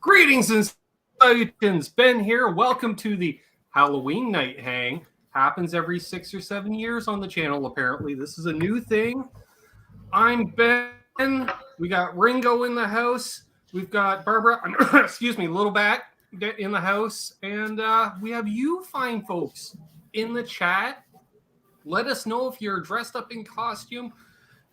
Greetings and salutations. Ben here. Welcome to the Halloween night hang. Happens every 6 or 7 years on the channel, apparently. This is a new thing. I'm Ben. We got Ringo in the house. We've got Barbara, excuse me, Little Bat in the house. And we have you fine folks in the chat. Let us know if you're dressed up in costume.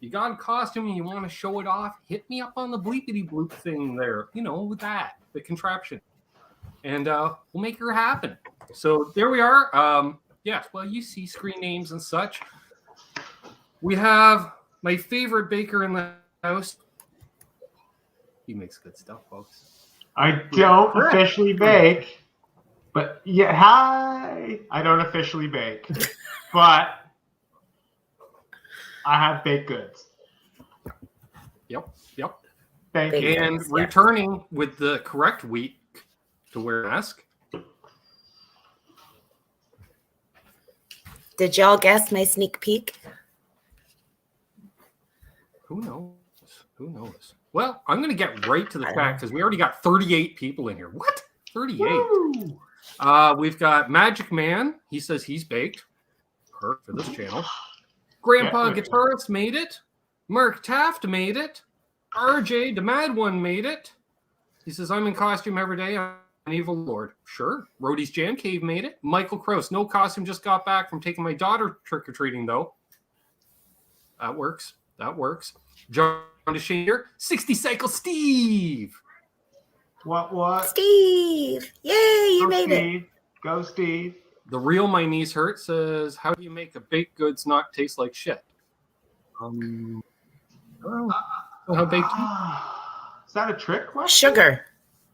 You got a costume and you want to show it off, hit me up on the bleepity bloop thing there. You know, with that, the contraption. And we'll make her happen. So there we are. Yes, well, you see screen names and such. We have my favorite baker in the house. He makes good stuff, folks. I don't officially bake, but yeah, hi. I don't officially bake, but I have baked goods. Yep. Thank you. And returning with the correct week to wear a mask. Did y'all guess my sneak peek? Who knows? Well, I'm going to get right to the chat because we already got 38 people in here. What? 38? Woo! We've got Magic Man. He says he's baked. Perfect for this channel. Grandpa Guitarist made it. Mark Taft made it. RJ, the Mad One, made it. He says, I'm in costume every day. I'm an evil lord. Sure. Rhodey's Jam Cave made it. Michael Krause, no costume, just got back from taking my daughter trick-or-treating, though. That works. John DeShane here. 60 Cycle Steve. What? Steve. Yay, you made it. Go, Steve. The Real My Knees Hurt says, how do you make a baked goods not taste like shit? How baked? Is that a trick question? Sugar.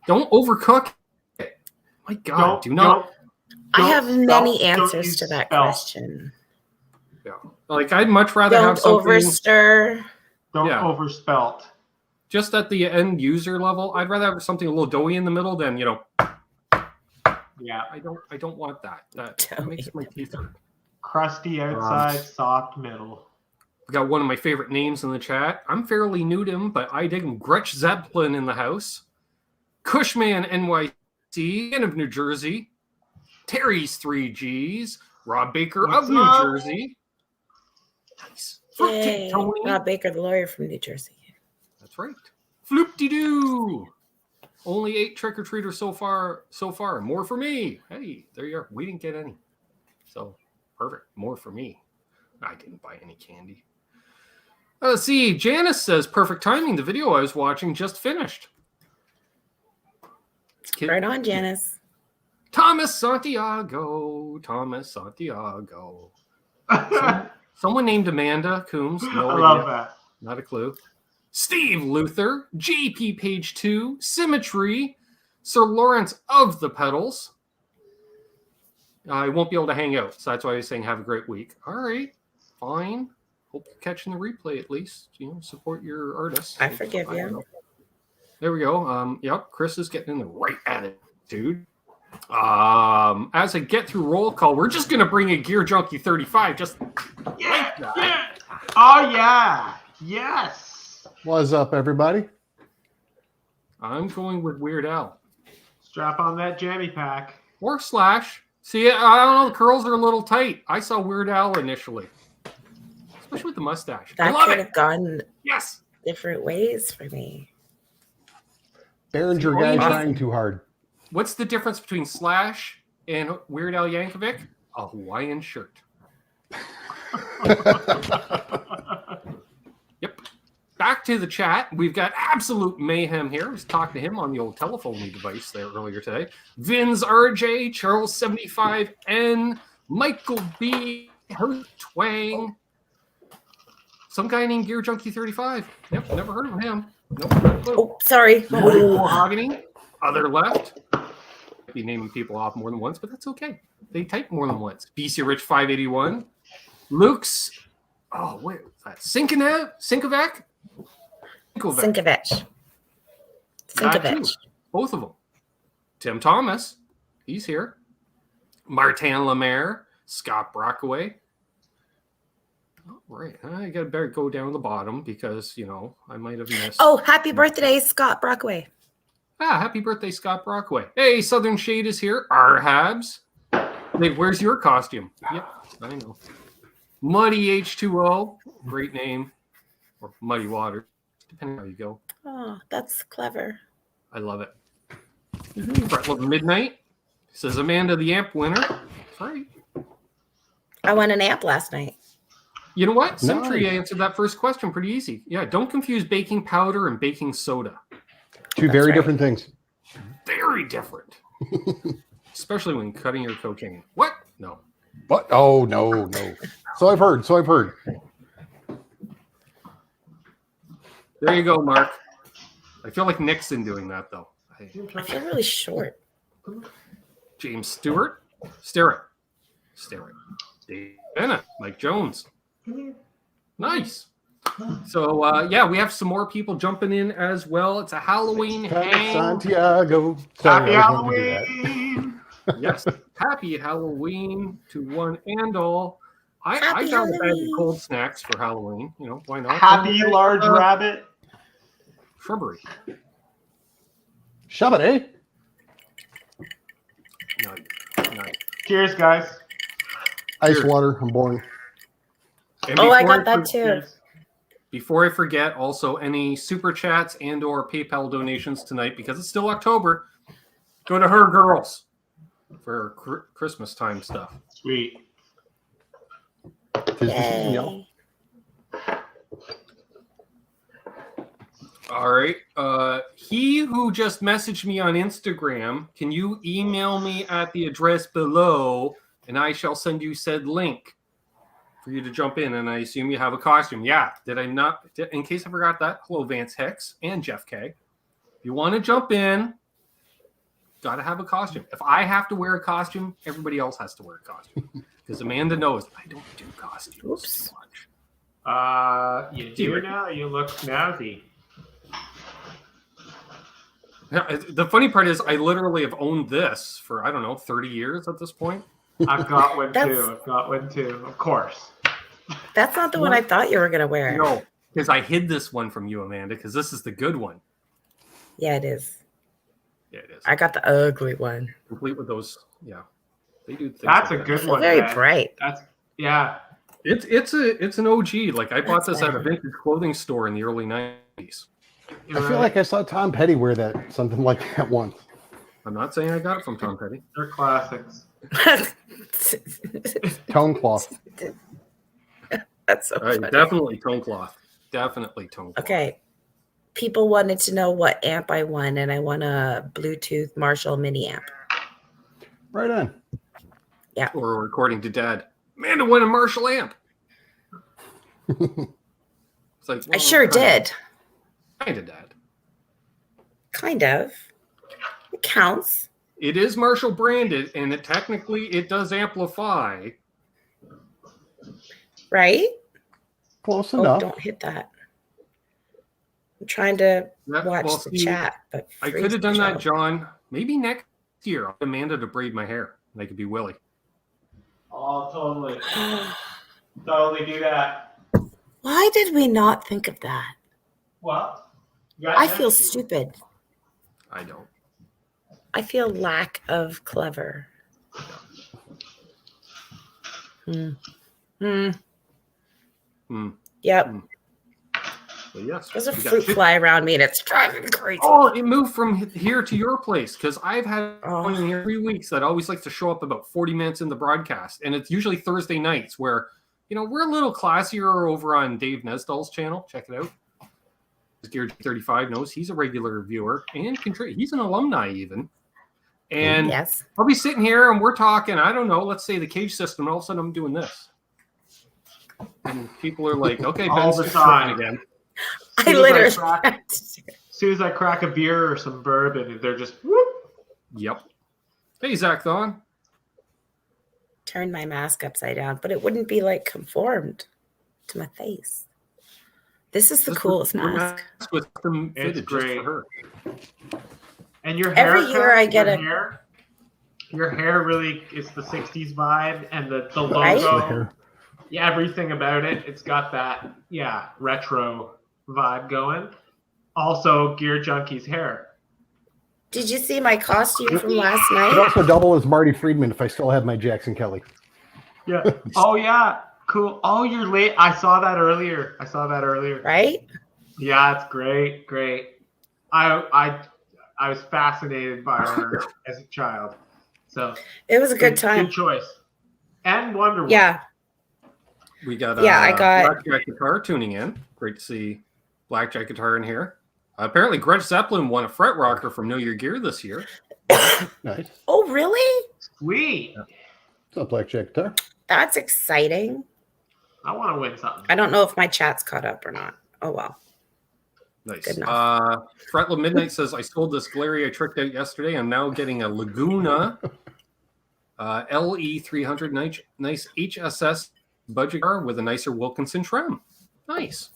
Don't overcook it. My God, do not. I have many answers to that question. Yeah. Like, I'd much rather have something. Don't overstir. Don't overspelt. Just at the end user level, I'd rather have something a little doughy in the middle than, Yeah. I don't want that. That makes my teeth hurt. Crusty outside, soft middle. We got one of my favorite names in the chat. I'm fairly new to him, but I dig him. Gretch Zeppelin in the house. Cushman NYC of New Jersey. Terry's 3Gs. Rob Baker of New Jersey. Nice. Yay. Rob Baker, the lawyer from New Jersey. That's right. Floop-de-doo. Only 8 trick-or-treaters so far. More for me. Hey, there you are. We didn't get any. So, perfect. More for me. I didn't buy any candy. Let's see. Janice says, perfect timing. The video I was watching just finished. Right on, Janice. Thomas Santiago. Someone named Amanda Coombs. No idea. Love that. Not a clue. Steve Luther. JP Page 2. Symmetry. Sir Lawrence of the Pedals. I won't be able to hang out, so that's why I was saying have a great week. All right. Fine. Hope you're catching the replay at least. Support your artists. I forgive you. There we go. Yep, Chris is getting in the right attitude. As I get through roll call, we're just going to bring in Gear Junkie 35. Just like that. Yeah. Oh, yeah. Yes. What's up, everybody? I'm going with Weird Al. Strap on that jammy pack. Or Slash. See, I don't know. The curls are a little tight. I saw Weird Al initially. Especially with the mustache. That could have gone different ways for me. Behringer guy trying too hard. What's the difference between Slash and Weird Al Yankovic? A Hawaiian shirt. Yep. Back to the chat. We've got Absolute Mayhem here. I was talking to him on the old telephone device there earlier today. Vin's RJ, Charles 75N, Michael B, Host Twang. Some guy named Gear Junkie 35. Yep, never heard of him. Nope. Oh, sorry. Mahogany. Other left. Be naming people off more than once, but that's okay. They type more than once. BC Rich 581. Luke's. Oh, wait. Sinkovac. Both of them. Tim Thomas. He's here. Martin Lemaire. Scott Brockaway. All right. I got to better go down to the bottom because, I might have missed. Oh, happy birthday, Scott Brockway. Happy birthday, Scott Brockway. Hey, Southern Shade is here. Habs. Hey, where's your costume? Yep, I know. Muddy H2O. Great name. Or Muddy Water, depending on how you go. Oh, that's clever. I love it. Brett Love Midnight says Amanda the amp winner. That's right. I won an amp last night. You know what? Symmetry Nice. answered that first question pretty easy. Yeah, don't confuse baking powder and baking soda. Two very different things. Very different. Especially when cutting your cocaine. What? No. But no. So I've heard. There you go, Mark. I feel like Nixon doing that, though. I feel really short. James Stewart. Stare it. Dave Bennett. Mike Jones. Nice. So, yeah, we have some more people jumping in as well. It's a Halloween hang. Santiago. Happy Sorry, I was gonna do that. Halloween! Yes. Happy Halloween to one and all. I Happy got a bag of Halloween. cold snacks for Halloween. You know, why not? Happy large rabbit. Shrubbery. Shove it, eh? Nice. Cheers, guys. Ice Cheers. water. I'm boring. And Oh, I before got that too. Cheers. Before I forget, also any super chats and or PayPal donations tonight, because it's still October, go to Her Girls for Christmas time stuff. Sweet. Yay. All right. He who just messaged me on Instagram, can you email me at the address below, and I shall send you said link for you to jump in, and I assume you have a costume. Yeah. Did I not? In case I forgot that, hello, Vance Hicks and Jeff K. If you want to jump in, got to have a costume. If I have to wear a costume, everybody else has to wear a costume. Because Amanda knows I don't do costumes Oops. too much. You do now. You look snazzy. Yeah, the funny part is I literally have owned this for, I don't know, 30 years at this point. I've got one That's- too. Of course. That's not the one I thought you were going to wear. No, because I hid this one from you, Amanda, because this is the good one. Yeah, it is. Yeah, it is. I got the ugly one. Complete with those. Yeah, they do things. That's like a that. good It's one. very man. bright. That's yeah. It's an OG. Like I bought That's this at a better. vintage clothing store in the early 90s. You're I feel right. like I saw Tom Petty wear that, something like that once. I'm not saying I got it from Tom Petty. They're classics. Tone cloth. That's so funny. Definitely tone cloth. Definitely tone cloth. Okay. People wanted to know what amp I won, and I won a Bluetooth Marshall mini amp. Right on. Or according to Dad, Amanda won a Marshall amp. It's like, I sure did. Kind of, Dad. Kind of. It counts. It is Marshall branded, and it does amplify. Right? Close Oh, enough. don't hit that. I'm trying to Yeah, watch well, the see, chat, but I freeze could have the done that, show. John. Maybe next year, I'll get Amanda to braid my hair, and I could be Willie. Oh, totally. Totally do that. Why did we not think of that? Well, I feel stupid. I don't. I feel lack of clever. Hmm. Yep. But yes, There's a we got fruit 50 fly around me and it's driving me crazy. Oh, it moved from here to your place because I've had Oh. one in here 3 weeks that always likes to show up about 40 minutes in the broadcast. And it's usually Thursday nights where, we're a little classier over on Dave Nesdall's channel. Check it out. Gear 35 knows he's a regular viewer and he's an alumni even. And Yes. I'll be sitting here and we're talking, I don't know, let's say the cage system, and all of a sudden I'm doing this. And people are like, okay, All Ben's the just time. talking again. I literally. As soon as I crack a beer or some bourbon, they're just whoop. Yep. Hey, Zach Thon. Turn my mask upside down, but it wouldn't be like conformed to my face. This is the coolest mask. With them It's fitted just great. for her. And your hair. Every year I get Your hair really is the 60s vibe, and the Right? logo, yeah, everything about it. It's got that, retro vibe going. Also, Gear Junkie's hair. Did you see my costume from last I'd night? also double as Marty Friedman if I still have my Jackson Kelly. Yeah. Oh yeah. Cool. Oh, you're late. I saw that earlier. Right? Yeah, it's great. Great. I was fascinated by her as a child. So It was a good time. Good choice. And Wonder Woman. Yeah. We got I got Blackjack Guitar tuning in. Great to see Blackjack Guitar in here. Apparently, Gretch Zeppelin won a fret rocker from Know Your Gear this year. Nice. Oh, really? Sweet. What's up, Blackjack Guitar? That's exciting. I want to win something. I don't know if my chat's caught up or not. Oh, well. Nice. Good enough. Fretla Midnight says, I sold this Glary I tricked out yesterday. I'm now getting a Laguna LE 300 nice HSS budget car with a nicer Wilkinson trim. Nice.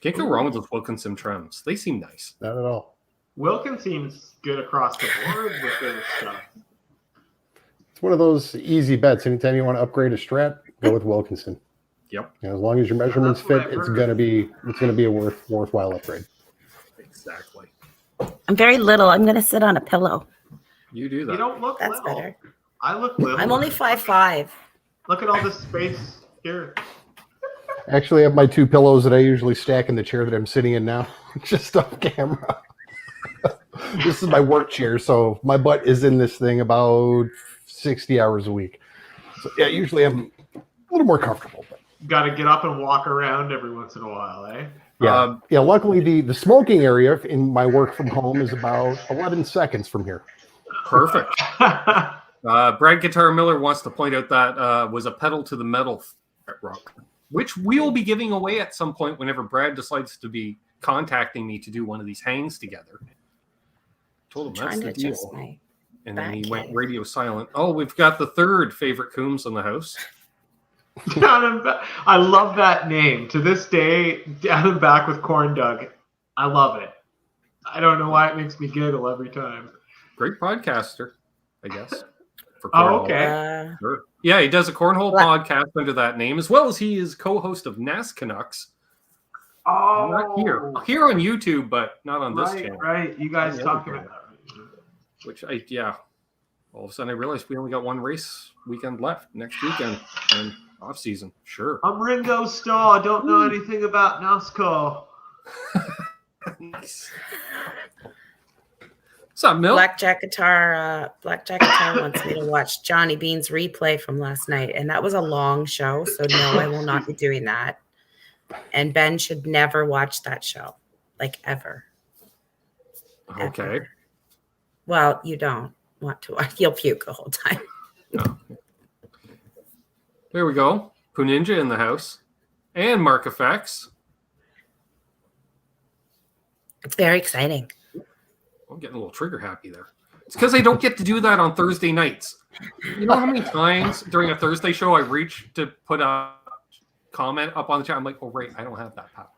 Can't go wrong with those Wilkinson trims. They seem nice. Not at all. Wilkin seems good across the board with their stuff. It's one of those easy bets. Anytime you want to upgrade a Strat, go with Wilkinson. Yep. You know, as long as your measurements That's what fit, I've it's heard. gonna be a worthwhile upgrade. Exactly. I'm very little. I'm going to sit on a pillow. You do that. You don't look That's little. better. I look little. I'm only 5'5". Look at all this space here. Actually, I have my two pillows that I usually stack in the chair that I'm sitting in now, just off camera. This is my work chair, so my butt is in this thing about 60 hours a week. So yeah, usually I'm a little more comfortable. But Got to get up and walk around every once in a while, eh? yeah, yeah. Luckily, the smoking area in my work from home is about 11 seconds from here. Perfect. Brad Guitar Miller wants to point out that was a pedal to the metal rock, which we will be giving away at some point whenever Brad decides to be contacting me to do one of these hangs together. Told him that's Trying the to adjust deal. my And then he back went here. radio silent. Oh, we've got the third favorite Coombs in the house. Down and back. I love that name. To this day, Down and Back with Corn Dug. I love it. I don't know why it makes me giggle every time. Great podcaster, I guess. For Oh, cornhole. okay. Sure. Yeah, he does a cornhole What? podcast under that name, as well as he is co-host of NAS Canucks. Oh, Not here on YouTube, but not on this right, channel. right. You guys Yeah, talk okay. about that. Which all of a sudden I realized we only got one race weekend left next weekend and off season. Sure. I'm Ringo Starr. Don't know anything about NASCAR. Nice. What's up, Mill? Blackjack Guitar wants me to watch Johnny Bean's replay from last night, and that was a long show, so no, I will not be doing that. And Ben should never watch that show, like ever. Okay. Ever. Well, you don't want to watch. You'll puke the whole time. No. There we go. Puninja in the house. And Mark Effects. It's very exciting. I'm getting a little trigger happy there. It's because I don't get to do that on Thursday nights. You know how many times during a Thursday show I reach to put a comment up on the chat? I'm like, oh, right, I don't have that power.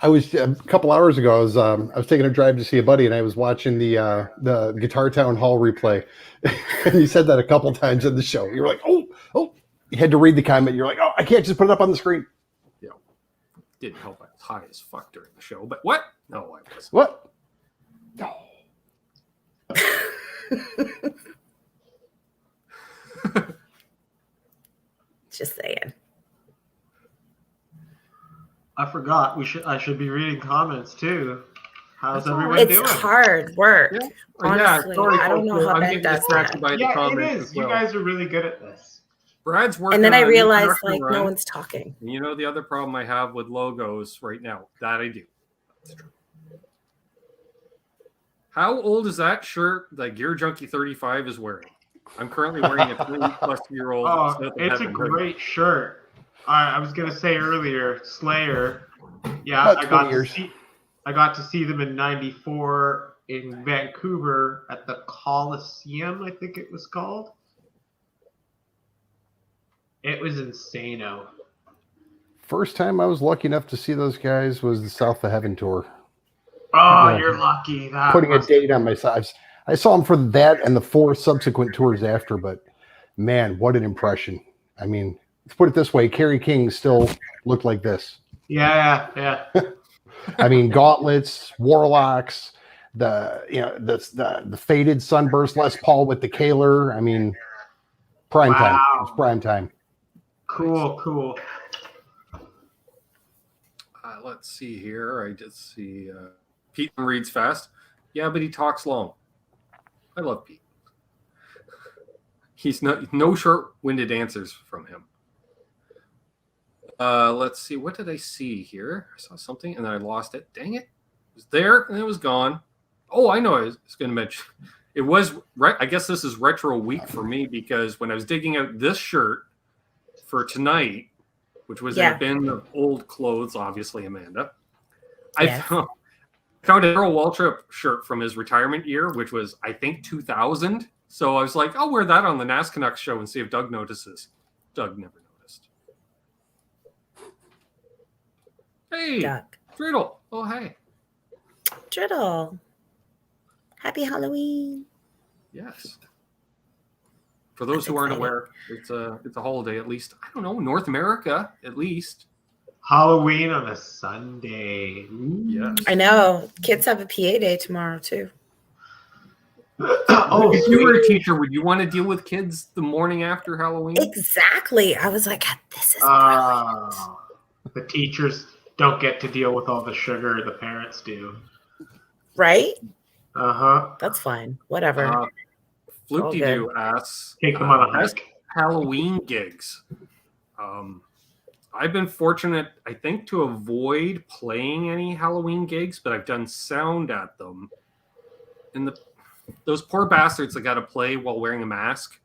I was a couple hours ago. I was taking a drive to see a buddy, and I was watching the Guitar Town Hall replay. And you said that a couple times in the show. You were like, oh. You had to read the comment. You're like, oh, I can't just put it up on the screen. Yeah, didn't help. I was high as fuck during the show. But what? No, I wasn't. What? No. Just saying. I forgot. I should be reading comments too. How's That's all everyone right. It's doing? hard work. Yeah. Honestly, sorry, I don't know folks. how I'm Ben getting does distracted that. by the Yeah, it comments is. as well. You guys are really good at this. Brad's working And then I on a new realized, production like, run. no one's talking. And you know the other problem I have with logos right now? That I do. That's true. How old is that shirt that Gear Junkie 35 is wearing? I'm currently wearing a 3-plus-year-old. Oh, it's a great shirt. I was gonna say earlier, Slayer. Yeah, About 20 years. I got to see them in '94 in Vancouver at the Coliseum, I think it was called. It was insano. First time I was lucky enough to see those guys was the South of Heaven tour. Oh, Yeah. you're lucky. That Putting a must- date on my side. I saw them for that and the 4 subsequent tours after, but man, what an impression. I mean, let's put it this way. Kerry King still looked like this. Yeah. I mean, gauntlets, warlocks, the faded sunburst Les Paul with the Kaler. I mean, prime time. Wow. It's prime time. Cool. Let's see here. I just see Pete reads fast. Yeah, but he talks long. I love Pete. He's no short-winded answers from him. Let's see. What did I see here? I saw something and then I lost it. Dang it. It was there and it was gone. Oh, I know. I was going to mention. It was right. I guess this is retro week for me because when I was digging out this shirt for tonight, which was in a bin of old clothes, obviously, Amanda, I found a Earl Waltrip shirt from his retirement year, which was, I think, 2000. So I was like, I'll wear that on the NAS Canucks show and see if Doug notices. Doug never noticed. Hey, Doug. Driddle. Oh, hey. Driddle. Happy Halloween. Yes. For those who aren't aware, it's a holiday, at least. I don't know, North America, at least. Halloween on a Sunday. Yes. I know. Kids have a PA day tomorrow, too. Oh, if you were a teacher, would you want to deal with kids the morning after Halloween? Exactly. I was like, this is brilliant. The teachers don't get to deal with all the sugar the parents do. Right? Uh-huh. That's fine. Whatever. Floopty Doo asks, take them on a best hike. Halloween gigs. I've been fortunate, I think, to avoid playing any Halloween gigs, but I've done sound at them. And those poor bastards that got to play while wearing a mask.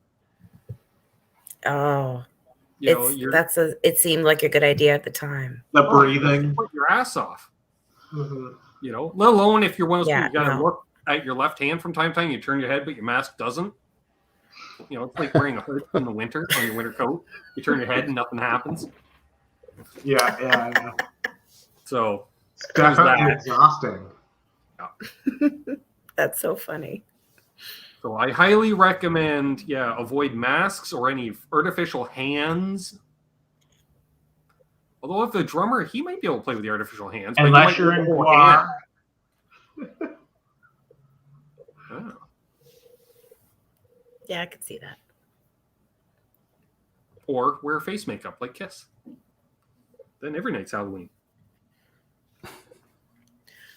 Oh, it seemed like a good idea at the time. The breathing. Put your ass off. Mm-hmm. You know, let alone if you're one of those people, you got to no. look at your left hand from time to time. You turn your head, but your mask doesn't. You know, it's like wearing a hood in the winter on your winter coat. You turn your head and nothing happens. Yeah. So It's definitely exhausting. That's so funny. So I highly recommend, avoid masks or any artificial hands. Although if the drummer, he might be able to play with the artificial hands. Unless you're in Guar. Oh. Yeah, I could see that. Or wear face makeup like Kiss. Then every night's Halloween.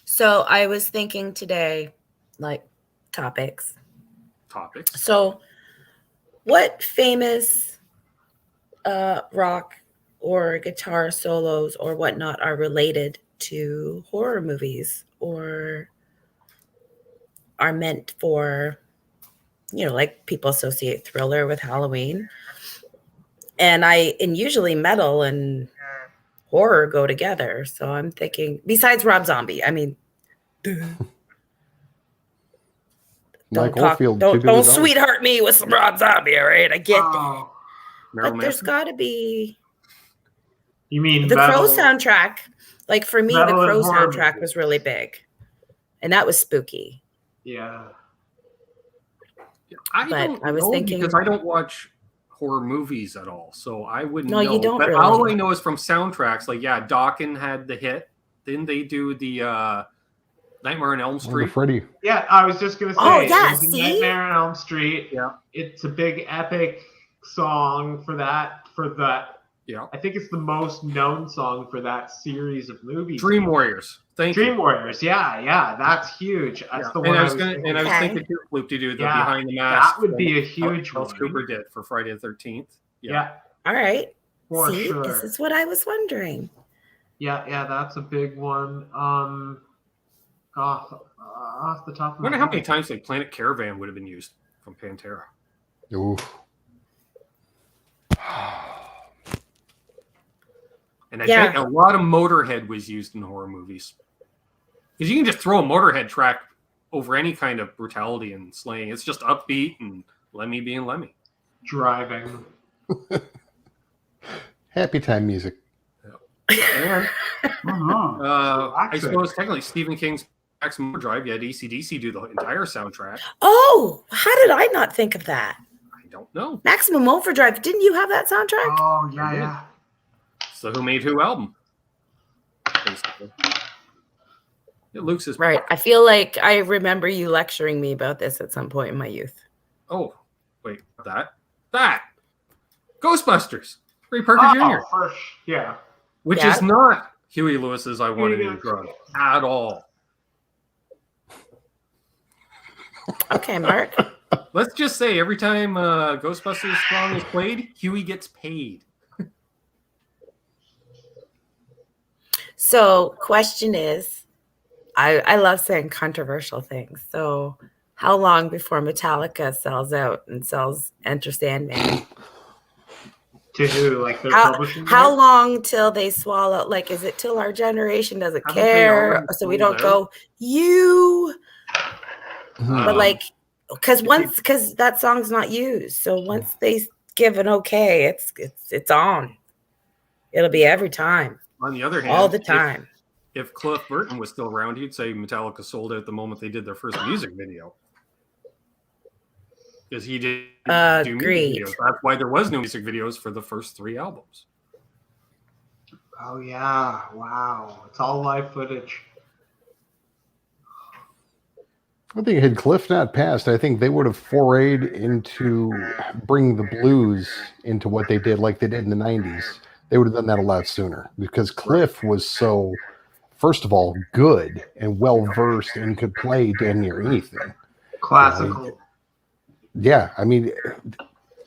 So I was thinking today, like, topics. So what famous rock or guitar solos or whatnot are related to horror movies or are meant for, like people associate Thriller with Halloween. And usually metal and horror go together. So I'm thinking, besides Rob Zombie, I mean, don't sweetheart me with some Rob Zombie, all right? I get that. But there's got to be. You mean the Crow soundtrack? Like for me, the Crow soundtrack was really big, and that was spooky. Yeah. I was thinking because I don't watch horror movies at all, so I wouldn't know. No, you don't. But really. All I know is from soundtracks. Like, Dawkins had the hit. Then they do the Nightmare on Elm Street. Freddy. Yeah, I was just gonna say. Oh yeah, see? Nightmare on Elm Street. Yeah, it's a big epic song for that. Yeah, I think it's the most known song for that series of movies. Dream Warriors. Dream Warriors. Yeah, that's huge. That's the one. I was thinking too, Floopty-Doo, the Behind the Mask. That would be a huge one. Alice Cooper did for Friday the 13th. Yeah. All right. For See, sure. This is what I was wondering. Yeah, that's a big one. Off the top of my head. I wonder how many times like Planet Caravan would have been used from Pantera. Ooh. And I think a lot of Motorhead was used in horror movies. Because you can just throw a Motorhead track over any kind of brutality and slaying. It's just upbeat and Lemmy being Lemmy. Driving. Happy time music. And, I suppose technically Stephen King's Maximum Overdrive, you had AC/DC do the entire soundtrack. Oh, how did I not think of that? I don't know. Maximum Overdrive, didn't you have that soundtrack? Oh, yeah. So who made who album? Basically. Luke's is Right. I feel like I remember you lecturing me about this at some point in my youth. Oh, wait, that Ghostbusters, Ray Parker Jr., First, yeah. which is not Huey Lewis's "I Want a New Drug" at all. Okay, Mark. Let's just say every time Ghostbusters song is played, Huey gets paid. So, question is, I love saying controversial things. So, how long before Metallica sells out and sells Enter Sandman? To who? Like their publishing? How long till they swallow? Like, is it till our generation doesn't Haven't they care? already So we sold don't go, you. But like, because that song's not used. So once they give an okay, it's on. It'll be every time. On the other hand, all the time. If Cliff Burton was still around, he'd say Metallica sold out the moment they did their first music video. Because he did do music videos. That's why there was no music videos for the first 3 albums. Oh yeah! Wow, it's all live footage. I think had Cliff not passed, I think they would have forayed into bring the blues into what they did, like they did in the 90s. They would have done that a lot sooner because Cliff was so, first of all, good and well-versed and could play damn near anything. Classical. Yeah, I mean,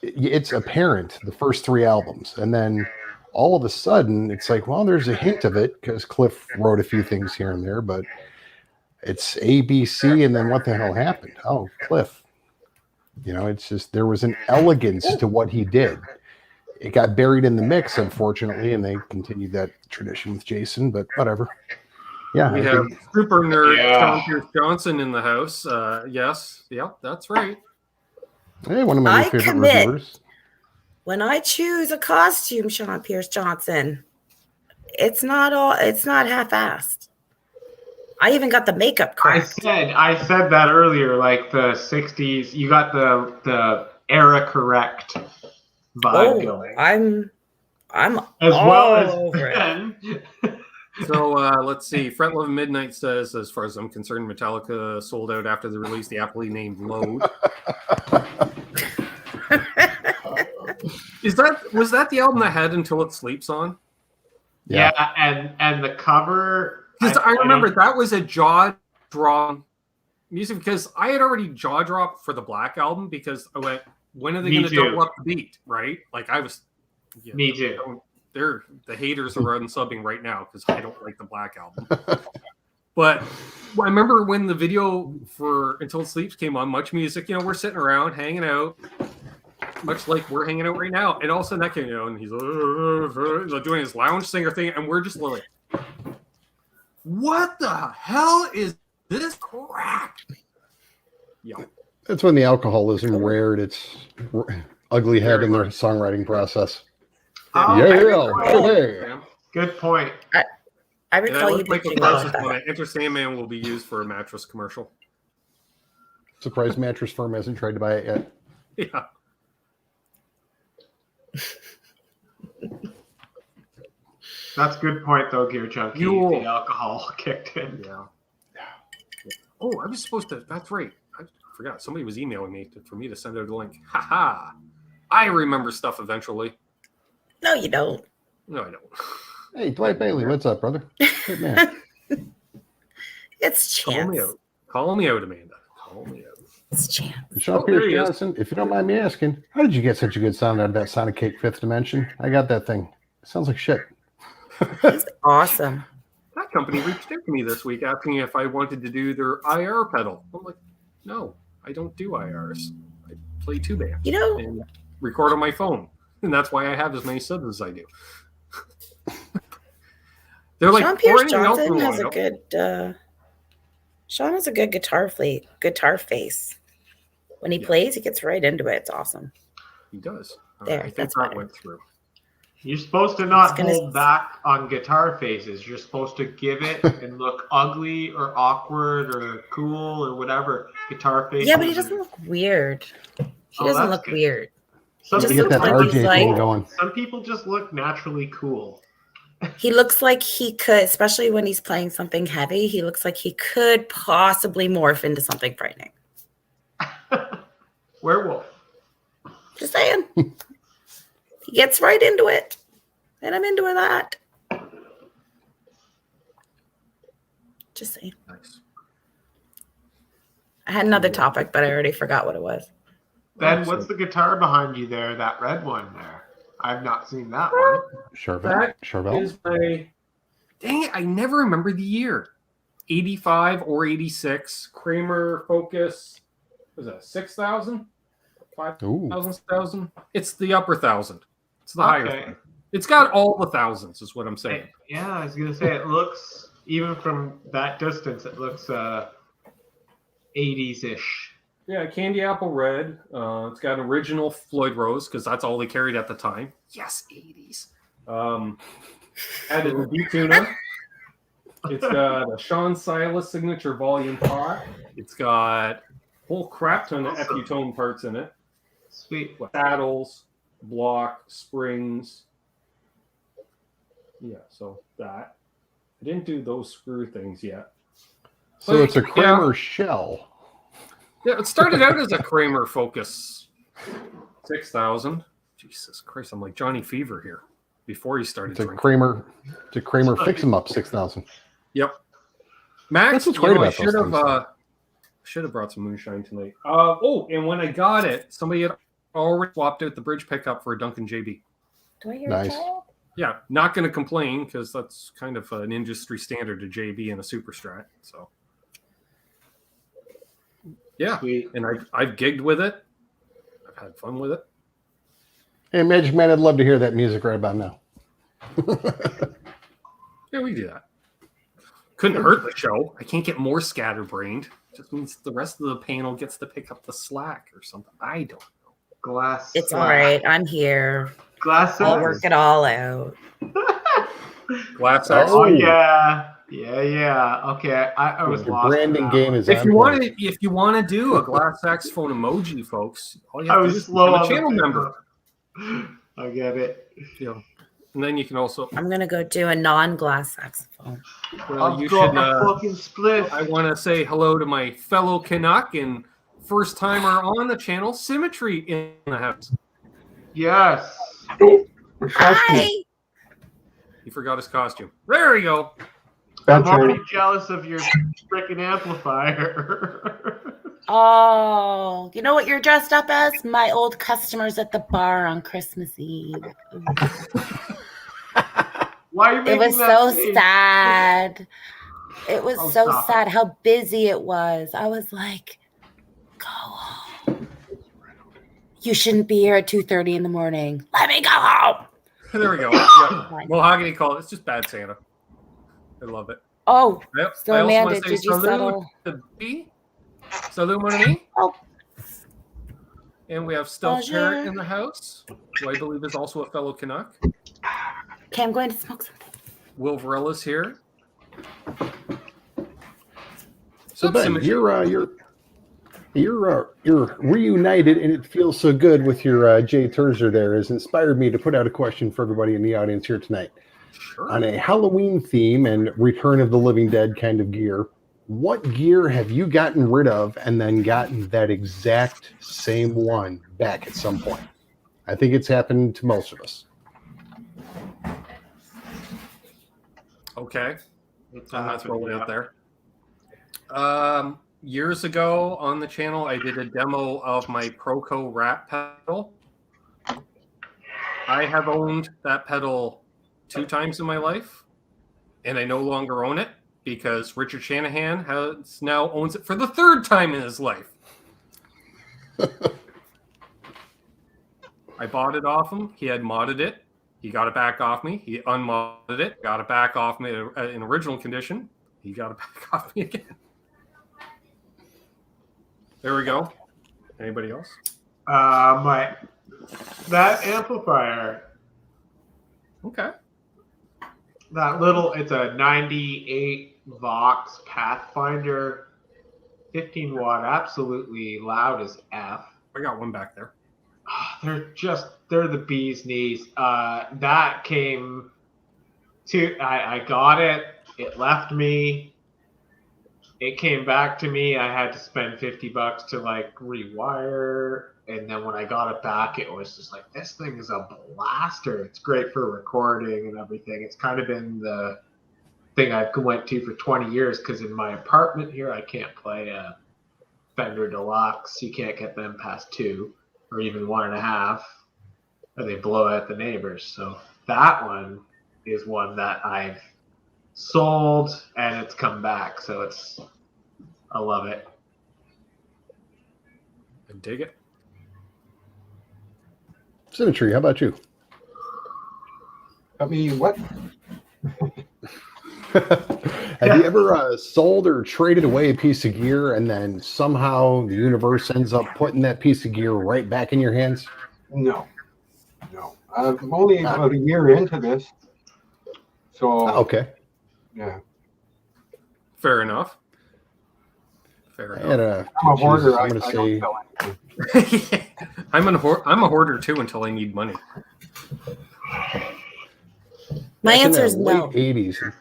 it's apparent, the first 3 albums. And then all of a sudden, it's like, well, there's a hint of it because Cliff wrote a few things here and there, but it's A, B, C, and then what the hell happened? Oh, Cliff. You know, it's just, there was an elegance to what he did. It got buried in the mix, unfortunately, and they continued that tradition with Jason, but whatever. Yeah. We have super nerd Sean Pierce Johnson in the house. Yes. Yep, that's right. Hey, one of my favorite reviewers. When I choose a costume, Sean Pierce Johnson, it's not half-assed. I even got the makeup correct. I said that earlier, like the 60s, you got the era correct vibe going. I'm as all well as over it. So let's see. Fret Love Midnight says, as far as I'm concerned, Metallica sold out after the release, the aptly named Load. Was that the album that had Until It Sleeps on? Yeah, and the cover. Because I remember that was a jaw drop music because I had already jaw dropped for the Black album because I went, when are they going to double up the beat, right? Like I was. Me too. The haters are unsubbing right now because I don't like the Black album. But I remember when the video for Until It Sleeps came on, Much Music, we're sitting around hanging out, much like we're hanging out right now. And all of a sudden that came, and he's like doing his lounge singer thing, and we're just like, what the hell is this crap? Yeah. That's when the alcoholism reared its ugly head in their songwriting process. Good point. I recall you like that. Enter Sandman will be used for a mattress commercial. Surprised Mattress Firm hasn't tried to buy it yet. Yeah. That's a good point, though, Gear Junkie. The alcohol kicked in. Yeah. Oh, I was supposed to. That's right. I forgot. Somebody was emailing me for me to send out a link. Ha! I remember stuff eventually. No, you don't. No, I don't. Hey, Dwight Bailey, what's up, brother? Good man. It's Chance. Call me out, Amanda. Call me out. It's Chance. Sean Pierce Johnson, if you don't mind me asking, how did you get such a good sound out of that Sonic Cake 5th Dimension? I got that thing. It sounds like shit. It's awesome. That company reached out to me this week asking if I wanted to do their IR pedal. I'm like, no, I don't do IRs. I play 2-band. And record on my phone. And that's why I have as many subs as I do. They're like, Sean Pierce Johnson has a good Sean has a good guitar face. When he plays, he gets right into it. It's awesome. He does. There, I think that went through. You're supposed to not hold back on guitar faces. You're supposed to give it and look ugly or awkward or cool or whatever. Guitar face. Yeah, but he doesn't look weird. He doesn't look weird. Some people, get that RJ thing going. Some people just look naturally cool. He looks like he could, especially when he's playing something heavy, he looks like he could possibly morph into something frightening. Werewolf. Just saying. He gets right into it. And I'm into that. Just saying. Nice. I had another topic, but I already forgot what it was. Ben, what's the guitar behind you there? That red one there. I've not seen that one. Charvel. Is my dang it, I never remember the year. 85 or 86 Kramer Focus. Was that 6,000? 5,000, 6,000? It's the upper thousand. It's the higher thing. It's got all the thousands, is what I'm saying. Yeah, I was gonna say it looks, even from that distance, it looks 80s-ish. Yeah, candy apple red. It's got original Floyd Rose because that's all they carried at the time. Yes, 80s. Added a D-tuna. It's got a Sean Silas signature volume pot. It's got a whole crap ton of Eputone parts in it. Sweet. Saddles, block, springs. Yeah, so that. I didn't do those screw things yet. So it's a Kramer shell. Yeah, it started out as a Kramer Focus 6,000. Jesus Christ, I'm like Johnny Fever here. Before he started It's a drinking. Kramer fix 'em up 6,000. Yep. Max, That's what's great about should have brought some moonshine tonight. And when I got it, somebody had already swapped out the bridge pickup for a Duncan JB. Do I hear Nice. a child? Yeah, not going to complain because that's kind of an industry standard, a JB and a Super Strat. So, yeah, Sweet. and I've gigged with it. I've had fun with it. Hey, Magic Man, I'd love to hear that music right about now. Yeah, we do that. Couldn't hurt the show. I can't get more scatterbrained. Just means the rest of the panel gets to pick up the slack or something. I don't know. Glass. It's all right. I'm here. Glass. I'll work it all out. Glass Oh, X. yeah. Yeah. Okay, I was Your lost. branding in that game one. is If on you point. want to do a glass saxophone emoji, folks, all you I have to was do is slow become on a the channel finger. member. I get it. You know, and then you can also. I'm going to go do a non-glass saxophone. Well, you drop should. a fucking split. I want to say hello to my fellow Canuck and first timer on the channel, Symmetry in the house. Yes. Hi! He forgot his costume. There we go. I'm already jealous of your freaking amplifier. Oh, you know what you're dressed up as? My old customers at the bar on Christmas Eve. Why are you It making was that so face? sad. It was Oh, so stop sad how busy it was. I was like, go home. You shouldn't be here at 2:30 in the morning. Let me go home. There we go. Yeah. Mahogany call. It's just bad Santa. I love it. Oh, Yep. so I also Amanda, want to say did you salute settle? to B. Salute, mon ami. Oh. And we have Stealth Bonjour. Parrot in the house, who I believe is also a fellow Canuck. Okay, I'm going to smoke something. Will Varella's here. So Ben, you're reunited, and it feels so good with your Jay Terzer there. Has inspired me to put out a question for everybody in the audience here tonight. Sure. On a Halloween theme and Return of the Living Dead kind of gear, what gear have you gotten rid of and then gotten that exact same one back at some point? I think it's happened to most of us. Okay. I'm not throwing it out there. Years ago on the channel, I did a demo of my Proco Rat pedal. I have owned that pedal 2 times in my life, and I no longer own it because Richard Shanahan now owns it for the 3rd time in his life. I bought it off him. He had modded it. He got it back off me. He unmodded it, got it back off me in original condition. He got it back off me again. There we go. Anybody else? That amplifier, Okay. that little, it's a 98 Vox Pathfinder, 15 watt, absolutely loud as F. I got one back there. They're the bee's knees. That came I got it. It left me. It came back to me. I had to spend $50 to like rewire. And then when I got it back, it was just like, this thing is a blaster. It's great for recording and everything. It's kind of been the thing I've went to for 20 years because in my apartment here, I can't play a Fender Deluxe. You can't get them past 2 or even 1.5, or they blow out the neighbors. So that one is one that I've sold and it's come back. So I love it. I dig it. Symmetry, how about you? I mean, what? Have you ever sold or traded away a piece of gear and then somehow the universe ends up putting that piece of gear right back in your hands? No. I'm only about a year into this. So, Okay. Yeah. Fair enough. I'm a hoarder. I'm I going to say... don't sell anything. I'm a hoarder too until I need money. My back in answer the is no. late 80s.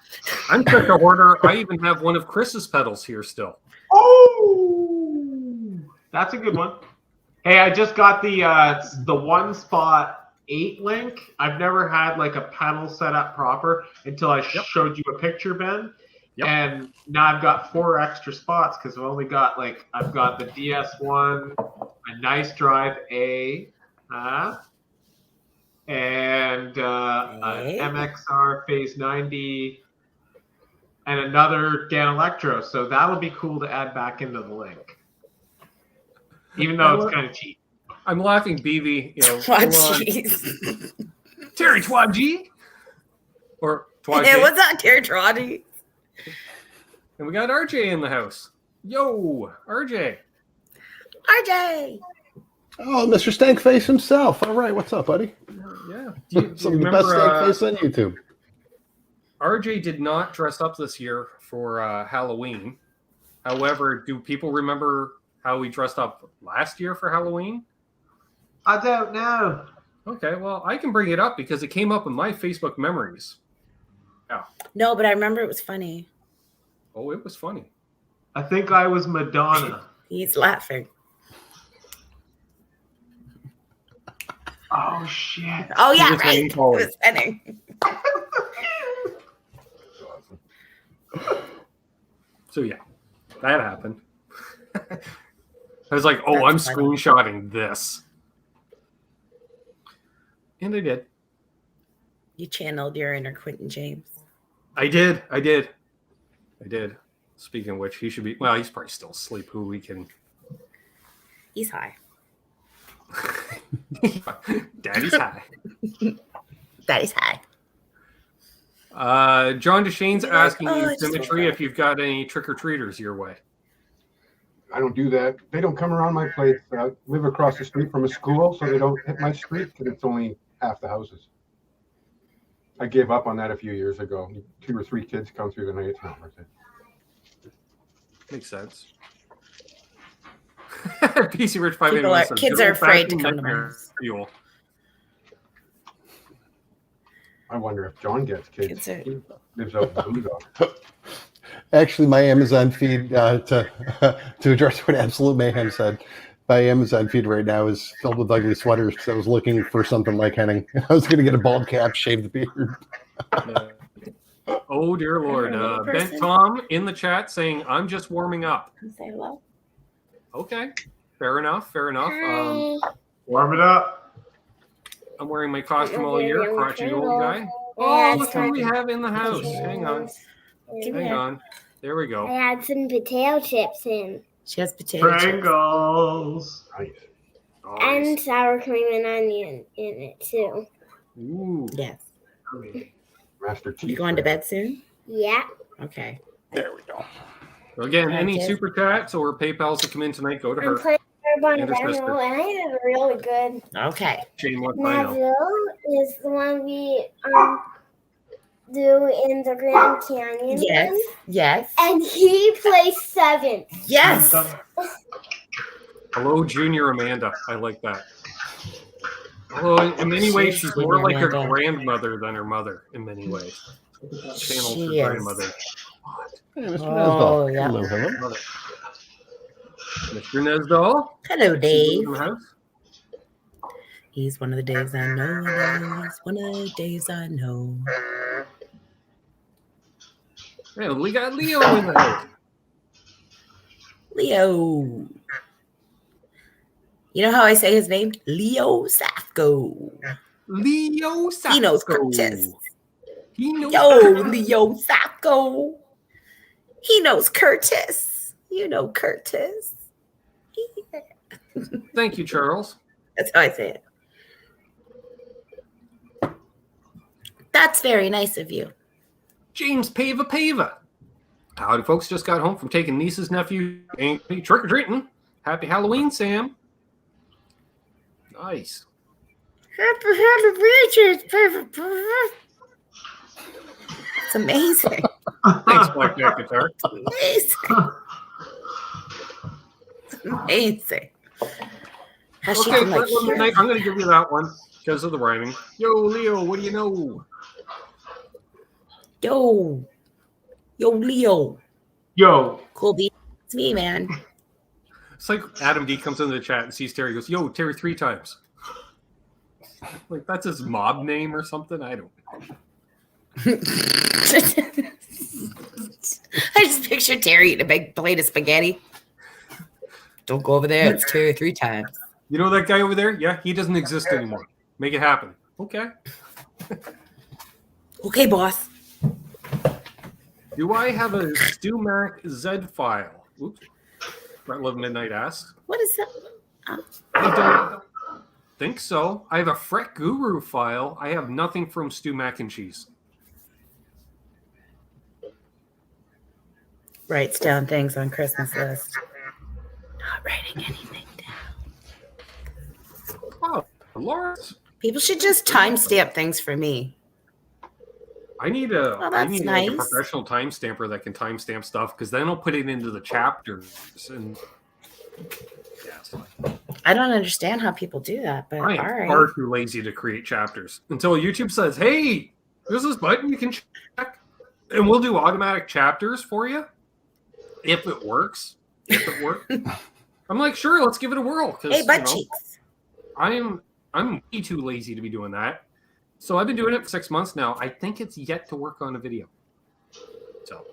I'm such a hoarder. I even have one of Chris's pedals here still. Oh, that's a good one. Hey, I just got the One Spot 8 link. I've never had like a pedal set up proper until I showed you a picture, Ben. Yep. And now I've got 4 extra spots because I've got the DS1, a Nice Drive A, and an MXR Phase 90, and another Dan Electro. So that'll be cool to add back into the link, even though it's kind of cheap. I'm laughing, BV. Oh, jeez. Terry Twaji. Or Twaji. It was not Terry Twaji. And we got RJ in the house. Yo, RJ. RJ. Oh, Mr. Stankface himself. All right, what's up, buddy? Yeah. Some of the best Stankface on YouTube. RJ did not dress up this year for Halloween. However, do people remember how he dressed up last year for Halloween? I don't know. Okay, well, I can bring it up because it came up in my Facebook memories. Yeah. No, but I remember it was funny. Oh, it was funny. I think I was Madonna. He's laughing. Oh shit! Oh yeah, was right. hanging It forward. was spinning. So yeah, that happened. I was like, oh, That's I'm funny. screenshotting this. And I did. You channeled your inner Quentin James. I did. Speaking of which, he should be, well, he's probably still asleep. Who we can. He's high. Daddy's high. Daddy's high. John Deshane's You're like, asking "Oh, you, it's just Symmetry, okay." if you've got any trick-or-treaters your way. I don't do that. They don't come around my place. I live across the street from a school, so they don't hit my street because it's only half the houses. I gave up on that a few years ago. 2 or 3 kids come through the night. It's not worth it. Makes sense. PC Rich 581 says, Kids are afraid to come to my nightmare house. fuel. I wonder if John gets kids. Kids are- He lives out in Boondoggle. Actually, my Amazon feed to address what Absolute Mayhem said. My Amazon feed right now is filled with ugly sweaters because I was looking for something like Henning. I was going to get a bald cap, shave the beard. Oh, dear Lord. Hello, Ben person. Tom in the chat saying, I'm just warming up. Say hello. Okay. Fair enough. Warm it up. I'm wearing my costume all year, crotchety old guy. Oh, look who we have in the house. Hang on. There we I go. had some potato chips in She has potato chips. Pringles. Nice. and Nice. sour cream and onion in it too. Ooh. Yes. Master Chief. You going to bed soon? Yeah. Okay. There we go. So again, Yeah, any Tiff. super chats or PayPals that come in tonight, go to I'm her. playing Urban And her sister. Demo and I did really good. Okay. Shane, what I know. Naville is the one we do in the Grand Canyon. Yes. one, Yes. And he plays 7th. Yes. Hello, Junior Amanda. I like that. Although in many ways, she's more like her Amanda. grandmother than her mother in many ways. Channel for She is. grandmother. Hey, Mr. Oh, Nesdall. yeah. Hello, hello. Love it. Mr. Nesdall. Hello, Is he Dave. in the house? He's one of the days I know. He's one of the days I know. Yeah, we got Leo in the house. Leo. You know how I say his name? Leo Safko. Leo Safko. He knows Curtis. He knows Yo, Curtis. Leo Safko. He knows Curtis. You know Curtis. Thank you, Charles. That's how I say it. That's very nice of you. James Pava. Howdy, folks. Just got home from taking niece's nephew Anthony trick-or-treating. Happy Halloween, Sam. Nice. Happy Halloween. It's amazing. Thanks, Blackjack Guitar. Amazing. It's amazing. How she Okay, can like Fred hear Midnight, I'm going to give you that one because of the rhyming. Yo, Leo, what do you know? Yo, Leo. Yo, Cool beat. It's me, man. It's like Adam D comes into the chat and sees Terry. He goes, yo, Terry 3 times. Like, that's his mob name or something? I don't know. I just picture Terry eating a big plate of spaghetti. Don't go over there. It's 2 or 3 times. You know that guy over there? Yeah, he doesn't exist anymore. Make it happen. Okay. Okay, boss. Do I have a StewMac Z file? Oops. Brett Love Midnight asks. What is that? I don't think so. I have a Fret Guru file. I have nothing from Stew Mac and Cheese. Writes down things on Christmas list. Not writing anything down. Oh, Lawrence. People should just timestamp things for me. I need a Oh, I that's need like a nice. professional timestamper that can timestamp stuff because then I'll put it into the chapters and yeah, it's fine. I don't understand how people do that, but I am all right. far too lazy to create chapters until YouTube says, "Hey, there's this button you can check, and we'll do automatic chapters for you if it works." If it works, I'm like, sure, let's give it a whirl. Hey, butt cheeks. I'm way too lazy to be doing that. So I've been doing it for 6 months now. I think it's yet to work on a video. So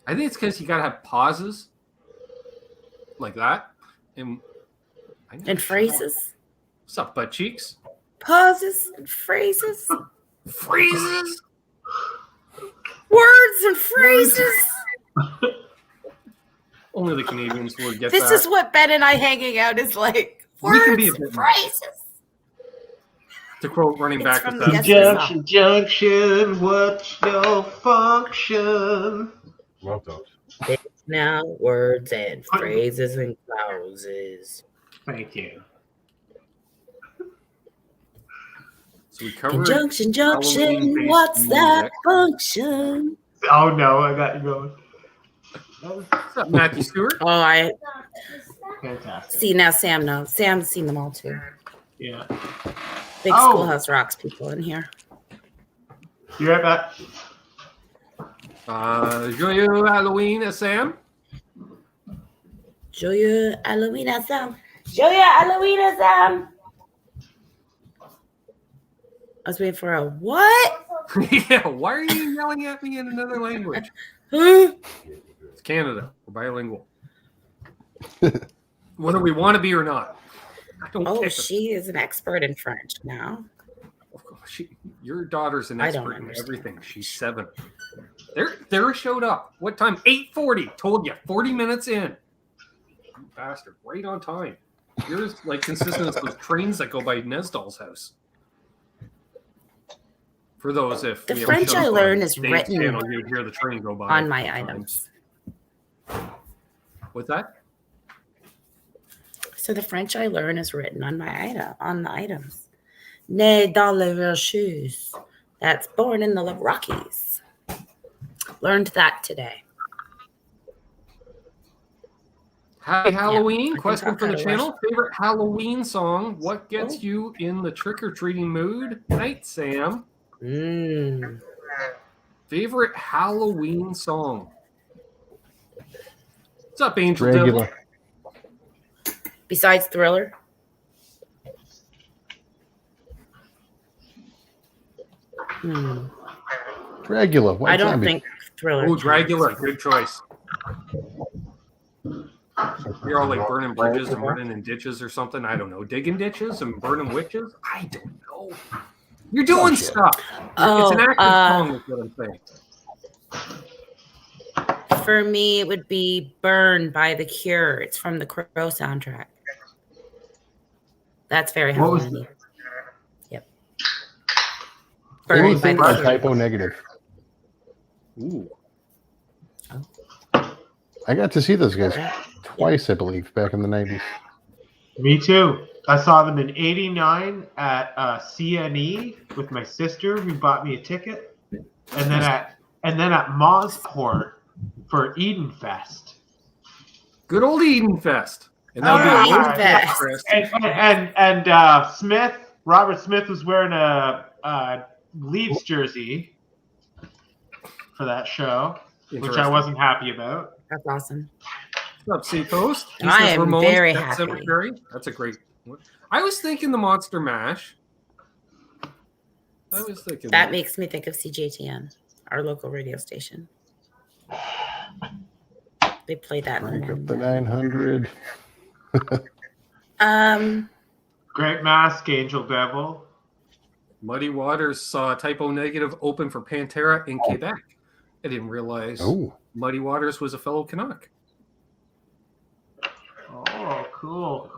I think it's because you gotta have pauses like that. And phrases. What's up, butt cheeks? Pauses and phrases. Phrases. Words and phrases. Only the Canadians would get This that. is what Ben and I hanging out is like. We can Words be a and bit- phrases. To quote Running It's Back from with the that. Yes. junction, what's your function? Love those. Now, words and phrases and clauses. Thank you. So we covered Conjunction, junction, Halloween-based what's that music. function? Oh no, I got you going. What's up, Matthew Stewart? Oh, I Fantastic. see now. Sam knows. Sam's seen them all too. Yeah. Big Oh. Schoolhouse Rocks people in here. You right back? Joyeux Halloween, Sam. Joyeux Halloween, Sam. Joyeux Halloween, Sam. I was waiting for a what? Yeah, why are you yelling at me in another language? Huh? It's Canada. We're bilingual. Whether we want to be or not. I don't Oh, care. she is an expert in French now. Of course, your daughter's an I don't expert in understand. everything. She's 7. There showed up. What time? 8:40. Told you. 40 minutes in. You bastard. Right on time. You're as, like consistent as those trains that go by Nesdall's house. For those, if The we French showed I up learn on is Dave's written channel, you'd hear the train go by on my sometimes. items. What's that? So the French I learn is written on the items. Né dans les Rocheuses. That's born in the Rockies. Learned that today. Happy Halloween. I can Question talk for the how to channel. Favorite Halloween song. What gets Oh. you in the trick-or-treating mood? Night, Sam. Favorite Halloween song? What's up, Angel Dragula. Devil? Besides Thriller? Dragula. White I don't Zombie. think Thriller. Oh, Dragula. Good choice. You're all like burning bridges and running in ditches or something. I don't know. Digging ditches and burning witches? I don't know. You're doing shit. stuff. It's an active song, is what I'm saying. For me, it would be Burn by The Cure. It's from the Crow soundtrack. That's very What was Halloween. Yep. Burn by Anything The by Cure. Typo Negative. Ooh. I got to see those guys twice, I believe, back in the 90s. Me too. I saw them in '89 at CNE with my sister, who bought me a ticket, and then at Mosport for Eden Fest. Good old Eden Fest. And that'll be Oh, a Eden load Fest. Chris. And Robert Smith was wearing a Leafs jersey for that show, which I Interesting. wasn't happy about. That's awesome. What's up, Seacoast? I am very Pet happy. Cemetery. That's a great one. I was thinking the Monster Mash. I was thinking That makes me think of CJTN, our local radio station. They played that. Crank up the 900. Great Mask, Angel Devil. Muddy Waters saw Typo Negative open for Pantera in Quebec. I didn't realize Oh, Muddy Waters was a fellow Canuck. Oh, cool.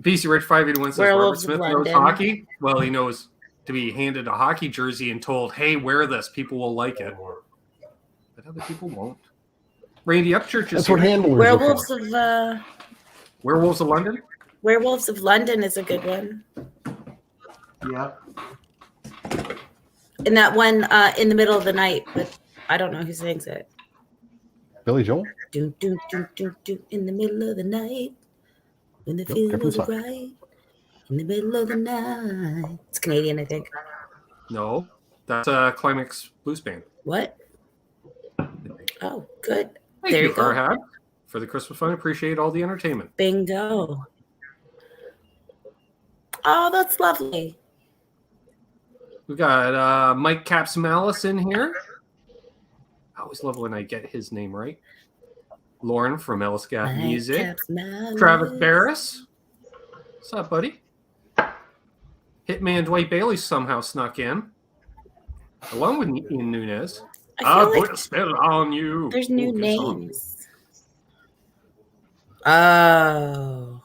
BC Rich 581 says Werewolves Robert of Smith knows London. hockey. Well, he knows to be handed a hockey jersey and told, hey, wear this. People will like it. But other people won't. Randy Upchurch is that's here. what handlers Werewolves are for. Werewolves of London? Werewolves of London is a good one. Yep. And that one in the middle of the night, but I don't know who sings it. Billy Joel? Do do do do do in the middle of the night when the Nope, feeling different was song. right. In the middle of the night. It's Canadian, I think. No. That's Climax Blues Band. What? Oh, good. Thank There you, you go. Farhad, for the Christmas fun. Appreciate all the entertainment. Bingo. Oh, that's lovely. We got Mike Capsmalis in here. I always love when I get his name right. Lauren from Ellis Got Music. Travis Barris. What's up, buddy? Hitman Dwight Bailey somehow snuck in. Along with Ian Nunez. I I'll feel put a like spell on you. there's Ooh, new good song. names. Oh,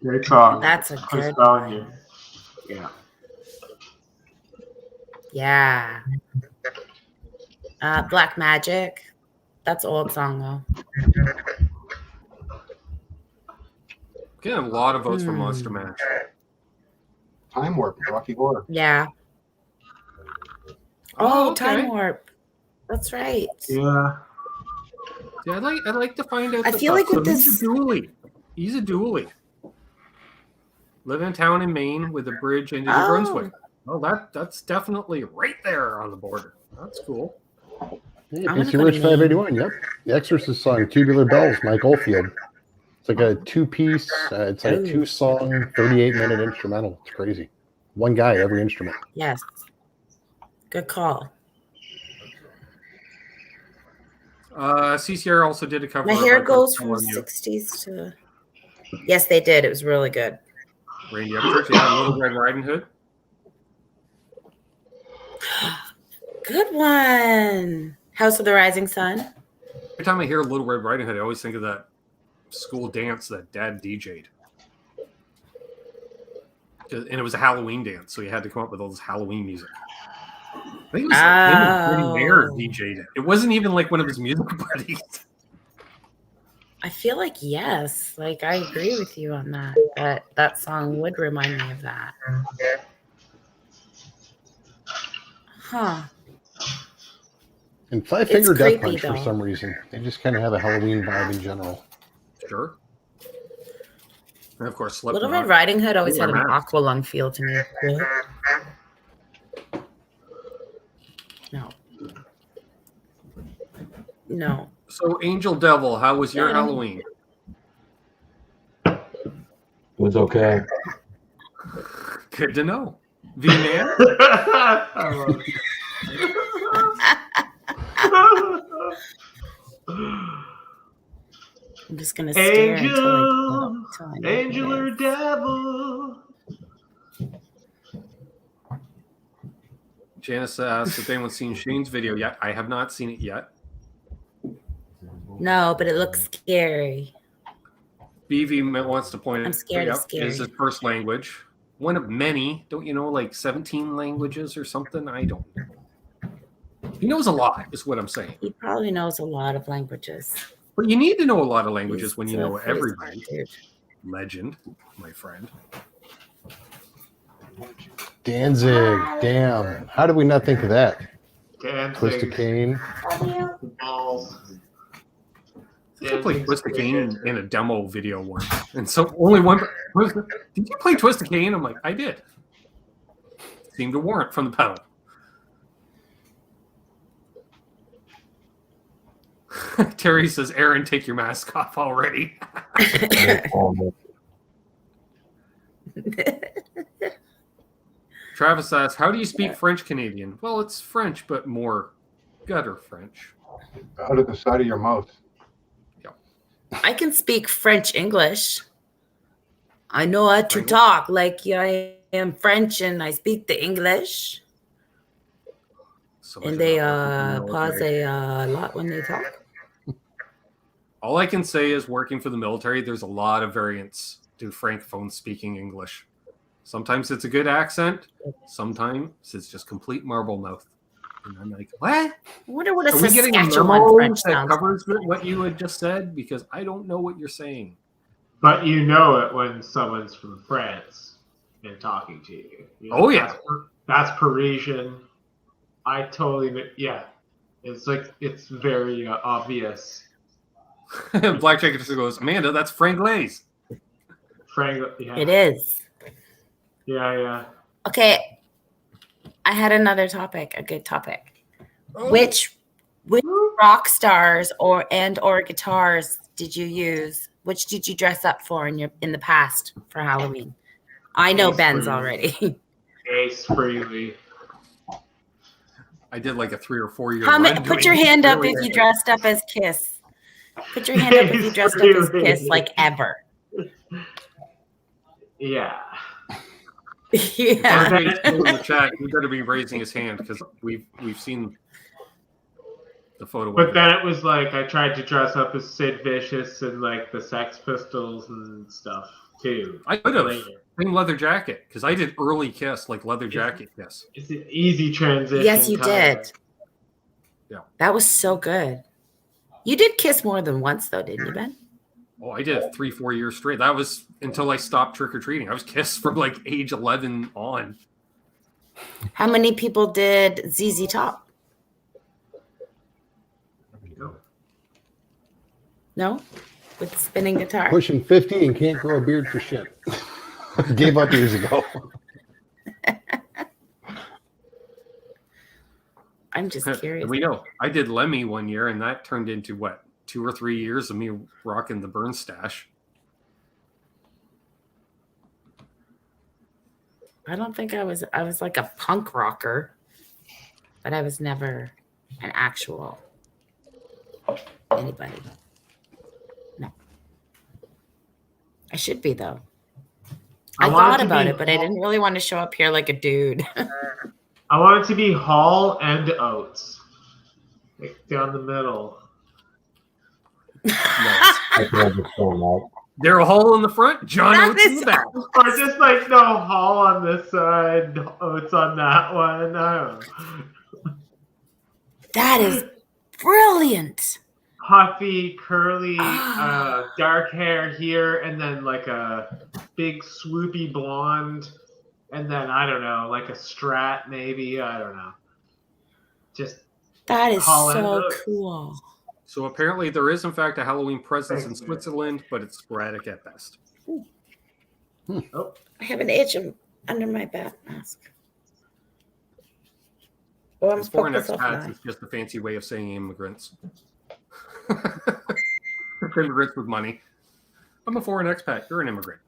Great song. that's a Chris good Bellinger. one. Yeah. Yeah. Black Magic. That's old song though. Getting a lot of votes for Monster Mash. Time Warp, Rocky Horror. Yeah. Oh, okay. Time Warp. That's right. Yeah. Yeah, I'd like to find out. I the feel like stuff. with So this- he's a dually. Live in a town in Maine with a bridge into New Oh. Brunswick. Oh, that's definitely right there on the border. That's cool. Yeah, I'm gonna BC go to Rich Maine. 581, yep. The Exorcist song, Tubular Bells, Mike Oldfield. It's like a two-piece, it's like a Ooh. two-song, 38-minute instrumental. It's crazy. One guy, every instrument. Yes. Good call. CCR also did a cover. My of hair I Put a goes Spell from on You. 60s to. Yes, they did. It was really good. Randy Upchurch, yeah, Little Red Riding Hood. Good one. House of the Rising Sun. Every time I hear Little Red Riding Hood, I always think of that school dance that Dad DJ'd. And it was a Halloween dance, so you had to come up with all this Halloween music. I think it was like him and Freddie Mayer Oh. DJ'd it. It wasn't even like one of his music buddies. I feel like yes. Like I agree with you on that. That song would remind me of that. Huh. And Five Finger It's Death creepy, Punch for though. some reason. They just kind of have a Halloween vibe in general. Sure. And of course, Little Slipknot. Red Riding Hood always Yeah, had an man. aqualung feel to me. No. So, Angel Devil, how was your Yeah, I don't- Halloween? It was okay. Good to know. V-Man? I love I'm just gonna stare until Angel, I know angel what or it is. devil. Janice asked if anyone's seen Shane's video yet. I have not seen it yet. No, but it looks scary. BV wants to point I'm out scared of scary. is his first language. One of many. Don't you know, like 17 languages or something? I don't know. He knows a lot, is what I'm saying. He probably knows a lot of languages. But you need to know a lot of languages when you He's a know pretty everybody. smart dude. Legend, my friend. Danzig, damn. How did we not think of that? Twisted Dancing Cane. balls. I think I played Twisted Cane in a demo video once. And so only one. Did you play Twisted Cane? I'm like, I did. Seemed to warrant from the pedal. Terry says, Aaron, take your mask off already. Travis asks, how do you speak French Canadian? Well, it's French, but more gutter French. Out of the side of your mouth. I can speak French English. I know how to English? talk like I am French and I speak the English. So much And they about working for the pause military. a lot when they talk. All I can say is working for the military, there's a lot of variants to Francophone speaking English. Sometimes it's a good accent. Sometimes it's just complete marble mouth. And I'm like, what? I wonder what a Are we getting a Saskatchewan memo French that sounds covers what you had just said? Because I don't know what you're saying. But you know it when someone's from France and talking to you. You know, Oh, yeah. That's Parisian. I totally know. Yeah. It's like, it's very obvious. Black Jacket just goes, Amanda, that's Franglais. Frank, yeah. It is. Yeah. Okay. I had another topic, a good topic. Which rock stars or guitars did you use? Which did you dress up for in the past for Halloween? I know Ace Ben's Frehley. already. Ace Frehley. I did like a 3 or 4 year Put your hand up if you dressed up as Kiss. Put your hand up if you dressed up as Kiss, like ever. Yeah. Yeah. In the chat, he better be raising his hand because we've seen the photo. But then it was like I tried to dress up as Sid Vicious and like the Sex Pistols and stuff too. I could have. Later. Same leather jacket because I did early Kiss, like leather jacket Kiss. It's an easy transition. Yes, you kinda. did. Yeah. That was so good. You did Kiss more than once, though, didn't you, Ben? Oh, I did it 3-4 years straight. That was until I stopped trick or treating. I was Kiss from like age 11 on. How many people did ZZ Top? No? With the spinning guitar? Pushing 50 and can't grow a beard for shit. Gave up years ago. I'm just curious. We know. I did Lemmy one year, and that turned into what, 2 or 3 years of me rocking the burn stash. I don't think I was like a punk rocker, but I was never an actual anybody. No. I should be, though. I thought about it, but I didn't really want to show up here like a dude. I want it to be Hall and Oates. Like down the middle. Daryl Hall in the front, John That Oates in is the back. Or just like no Hall on this side, Oates on that one. I don't know. That is brilliant. Puffy, curly, dark hair here, and then like a big swoopy blonde, and then I don't know, like a Strat maybe. I don't know. Just That is Hall and so Oates. cool. So apparently there is, in fact, a Halloween presence in Switzerland, but it's sporadic at best. Oh, I have an itch under my bat mask. Oh, I'm As foreign focused off expats, that. it's just a fancy way of saying immigrants. Pretend rich with money. I'm a foreign expat. You're an immigrant.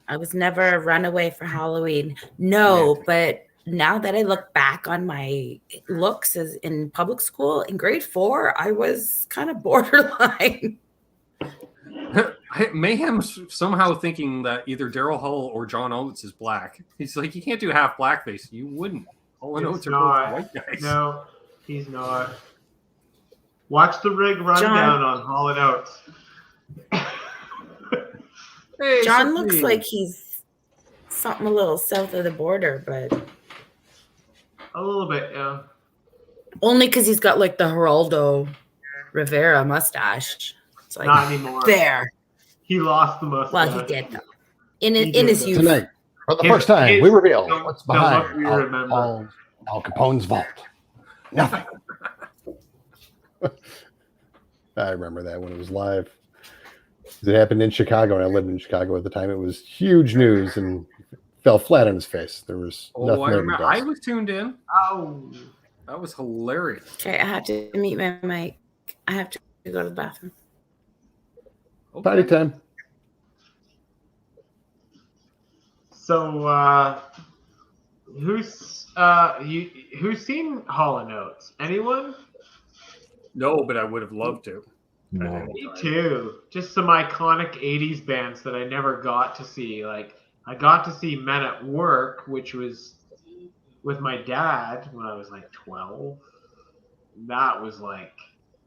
I was never a runaway for Halloween. No, but now that I look back on my looks as in public school in grade 4, I was kind of borderline. Mayhem's somehow thinking that either Daryl Hull or John Oates is black. He's like, you can't do half blackface. You wouldn't. Hull and Oates are both white guys. No, he's not. Watch the rig rundown on Hall and Oates. Hey, John looks like he's something a little south of the border, but A little bit, yeah. only because he's got like the Geraldo Rivera mustache. It's like Not anymore. there. He lost the mustache. Well, he did though. In He his did. youth. Tonight, for the His- first time, his- we reveal the- what's the look behind we remember. Al Capone's vault. Nothing. I remember that when it was live. It happened in Chicago, and I lived in Chicago at the time. It was huge news and fell flat on his face. There was nothing I there remember. to I do. was tuned in. Oh. That was hilarious. Okay, I have to meet my mic. I have to go to the bathroom. Party time. So, who's seen Hall and Oates? Anyone? No, but I would have loved to. No. Me too. Just some iconic '80s bands that I never got to see. Like I got to see Men at Work, which was with my dad when I was like 12. That was like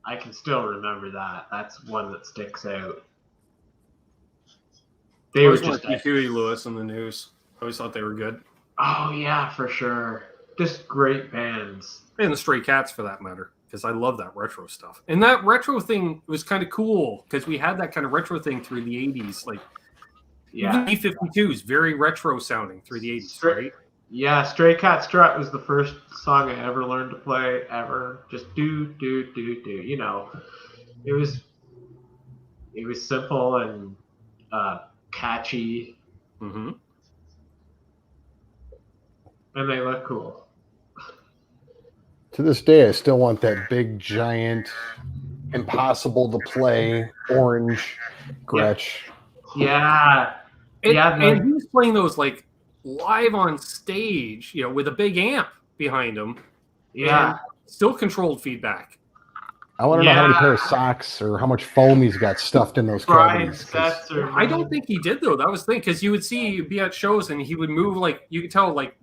I can still remember that. That's one that sticks out. They I were was just watching Huey Lewis on the news. I always thought they were good. oh yeah, for sure. Just great bands. And the Stray Cats, for that matter, because I love that retro stuff. And that retro thing was kind of cool because we had that kind of retro thing through the 80s. Like, Yeah. even B-52 is very retro sounding through the 80s, right? Yeah, Stray Cat Strut was the first song I ever learned to play ever. Just do do do do. You know, it was simple and catchy, Mm-hmm. and they look cool. To this day, I still want that big, giant, impossible to play orange Gretsch. Yeah, And, Yeah, and he was playing those like live on stage, you know, with a big amp behind him. yeah. And still controlled feedback. I want to know how many Yeah. pair of socks or how much foam he's got stuffed in those Brian cavities. 'cause Setzer. I don't think he did though. That was the thing, because you would see he'd be at shows and he would move like you could tell like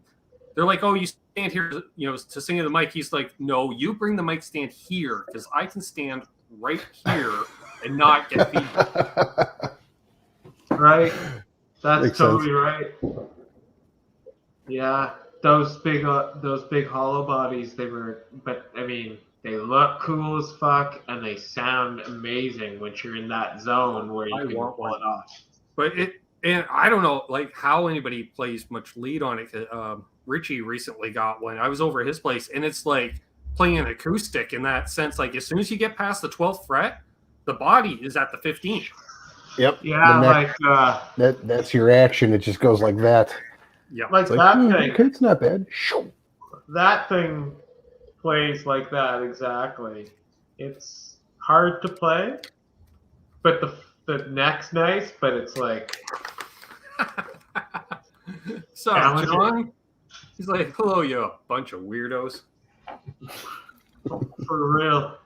they're like, oh, you stand here, you know, to sing in the mic. He's like, no, you bring the mic stand here because I can stand right here and not get feedback. Right. That's Makes totally right. Yeah, those big hollow bodies. But I mean, they look cool as fuck and they sound amazing when you're in that zone where I you can want pull one. it off. But and I don't know like how anybody plays much lead on it. Richie recently got one. I was over at his place and it's like playing an acoustic in that sense. Like as soon as you get past the 12th fret, the body is at the 15th. Yep. Yeah, The neck- that's your action. It just goes like that. Yeah. like It's like, that okay, thing. it's not bad. Shoo. That thing plays like that exactly. It's hard to play, but the neck's nice. But it's like So, Challenging. John, he's like, hello, you a bunch of weirdos. for real.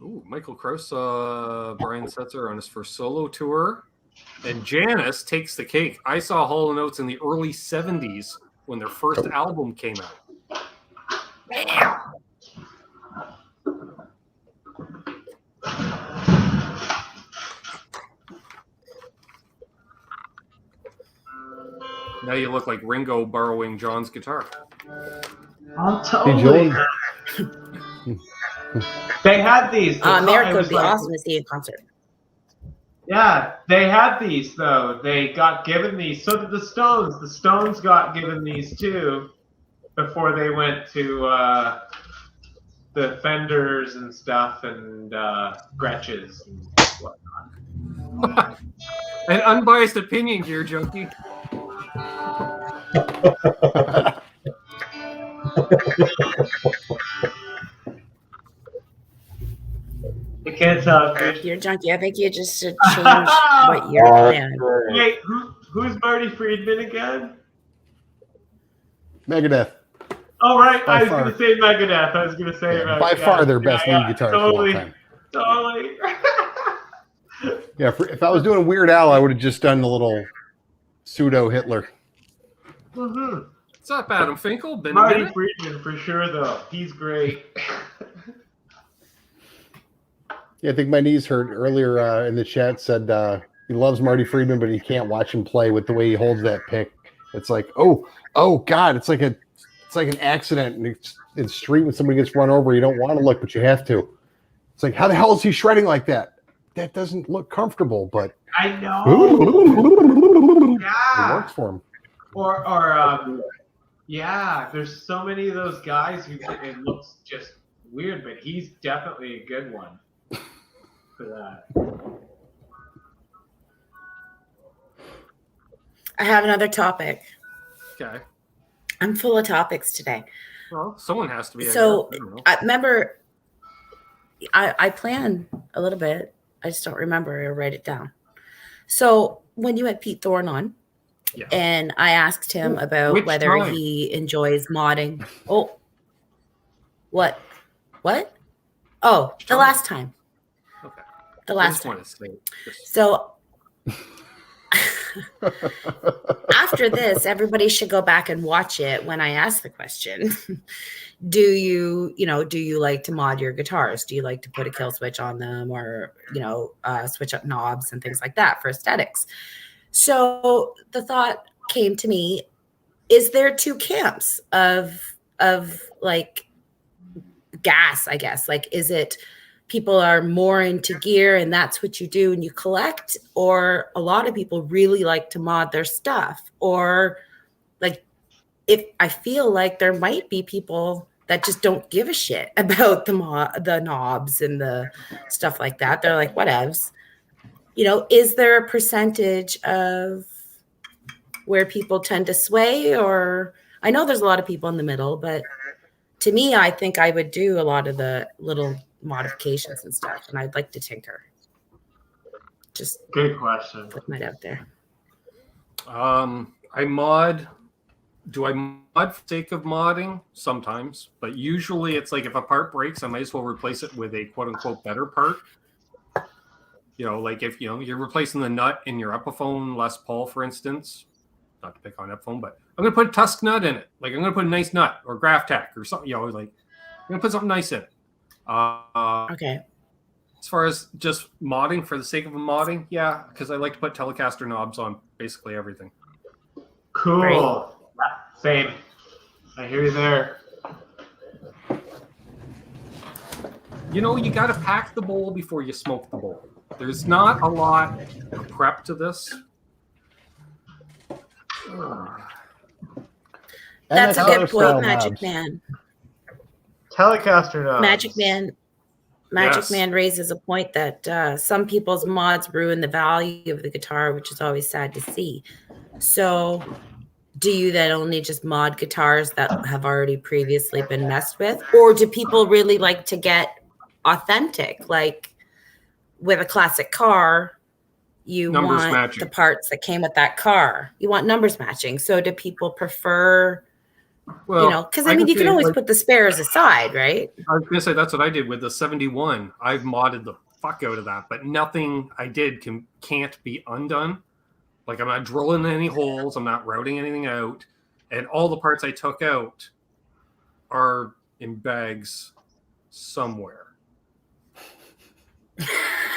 Ooh, Michael Krause saw Brian Setzer on his first solo tour. And Janice takes the cake. I saw Hall & Oates in the early 70s when their first album came out. Now you look like Ringo borrowing John's guitar. I'll Hey, totally. Joel. They had these. America It would was be like- awesome to see in concert. Yeah, they had these though. They got given these. So did the Stones. The Stones got given these too before they went to the Fenders and stuff and Gretches and whatnot. An unbiased opinion here, Junkie. I can't tell if You're junkie. I think you just should change what you're Oh, playing. Wait, who's Marty Friedman again? Megadeth. Oh, right. By I was far. going to say Megadeth. I was going to say By far their best lead guitarist of all totally, time. Totally. Yeah, if I was doing Weird Al, I would have just done the little pseudo Hitler. Mm-hmm. What's up, Adam Finkel? Been a Marty minute? Friedman for sure, though. He's great. Yeah, I think my niece heard earlier in the chat said he loves Marty Friedman, but he can't watch him play with the way he holds that pick. It's like, oh God, it's like an accident in the street when somebody gets run over. You don't want to look, but you have to. It's like, how the hell is he shredding like that? That doesn't look comfortable, but I know. it Yeah. works for him. Or yeah, there's so many of those guys who it looks just weird, but he's definitely a good one for that. I have another topic. Okay. I'm full of topics today. Well, someone has to be. So I don't know. I remember I plan a little bit. I just don't remember or write it down. So when you had Pete Thorne on, Yeah. and I asked him about Which whether time? he enjoys modding. Oh, what? Oh, the time? last time. Okay. The I last just time. want to say this. So after this, everybody should go back and watch it when I ask the question. Do you like to mod your guitars? Do you like to put a kill switch on them, or, switch up knobs and things like that for aesthetics? So the thought came to me, is there two camps of like gas, I guess? Like, is it people are more into gear and that's what you do and you collect, or a lot of people really like to mod their stuff? Or like, if I feel like there might be people that just don't give a shit about the knobs and the stuff like that. They're like, whatevs. Is there a percentage of where people tend to sway? Or I know there's a lot of people in the middle, but to me, I think I would do a lot of the little modifications and stuff, and I'd like to tinker. Just Good question. put that out there. I mod. Do I mod for the sake of modding? Sometimes, but usually it's like if a part breaks, I might as well replace it with a quote unquote better part. Like if you're replacing the nut in your Epiphone Les Paul, for instance. Not to pick on Epiphone, but I'm gonna put a Tusk nut in it. Like I'm gonna put a nice nut or Graph Tack or something. Like I'm gonna put something nice in it. Okay. As far as just modding for the sake of modding, yeah, because I like to put Telecaster knobs on basically everything. Cool. Right. Same. I hear you there. You got to pack the bowl before you smoke the bowl. There's not a lot of prep to this. That's a MXR good style point, Magic knobs. Man. Telecaster knobs. Magic Yes. Man raises a point that some people's mods ruin the value of the guitar, which is always sad to see. So do you then only just mod guitars that have already previously been messed with? Or do people really like to get authentic? Like with a classic car, you Numbers want matching. the parts that came with that car. You want numbers matching. So do people prefer, Well, because I mean, you can say, always like, put the spares aside, right? I was gonna say that's what I did with the 71. I've modded the fuck out of that, but nothing I did can't be undone. Like I'm not drilling any holes, I'm not routing anything out, and all the parts I took out are in bags somewhere.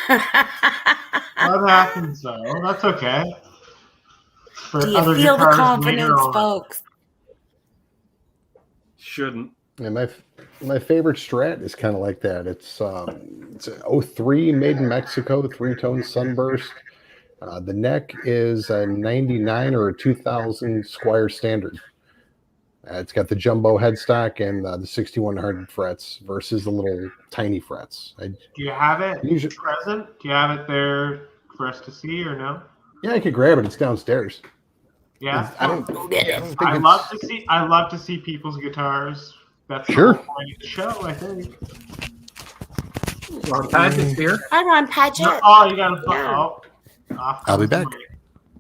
That happens, though. That's okay. For Do you other feel the guitars confidence, later on. folks? Shouldn't. And my favorite Strat is kind of like that. It's an 03 made in Mexico, 3-tone sunburst. The neck is a 99 or a 2000 Squire Standard. It's got the jumbo headstock and the 6100 frets versus the little tiny frets. Do you have it Usually- present? Do you have it there for us to see or no? Yeah, I could grab it. It's downstairs. Yeah. I don't think I it's- love to see people's guitars. That's the Sure. whole point of the show, I think. Ron Padgett's here. Hi, Ron Padgett. Oh, you gotta Yeah. off I'll be comes the back. mic.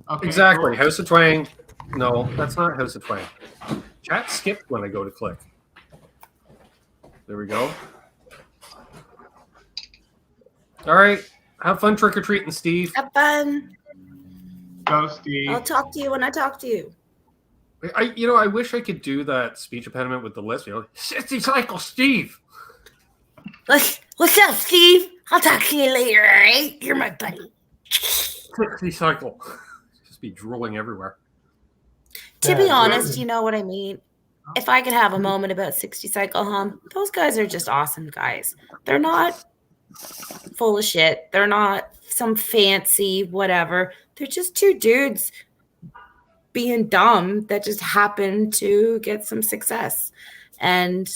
Okay, Exactly. cool. House of Twang. No, that's not House of Twang. Chat skipped when I go to click. There we go. All right. Have fun trick or treating, Steve. Have fun. Go, Steve. I'll talk to you when I talk to you. I wish I could do that speech impediment with the list. 60 cycle, Steve. What's up, Steve? I'll talk to you later, all right? You're my buddy. 60 cycle. Just be drooling everywhere. To be Yeah, honest, really. you know what I mean? If I could have a moment about 60 Cycle Hum, those guys are just awesome guys. They're not full of shit. They're not some fancy whatever. They're just two dudes being dumb that just happen to get some success. And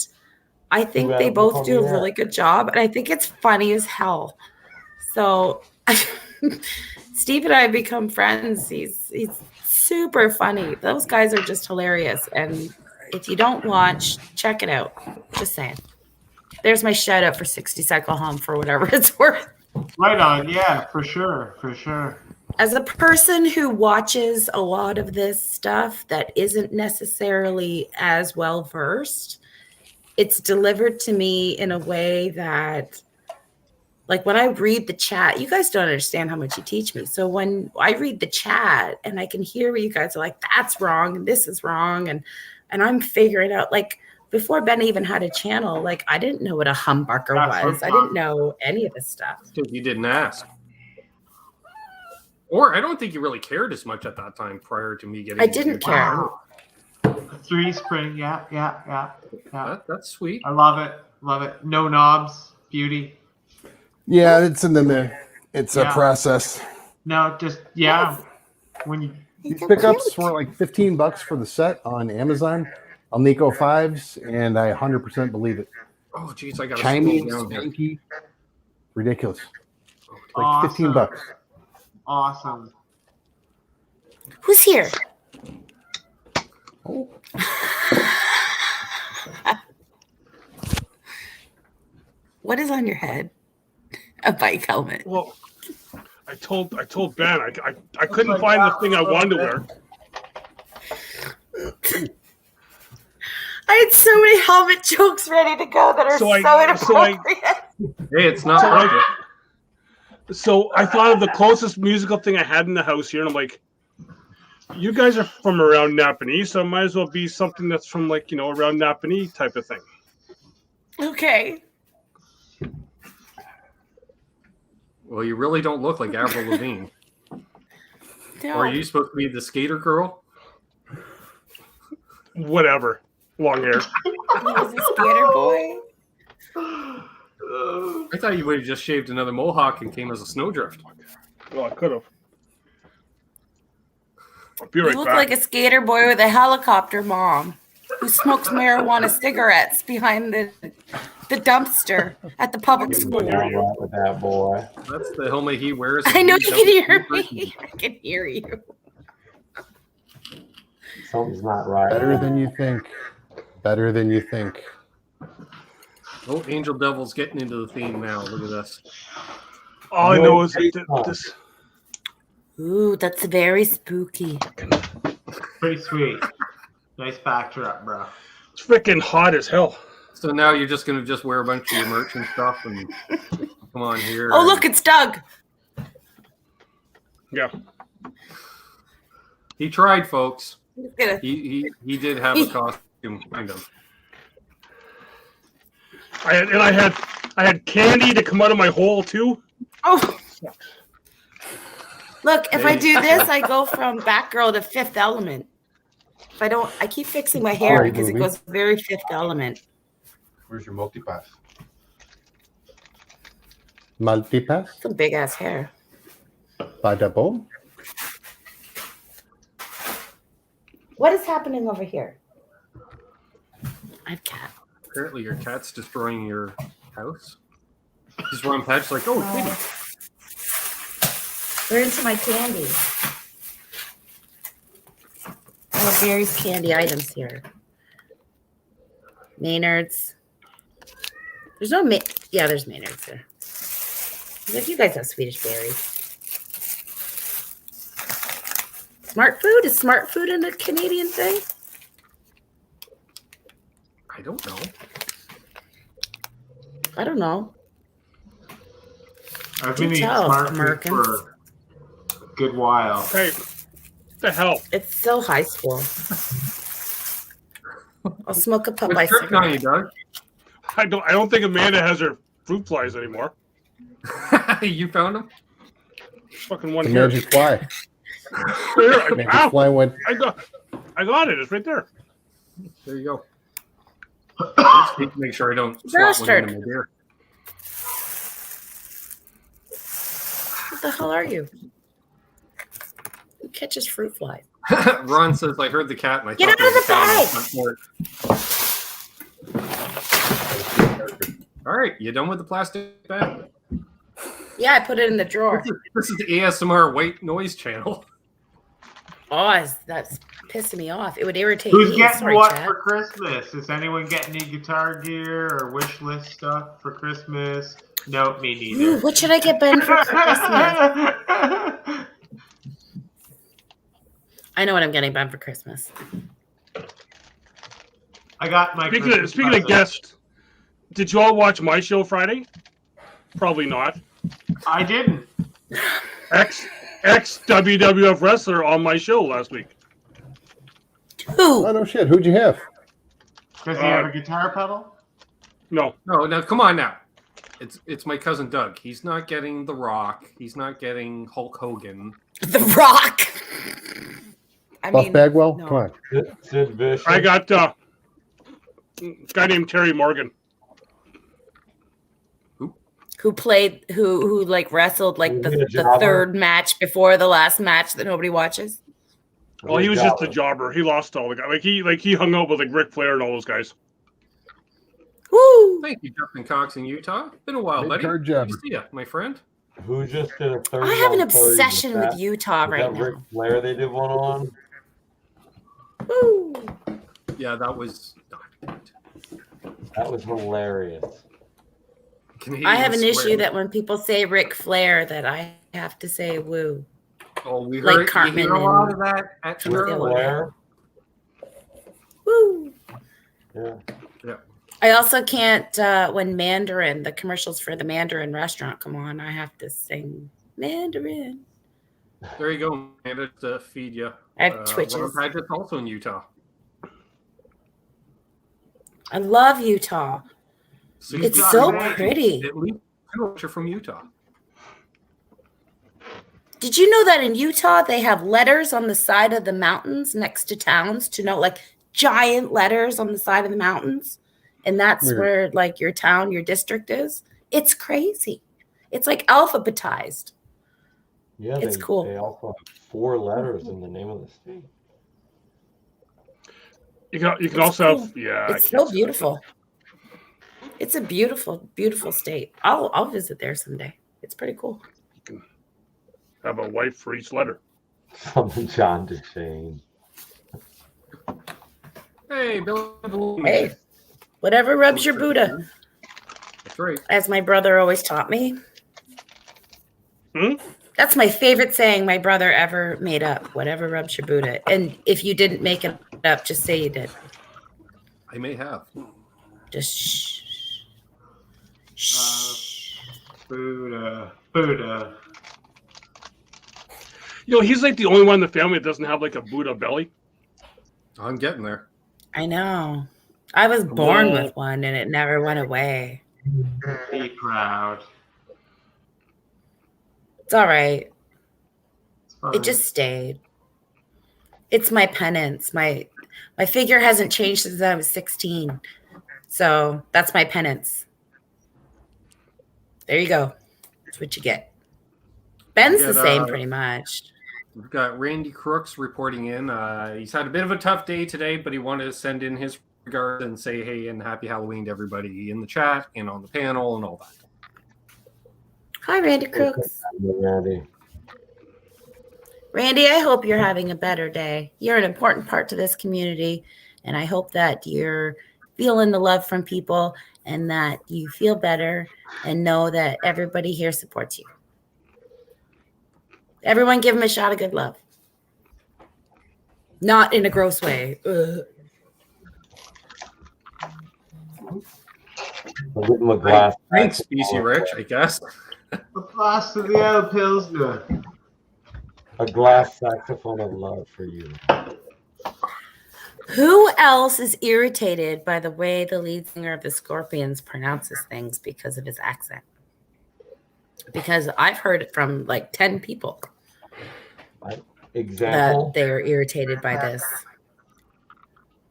I think they both do a really good job. And I think it's funny as hell. So Steve and I have become friends. He's super funny. Those guys are just hilarious. And if you don't watch, check it out. Just saying. There's my shout out for 60 Cycle Hum for whatever it's worth. Right on. Yeah, for sure. For sure. As a person who watches a lot of this stuff that isn't necessarily as well versed, it's delivered to me in a way that, like, when I read the chat, you guys don't understand how much you teach me. So when I read the chat and I can hear where you guys are like, that's wrong and this is wrong, and I'm figuring out, like, before Ben even had a channel, like, I didn't know what a humbucker That's was. I didn't know any of this stuff. Dude, you didn't ask. Or I don't think you really cared as much at that time prior to me getting. I didn't care. Wow. 3 spring. Yeah. That's sweet. I love it. Love it. No knobs. Beauty. Yeah, it's in the it's Yeah. a process. No, just yeah. When you These pickups were like $15 for the set on Amazon. Alnico 5s, and I 100% believe it. Oh, geez, I got to Chinese, scroll down here. spanky, ridiculous. Like Awesome. $15. awesome. Who's here? Oh, What is on your head? A bike helmet. Well, I told Ben I couldn't find the thing I wanted to wear. I had so many helmet jokes ready to go that are so inappropriate. Hey, it's not So I- perfect. So I thought of the closest musical thing I had in the house here, and I'm like, you guys are from around Napanee, so it might as well be something that's from, like, around Napanee type of thing. Okay. Well, you really don't look like Avril Lavigne. No. Or are you supposed to be the skater girl? Whatever. Long hair. He's a skater boy. I thought you would have just shaved another mohawk and came as a snowdrift. Well, I could have. I'll be You right look back. like a skater boy with a helicopter mom who smokes marijuana cigarettes behind the dumpster at the public school. Wrong with that boy. That's the helmet he wears. I know you can hear me. I can hear you. Something's not right. better than you think. Better than you think. Oh, Angel Devil's getting into the theme now. Look at this. All I know is that this. Ooh, that's very spooky. Pretty sweet. Nice backdrop, bro. It's freaking hot as hell. So now you're just going to just wear a bunch of your merch and stuff and come on here. Oh, and- look, it's Doug. Yeah. He tried, folks. Look at it. He did have a costume, kind of. I had candy to come out of my hole too. Oh. Look, if I do this, I go from Batgirl to Fifth Element. If I don't, I keep fixing my hair Alright, because it movie. goes very Fifth Element. Where's your multipass? Multipass. Some big ass hair. Bada boom. What is happening over here? I have cat. Apparently your cat's destroying your house. Just run past like, oh, kitty. They're into my candy. have various candy items here. Maynard's. There's no yeah, there's Maynard's there. Like, you guys have Swedish berries. Smart food? Is smart food a Canadian thing? I don't know. I don't know. I've been Do eating tell, smart food Americans. for a good while. Hey, what the hell? It's so high school. I'll smoke a Popeye What's tripping on cigarette. you, Doug? I don't think Amanda has her fruit flies anymore. You found them? Fucking one The here. magic fly. Here, Magic ow, fly went. I got it. It's right there. There you go. Just need to make sure I don't swap one Bastard. into my beer. What the hell are you? Who catches fruit flies? Ron says, I heard the cat and I Get thought there out of was a cat on the front porch. All right, you done with the plastic bag? Yeah, I put it in the drawer. This is the ASMR white noise channel. Oh, that's pissing me off. It would irritate Who's me. getting Sorry, what chat. for Christmas? Is anyone getting any guitar gear or wish list stuff for Christmas? No, me neither. Ooh, what should I get Ben for Christmas? I know what I'm getting Ben for Christmas. I got my Speaking Christmas of present. guests, did you all watch my show Friday? Probably not. I didn't. Ex WWF wrestler on my show last week. Who? Oh no shit! Who'd you have? Does he have a guitar pedal? No. No, come on now. It's my cousin Doug. He's not getting The Rock. He's not getting Hulk Hogan. The Rock. I Buff Bagwell? no. Come on. Sid Vicious. I got a guy named Terry Morgan. Who played? Who like wrestled like Was he a the jobber? third match before the last match that nobody watches? Well, he was just a jobber. He lost to all the guys. He hung out with like Ric Flair and all those guys. Woo! Thank you, Justin Cox in Utah. Been a while, Big buddy. card Good job. to see you, my friend. Who just did a 30 I have an on 30 obsession with that- Utah was right that Ric now. Flair they did one on? Woo! Yeah, that was not good. That was hilarious. Canadian I have an swear. issue that when people say Ric Flair, that I have to say woo. Oh, we like heard you Cartman hear a lot and- of that at Ric your Flair. Flair? Woo! Yeah. I also can't when Mandarin, the commercials for the Mandarin restaurant come on, I have to sing Mandarin. There you go, man. To feed you. I have twitches. Ron Padgett's also in Utah. I love Utah. So It's you've so got pretty. At least two are from Utah. Did you know that in Utah they have letters on the side of the mountains next to towns to know, like giant letters on the side of the mountains? And that's Weird. where like your town, your district is. It's crazy. It's like alphabetized. Yeah, It's they, cool. They also have 4 letters in the name of the state. You can It's also cool. have I It's can't so say beautiful. It's a beautiful, beautiful state. I'll visit there someday. It's pretty cool. that. Have a wife for each letter. From John DeShane. Hey, Bill. Hey, whatever rubs your Buddha, That's right. as my brother always taught me. Hmm? That's my favorite saying my brother ever made up. Whatever rubs your Buddha. And if you didn't make it up, just say you did. I may have. Just shh. Shh. Buddha. You know, he's like the only one in the family that doesn't have like a Buddha belly. I'm getting there. I know. I was born Well- with one and it never went away. Be proud. It's all right. It's fine. It just stayed. It's my penance. My figure hasn't changed since I was 16. So that's my penance. There you go. That's what you get. Ben's You the get, same pretty much. We've got Randy Crooks reporting in. He's had a bit of a tough day today, but he wanted to send in his regards and say hey and happy Halloween to everybody in the chat and on the panel and all that. Hi, Randy Crooks. Randy. Randy, I hope you're having a better day. You're an important part to this community, and I hope that you're feeling the love from people and that you feel better and know that everybody here supports you. Everyone give him a shot of good love. Not in a gross way. Ugh. I'll give him a glass. Thanks, BC Rich, I guess. The glass of the old Pilsner. A glass saxophone of love for you. Who else is irritated by the way the lead singer of the Scorpions pronounces things because of his accent? Because I've heard it from like 10 people Example. that they're irritated by this.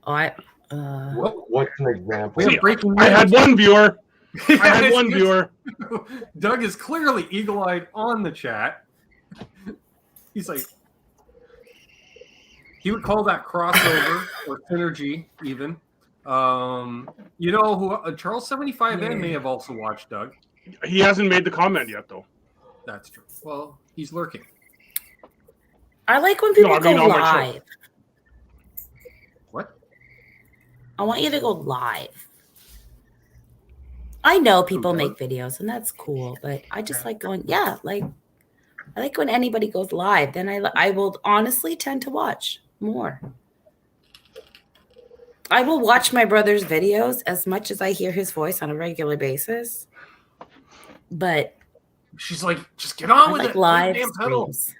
What's an example? We have breaking I had news. one viewer. I had one viewer. Doug is clearly eagle-eyed on the chat. He's like, he would call that crossover or synergy, even. You know who? Charles 75N may have also watched Doug. He hasn't made the comment yet, though. That's true. Well, he's lurking. I like when people No, I mean go on my show. live. What? I want you to go live. I know people Okay. make videos and that's cool, but I just like going, yeah, like I like when anybody goes live. Then I will honestly tend to watch more. I will watch my brother's videos as much as I hear his voice on a regular basis. But She's like, just get on I with like it. live Damn pedal. streams.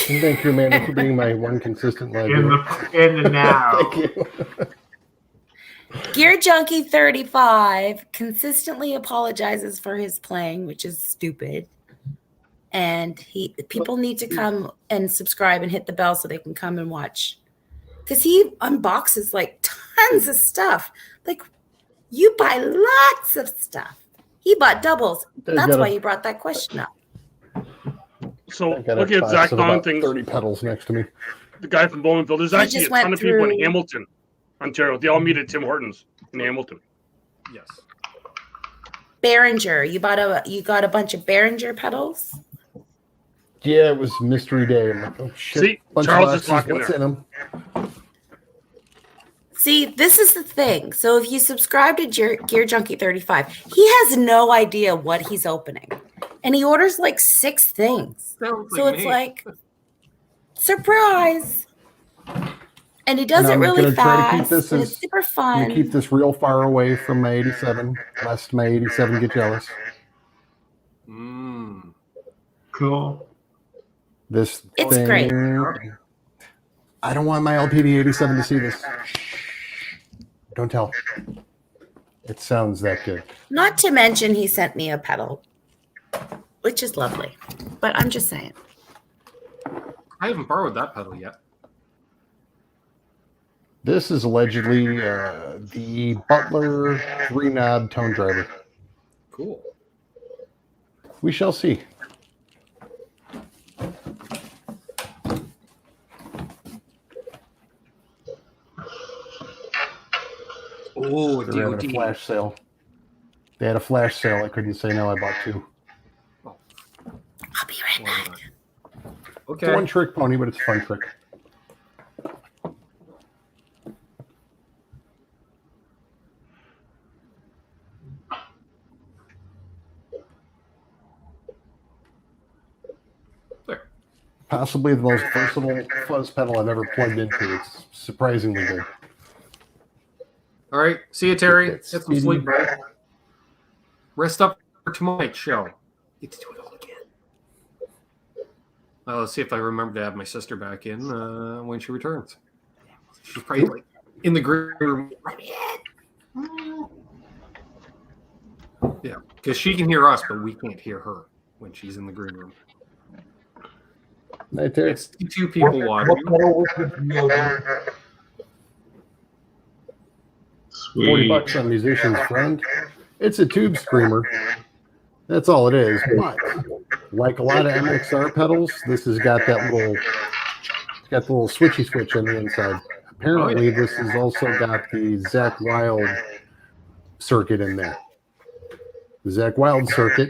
And thank you, Amanda, for being my one consistent live In viewer. the now. Thank you. Gear Junkie 35 consistently apologizes for his playing, which is stupid. And people need to come and subscribe and hit the bell so they can come and watch. Because he unboxes like tons of stuff. Like you buy lots of stuff. He bought doubles. That's why you brought that question up. So I got a looking at box Zach of Don about things, 30 pedals next to me. the guy from Bowmanville, there's He actually just a went ton of people in through- Hamilton, Ontario. They all meet at Tim Hortons in Hamilton. Yes. Behringer. You got a bunch of Behringer pedals? Yeah, it was mystery day. I'm like, oh shit. See, Bunch Charles of is boxes. walking What's there. in them? See, this is the thing. So if you subscribe to Gear Junkie 35, he has no idea what he's opening. And he orders like 6 things. Sounds So like it's me. like, surprise. And he does And it I'm really gonna try to keep fast. this And as- it's super I'm fun. gonna keep this real far away from my 87, lest my 87 get jealous. Mm. Cool. This It's thing, great. I don't want my LPD 87 to see this. Don't tell. It sounds that good. Not to mention he sent me a pedal, which is lovely. But I'm just saying. I haven't borrowed that pedal yet. This is allegedly the Butler 3-knob tone driver. Cool. We shall see. Oh, They're having a DOD. flash sale. They had a flash sale. I couldn't say no. I bought 2. I'll be right back. It's a Okay. one-trick pony, but it's a fun trick. There. Possibly the most versatile fuzz pedal I've ever plugged into. It's surprisingly good. All right. See you, Terry. It's Get some speedy. sleep, bro. Rest up for tonight's show. Get to do it all again. Let's see if I remember to have my sister back in when she returns. She's probably like in the green room. Yeah, because she can hear us, but we can't hear her when she's in the green room. Night there. It's 2 people watching. Sweet. $40 on Musician's Friend. It's a tube screamer. That's all it is. But like a lot of MXR pedals, this has got that little, it's got the little switchy switch on the inside. Apparently, this has also got the Zach Wild circuit in there. The Zach Wild circuit,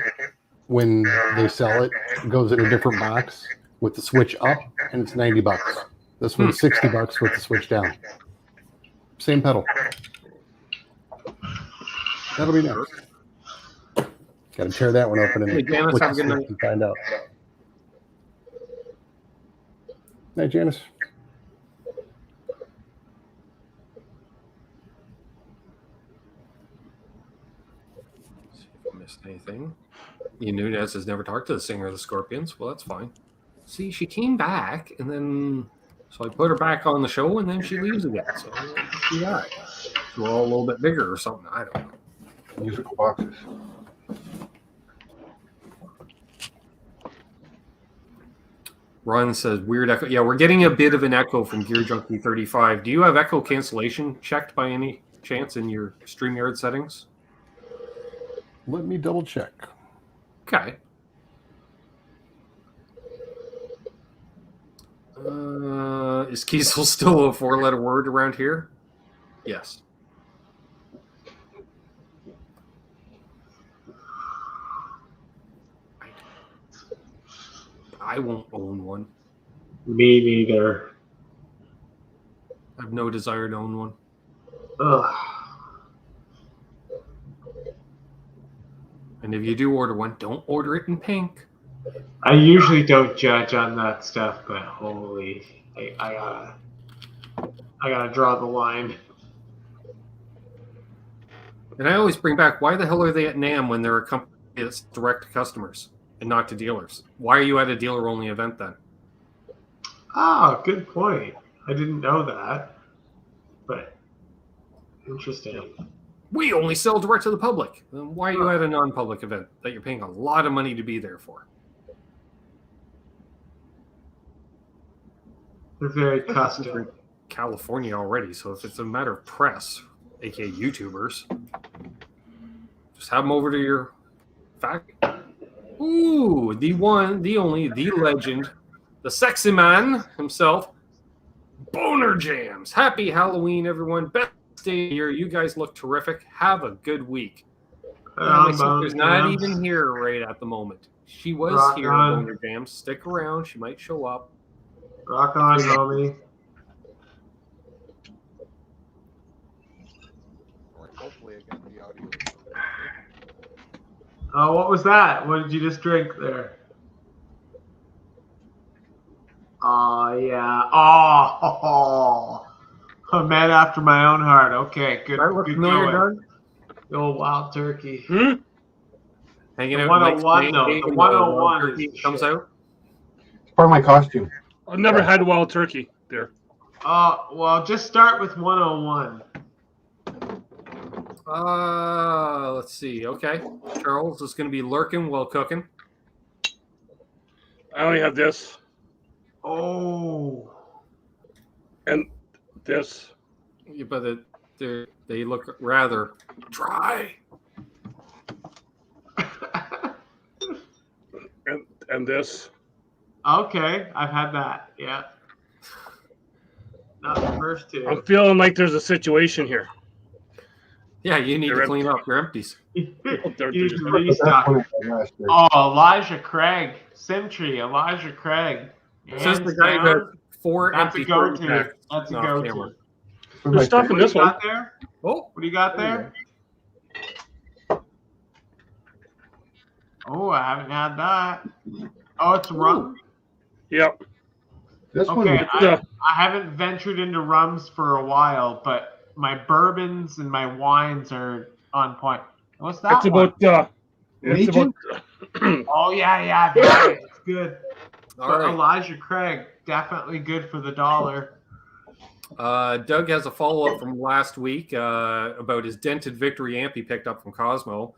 when they sell it, goes in a different box. with the switch up, and it's $90. This one's $60 with the switch down. Same pedal. That'll be nice. Got to tear that one open and Hey, Janice, look have a at good the night. switch and find out. Night, Janice. See if I missed anything. You Nunez has never talked to the singer of the Scorpions. Well, that's fine. See, she came back, and then so I put her back on the show, and then she leaves again. So yeah, so we're all a little bit bigger or something. I don't know. Musical boxes. Ron says weird echo. Yeah, we're getting a bit of an echo from Gear Junkie 35. Do you have echo cancellation checked by any chance in your StreamYard settings? Let me double check. Okay. Is Kiesel still a 4-letter word around here? Yes. I won't own one. Me neither. I have no desire to own one. Ugh. And if you do order one, don't order it in pink. I usually don't judge on that stuff, but holy, I gotta draw the line. And I always bring back, why the hell are they at NAMM when they're a company that's direct to customers and not to dealers? Why are you at a dealer-only event then? Ah, good point. I didn't know that, but interesting. We only sell direct to the public. Then why are you at a non-public event that you're paying a lot of money to be there for? They're very custom. California already, so if it's a matter of press, aka YouTubers, just have them over to your factory. Ooh, the one, the only, the legend, the sexy man himself, Boner Jams. Happy Halloween, everyone. Best day of the year. You guys look terrific. Have a good week. My sister's not even here right at the moment. She was Rock here, on. Boner Jams. Stick around. She might show up. Rock on, homie. Hopefully again the audio. Oh, what was that? What did you just drink there? Oh, yeah. Oh, a man after my own heart. Okay, good. That look Good familiar, going. Doug? The old wild turkey. Hanging The out 101 Mike's though. Main The Cave, 101 turkey is comes shit. out. It's part of my costume. I've never had wild turkey there. Well, just start with 101. Let's see. Okay. Charles is going to be lurking while cooking. I only have this Oh. and this. Yeah, but they look rather dry. And this. Okay, I've had that. Yeah. Not the first two. I'm feeling like there's a situation here. Yeah, you need They're to clean up your empties. They're You just- restock. That's one last year. Oh, Elijah Craig. Simtree, Elijah Craig. Says the Hands guy down. who has 4 That's empty a go-to. 30-packs That's a off go-to. camera. For There's my stuff in What this do you one. got there? Oh, What do you got There there? Oh, I haven't had that. Oh, it's rum. Yep. This one, Okay, Yeah. I haven't ventured into rums for a while, but my bourbons and my wines are on point. What's that It's one? about it's Legion? about Oh, yeah, I've had it. It's good. all But right. Elijah Craig, definitely good for the dollar. Doug has a follow-up from last week about his dented Victory amp he picked up from Cosmo.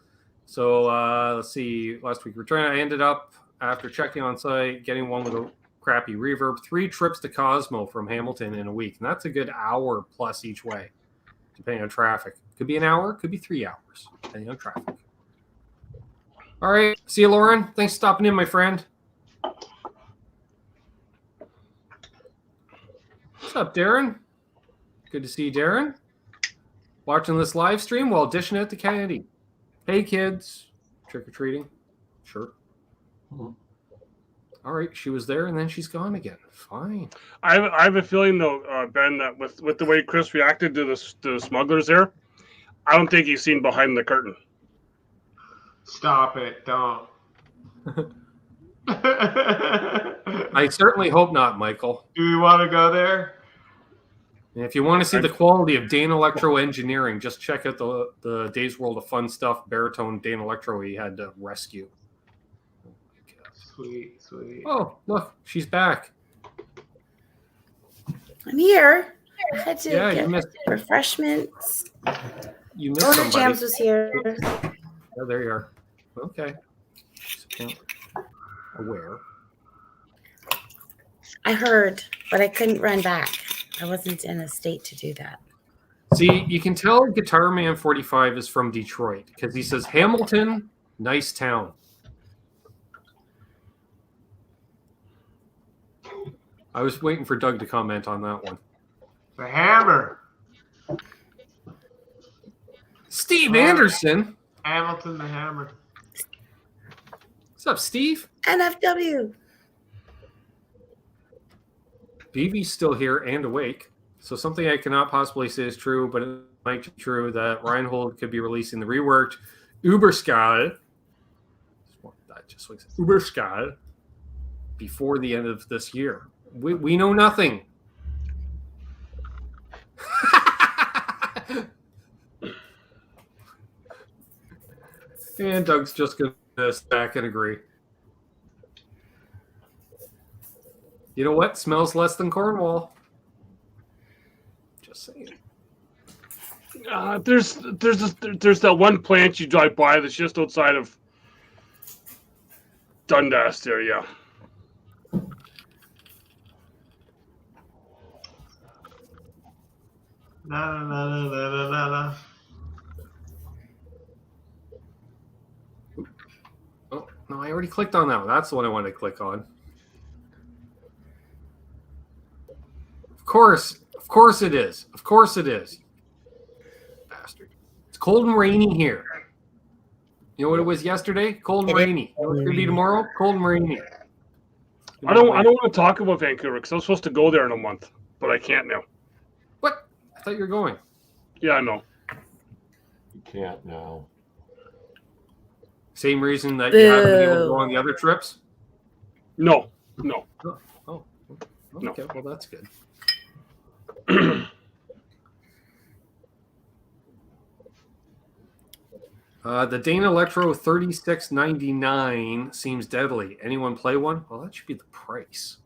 So let's see. Last week I ended up, after checking on site, getting one with a crappy reverb. 3 trips to Cosmo from Hamilton in a week. And that's a good hour plus each way, depending on traffic. Could be an hour, could be 3 hours, depending on traffic. All right. See you, Lauren. Thanks for stopping in, my friend. What's up, Darren? Good to see you, Darren. Watching this live stream while dishing out the candy. Hey, kids. Trick-or-treating? Sure. All right, she was there and then she's gone again. Fine. I have a feeling though, Ben, that with the way Chris reacted to the smugglers there, I don't think he's seen behind the curtain. Stop it! Don't. I certainly hope not, Michael. Do we want to go there? And if you want to see the quality of Dane Electro engineering, just check out the Days World of Fun Stuff baritone Dane Electro he had to rescue. Sweet, sweet. Oh, look, she's back. I'm here. I had to Yeah, you get missed. refreshments. You missed Owner somebody. Jams was here. Oh, there you are. Okay. Aware. I heard, but I couldn't run back. I wasn't in a state to do that. See, you can tell Guitar Man 45 is from Detroit because he says Hamilton, nice town. I was waiting for Doug to comment on that one. The hammer. Steve Anderson. Hamilton the hammer. What's up, Steve? NFW. BB's still here and awake. So something I cannot possibly say is true, but it might be true that Reinhold could be releasing the reworked Uberskal. That just looks Uberskal before the end of this year. We know nothing. And Doug's just going to stack and agree. You know what? Smells less than Cornwall. Just saying. There's that one plant you drive by that's just outside of Dundas there, yeah. Na. Oh, no, I already clicked on that one. That's the one I wanted to click on. Of course it is. Of course it is. Bastard. It's cold and rainy here. You know what it was yesterday? Cold and rainy. You know what it's going to be tomorrow? Cold and rainy. I don't want to talk about Vancouver because I'm supposed to go there in a month, but I can't now. What? I thought you were going. Yeah, I know. You can't now. Same reason that you haven't been able to go on the other trips? No. Oh. No. Okay, well, that's good. The Dane Electro 3699 seems deadly. Anyone play one? Well, that should be the price.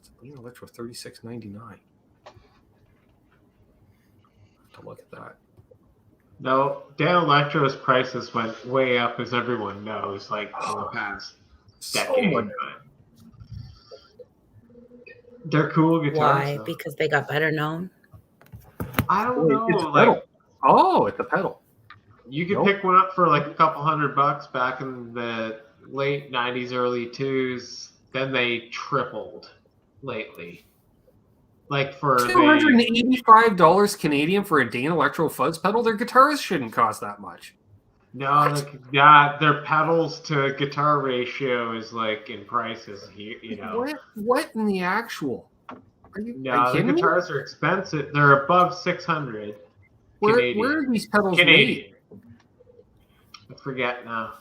It's a Dane Electro 3699. To look at that. No, Dan Electro's prices went way up, as everyone knows, like in the past decade. much. They're cool guitars. Why? Though. Because they got better known. I don't know. It's a Like pedal. Oh, it's a pedal. you could Nope. pick one up for like a couple $100 back in the late '90s, early 2000s. Then they tripled lately. Like for $285 Canadian for a Dane Electro fuzz pedal. Their guitars shouldn't cost that much. their pedals to guitar ratio is like in prices here. You know, What in the actual? Are you no, the kidding me? guitars are expensive. They're above 600 Where Canadian. are these pedals made? Canadian. I forget now.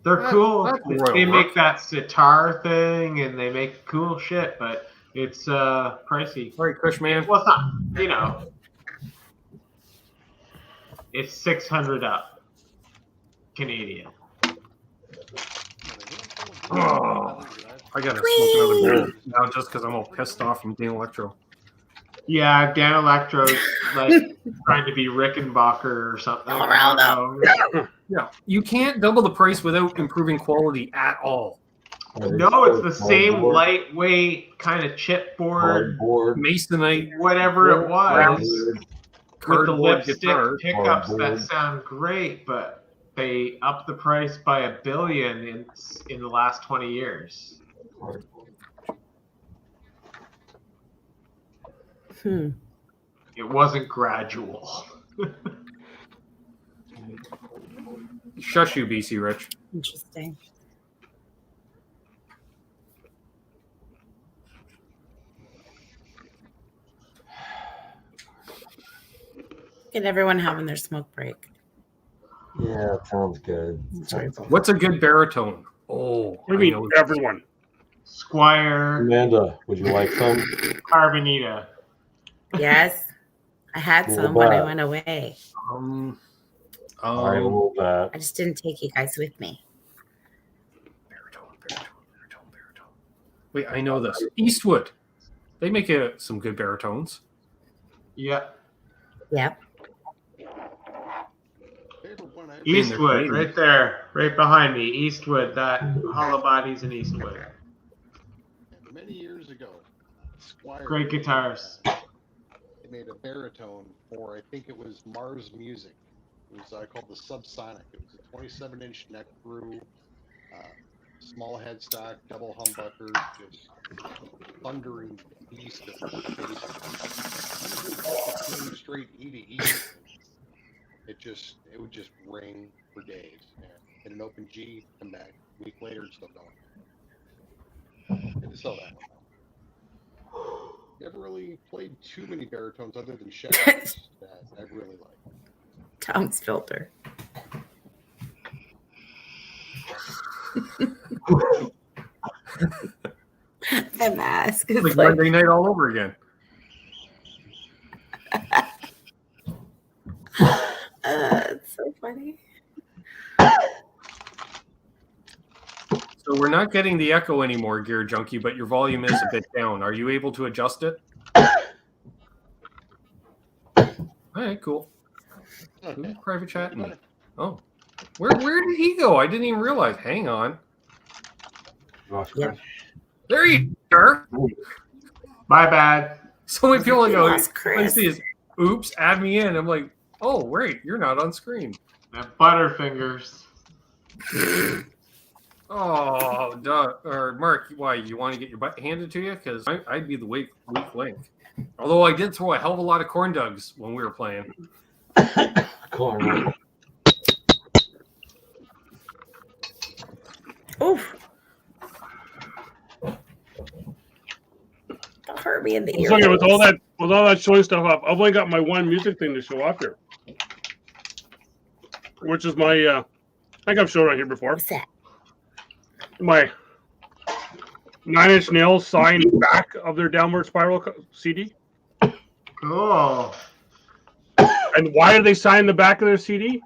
They're cool. that's royal They work. make that sitar thing and they make cool shit, but it's pricey. All right, Cushman. Well, it's not, you know, it's 600 up Canadian. Oh, I gotta smoke another beer now just because I'm all pissed off from Dane Electro. Yeah, Dan Electro's like trying to be Rickenbacker or something. Around I don't know. Yeah, you can't double the price without improving quality at all. No, it's the same lightweight kind of chipboard, Cardboard. Masonite, whatever it was. With the cardboard lipstick guitar. pickups that Cardboard. sound great, but they upped the price by $1 billion in the last 20 years. It wasn't gradual. Shush you, BC Rich. Interesting. Look at everyone having their smoke break. Yeah, it sounds good. What's a good baritone? Oh, What do you mean, everyone? Squire Amanda, would you like some? Carbonita. Yes, I had Well, some when I but- went away. I will bet. I just didn't take you guys with me. Baritone. Wait, I know this. Eastwood. They make some good baritones. Yep. Yep. Favorite one I Eastwood, right there, right behind me. Eastwood, that hollow bodies in Eastwood. many years ago, Squire Great guitars. They made a baritone for, I think it was Mars Music. It was called the Subsonic. It was a 27-inch neck through, small headstock, double humbucker, just thundering beast of a bass. Straight E to E. It would just ring for days. And hit an open G, come back. A week later, it's still going. Had to sell that one. Never really played too many baritones other than Shepherds that I really like. Tom's filter. The mask is Like like Monday night all over again. it's so funny. So we're not getting the echo anymore, Gear Junkie, but your volume is a bit down. Are you able to adjust it? All right, cool. Okay. Who's private chatting me? Oh, where did he go? I didn't even realize. Hang on. Lost Yep. Chris. There you are. My bad. So if you only go, Lost Chris. let's see, oops, add me in. I'm like, oh, wait, you're not on screen. That Butterfingers. Oh, duh. Or Mark, why, you want to get your butt handed to you? Because I'd be the weak link. Although I did throw a hell of a lot of corn dogs when we were playing. Corn. Oof. Don't hurt me in the ear. So yeah, with all that showing stuff up, I've only got my one music thing to show off here, which is my I think I've shown it here before. What's that? My 9 Inch Nails signed back of their Downward Spiral CD. Cool. And why did they sign the back of their CD?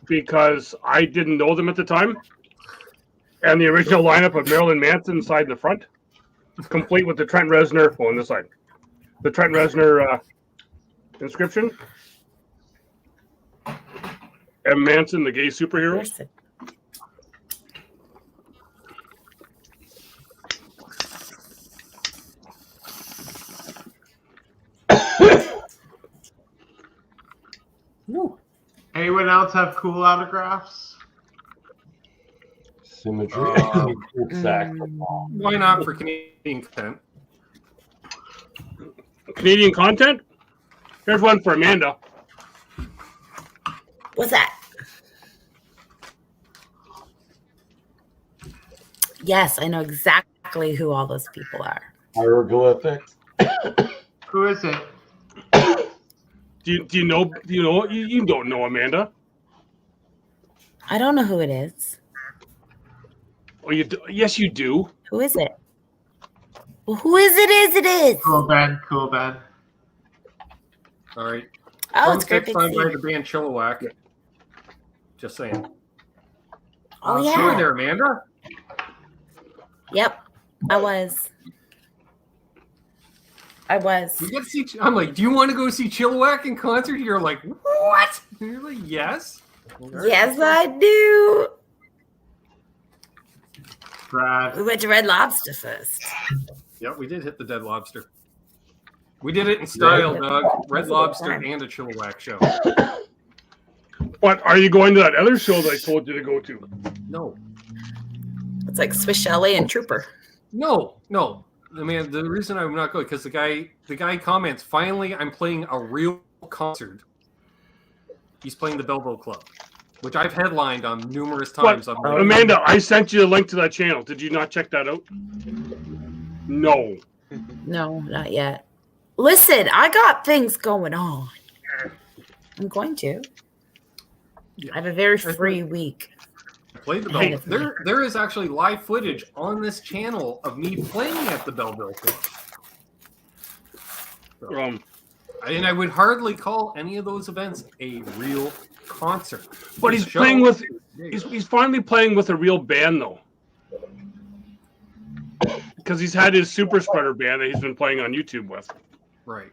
Because I didn't know them at the time. And the original lineup of Marilyn Manson inside the front, complete with the Trent Reznor on this side. The Trent Reznor inscription. M. Manson, the gay superhero. Where's it? Anyone else have cool autographs? Symmetry. Exactly. Why not for Canadian content? Canadian content. Here's one for Amanda. What's that? Yes, I know exactly who all those people are. Hieroglyphics. Who is it? Do you know? You don't know Amanda. I don't know who it is. Oh, you do. Yes, you do. Who is it? Well, who is it? It is. Cool Ben. Cool Ben. All right. Oh, it's Fun great. signed by the band Chilliwack. Just saying. Oh, You were yeah. there, Amanda? Yep, I was. We get to see. I'm like, do you want to go see Chilliwack in concert? You're like, what? And you're like, yes. Yes, I do. Brad. We went to Red Lobster first. Yeah, we did hit the Dead Lobster. We did it in style, Yeah. Doug. Red That's a good Lobster time. and a Chilliwack show. What are you going to that other show that I told you to go to? No. It's like Swiss Chalet and Trooper. No. I mean, the reason I'm not going because the guy comments. Finally, I'm playing a real concert. He's playing the Belleville Club, which I've headlined on numerous times. But, Amanda, I sent you a link to that channel. Did you not check that out? No. No, not yet. Listen, I got things going on. I'm going to. I have a very free week. Played the Kind Belleville. of. There is actually live footage on this channel of me playing at the Belleville Club. So, and I would hardly call any of those events a real concert. But he's playing with. He's finally playing with a real band though, because he's had his Super Spreader band that he's been playing on YouTube with. Right.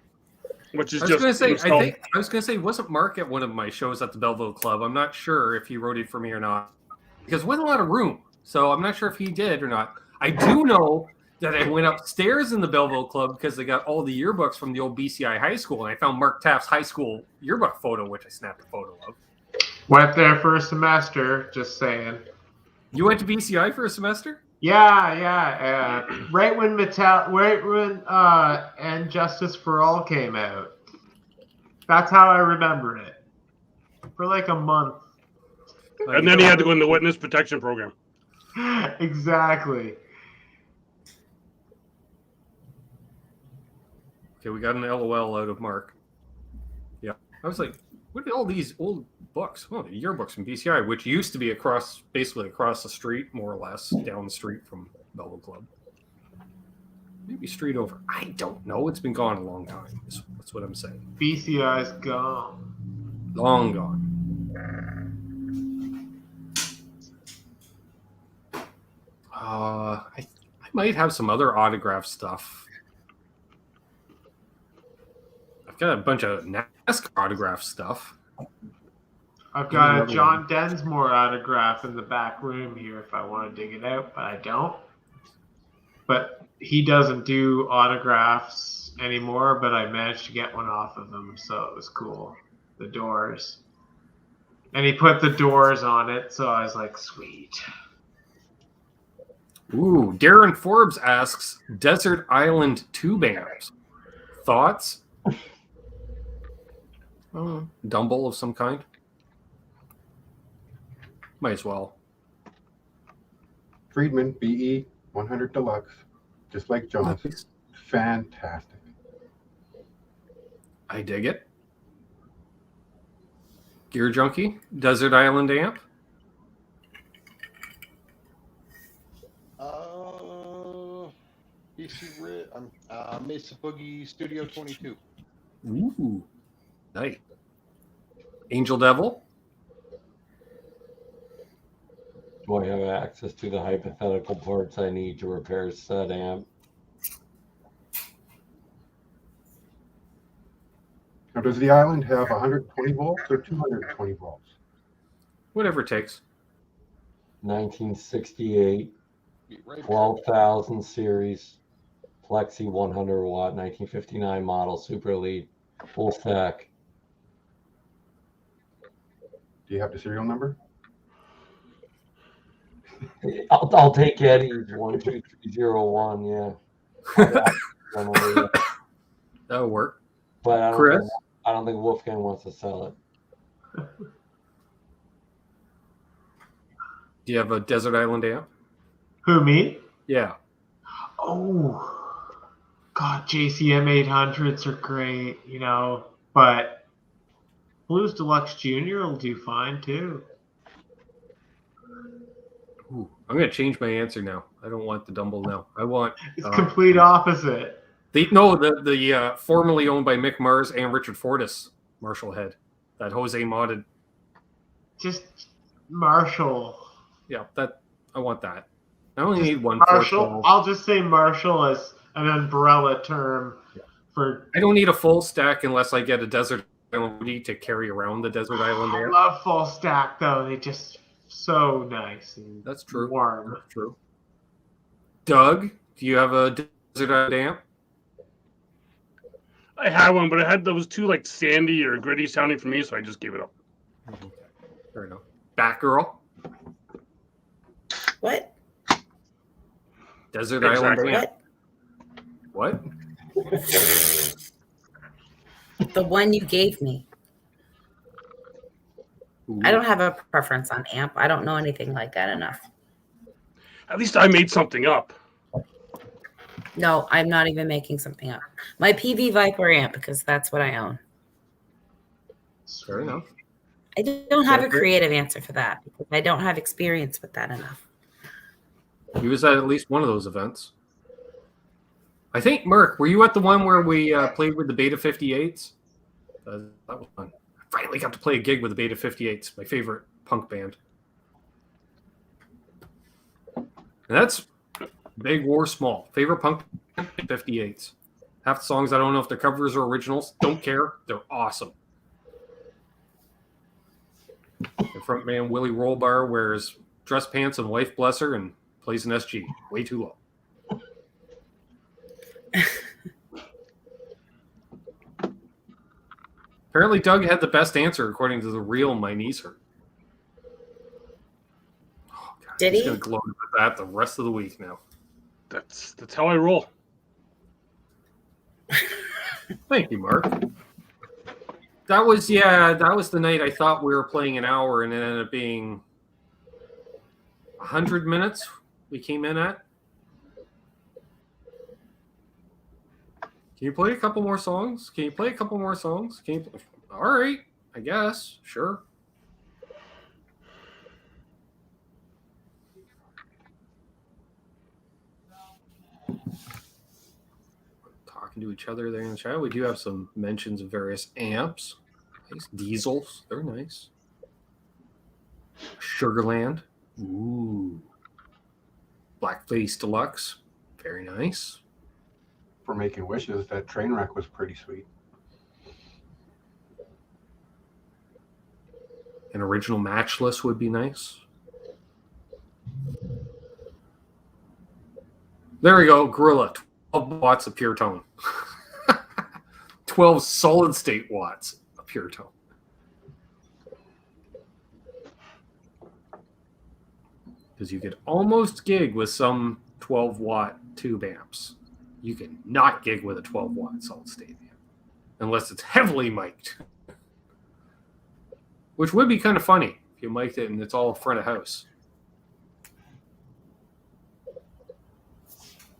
Which is I was just. going to say, I was going to say, wasn't Mark at one of my shows at the Belleville Club? I'm not sure if he roaded for me or not, because there wasn't a lot of room, so I'm not sure if he did or not. I do know that I went upstairs in the Belleville Club because they got all the yearbooks from the old BCI high school, and I found Mark Taft's high school yearbook photo, which I snapped a photo of. Went there for a semester, just saying. You went to BCI for a semester? Yeah. Right when And Justice for All came out. That's how I remember it. For like a month. And then he had to go in the witness protection program. Exactly. Okay, we got an LOL out of Mark. Yeah. I was like, what are all these old books? Oh, the yearbooks from BCI, which used to be basically across the street, more or less, down the street from Belleville Club. Maybe street over. I don't know. It's been gone a long time. That's what I'm saying. BCI's gone. Long gone. I might have some other autograph stuff. I've got a bunch of NASCAR autograph stuff. I've got a John Densmore autograph in the back room here if I want to dig it out, but I don't. But he doesn't do autographs anymore, but I managed to get one off of him, so it was cool. The Doors. And he put the Doors on it, so I was like, sweet. Ooh, Darren Forbes asks, Desert Island tube amps. Thoughts? Dumble of some kind? Might as well. Friedman BE 100 Deluxe, just like John's. Nice. Fantastic. I dig it. Gear Junkie, Desert Island amp. Mesa Boogie Studio 22. Ooh, nice. Angel Devil. Do I have access to the hypothetical parts I need to repair said amp? Now, does the island have 120 volts or 220 volts? Whatever it takes. 1968, 12,000 series, Plexi 100 watt, 1959 model, super lead, full stack. Do you have the serial number? I'll take Eddie's 12301. Yeah. That'll work. But Chris? I don't think Wolfgang wants to sell it. Do you have a Desert Island amp? Who, me? Yeah. Oh, God, JCM 800s are great, you know, but Blues Deluxe Junior will do fine too. Ooh, I'm going to change my answer now. I don't want the Dumble now. I want... It's complete opposite. The formerly owned by Mick Mars and Richard Fortis Marshall head. That Jose modded. Just Marshall. Yeah, I want that. I only need one. Marshall. I'll just say Marshall as an umbrella term for. I don't need a full stack unless I get a Desert Island Woody to carry around the Desert Island I amp. love full stack though. They just so nice and That's true. warm. That's true. Doug, do you have a Desert Island amp? I had one, but it had those two like sandy or gritty sounding for me, so I just gave it up. Fair enough. Batgirl, What? Desert Exactly. Island amp. What? The one you gave me. Ooh. I don't have a preference on amp. I don't know anything like that enough. At least I made something up. No, I'm not even making something up. My PV Viper amp, because that's what I own. Fair enough. I don't have a creative answer for that because I don't have experience with that enough. He was at least one of those events. I think, Merc, were you at the one where we played with the Beta 58s? That was fun. I finally got to play a gig with the Beta 58s, my favorite punk band. And that's big or small. Favorite punk band, 58s. Half the songs, I don't know if they're covers or originals. Don't care. They're awesome. The front man, Willie Rollbar, wears dress pants and wife blesser and plays an SG. Way too low. Apparently, Doug had the best answer according to the real My Knees Hurt. Oh, God, Did he? He's going to gloat with that the rest of the week now. That's how I roll. Thank you, Mark. That was the night I thought we were playing an hour and it ended up being 100 minutes we came in at. Can you play a couple more songs? All right, I guess. Sure. Talking to each other there in the chat. We do have some mentions of various amps. Nice diesels. They're nice. Sugarland. Ooh. Blackface Deluxe. Very nice. For Making Wishes, that train wreck was pretty sweet. An original Matchless would be nice. There we go. Gorilla. 12 watts of pure tone. 12 solid state watts of pure tone. Because you could almost gig with some 12 watt tube amps. You can not gig with a 12 watt solid state amp unless it's heavily mic'd. Which would be kind of funny if you mic'd it and it's all front of house.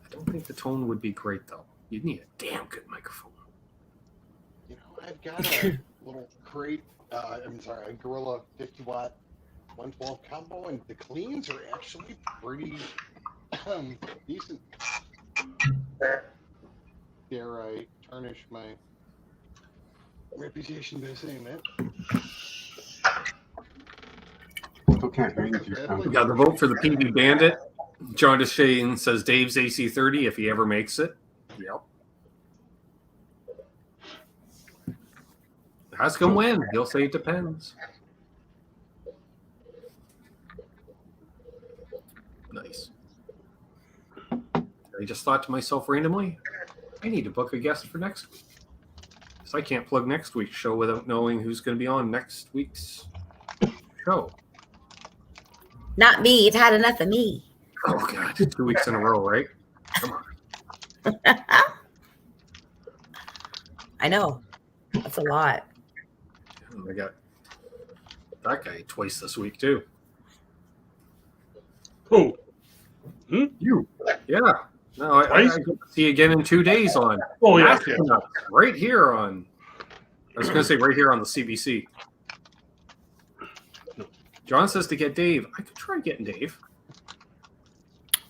I don't think the tone would be great though. You'd need a damn good microphone. You know, I've got a little crate. A Gorilla 50 watt 112 combo, and the cleans are actually pretty decent. Dare I tarnish my reputation by saying that? Still can't hear you with your We sound. got the vote for the PB Bandit. John Deschain says Dave's AC30 if he ever makes it. Yep. Ask him when. He'll say it depends. Nice. I just thought to myself randomly, I need to book a guest for next week. Because I can't plug next week's show without knowing who's going to be on next week's show. Not me. You've had enough of me. Oh, God. 2 weeks in a row, right? Come on. I know. That's a lot. I got that guy twice this week, too. Who? You. Yeah. No, I get to see you again in 2 days on. Oh, yeah. Right here on. I was going to say right here on the CBC. John says to get Dave. I could try getting Dave.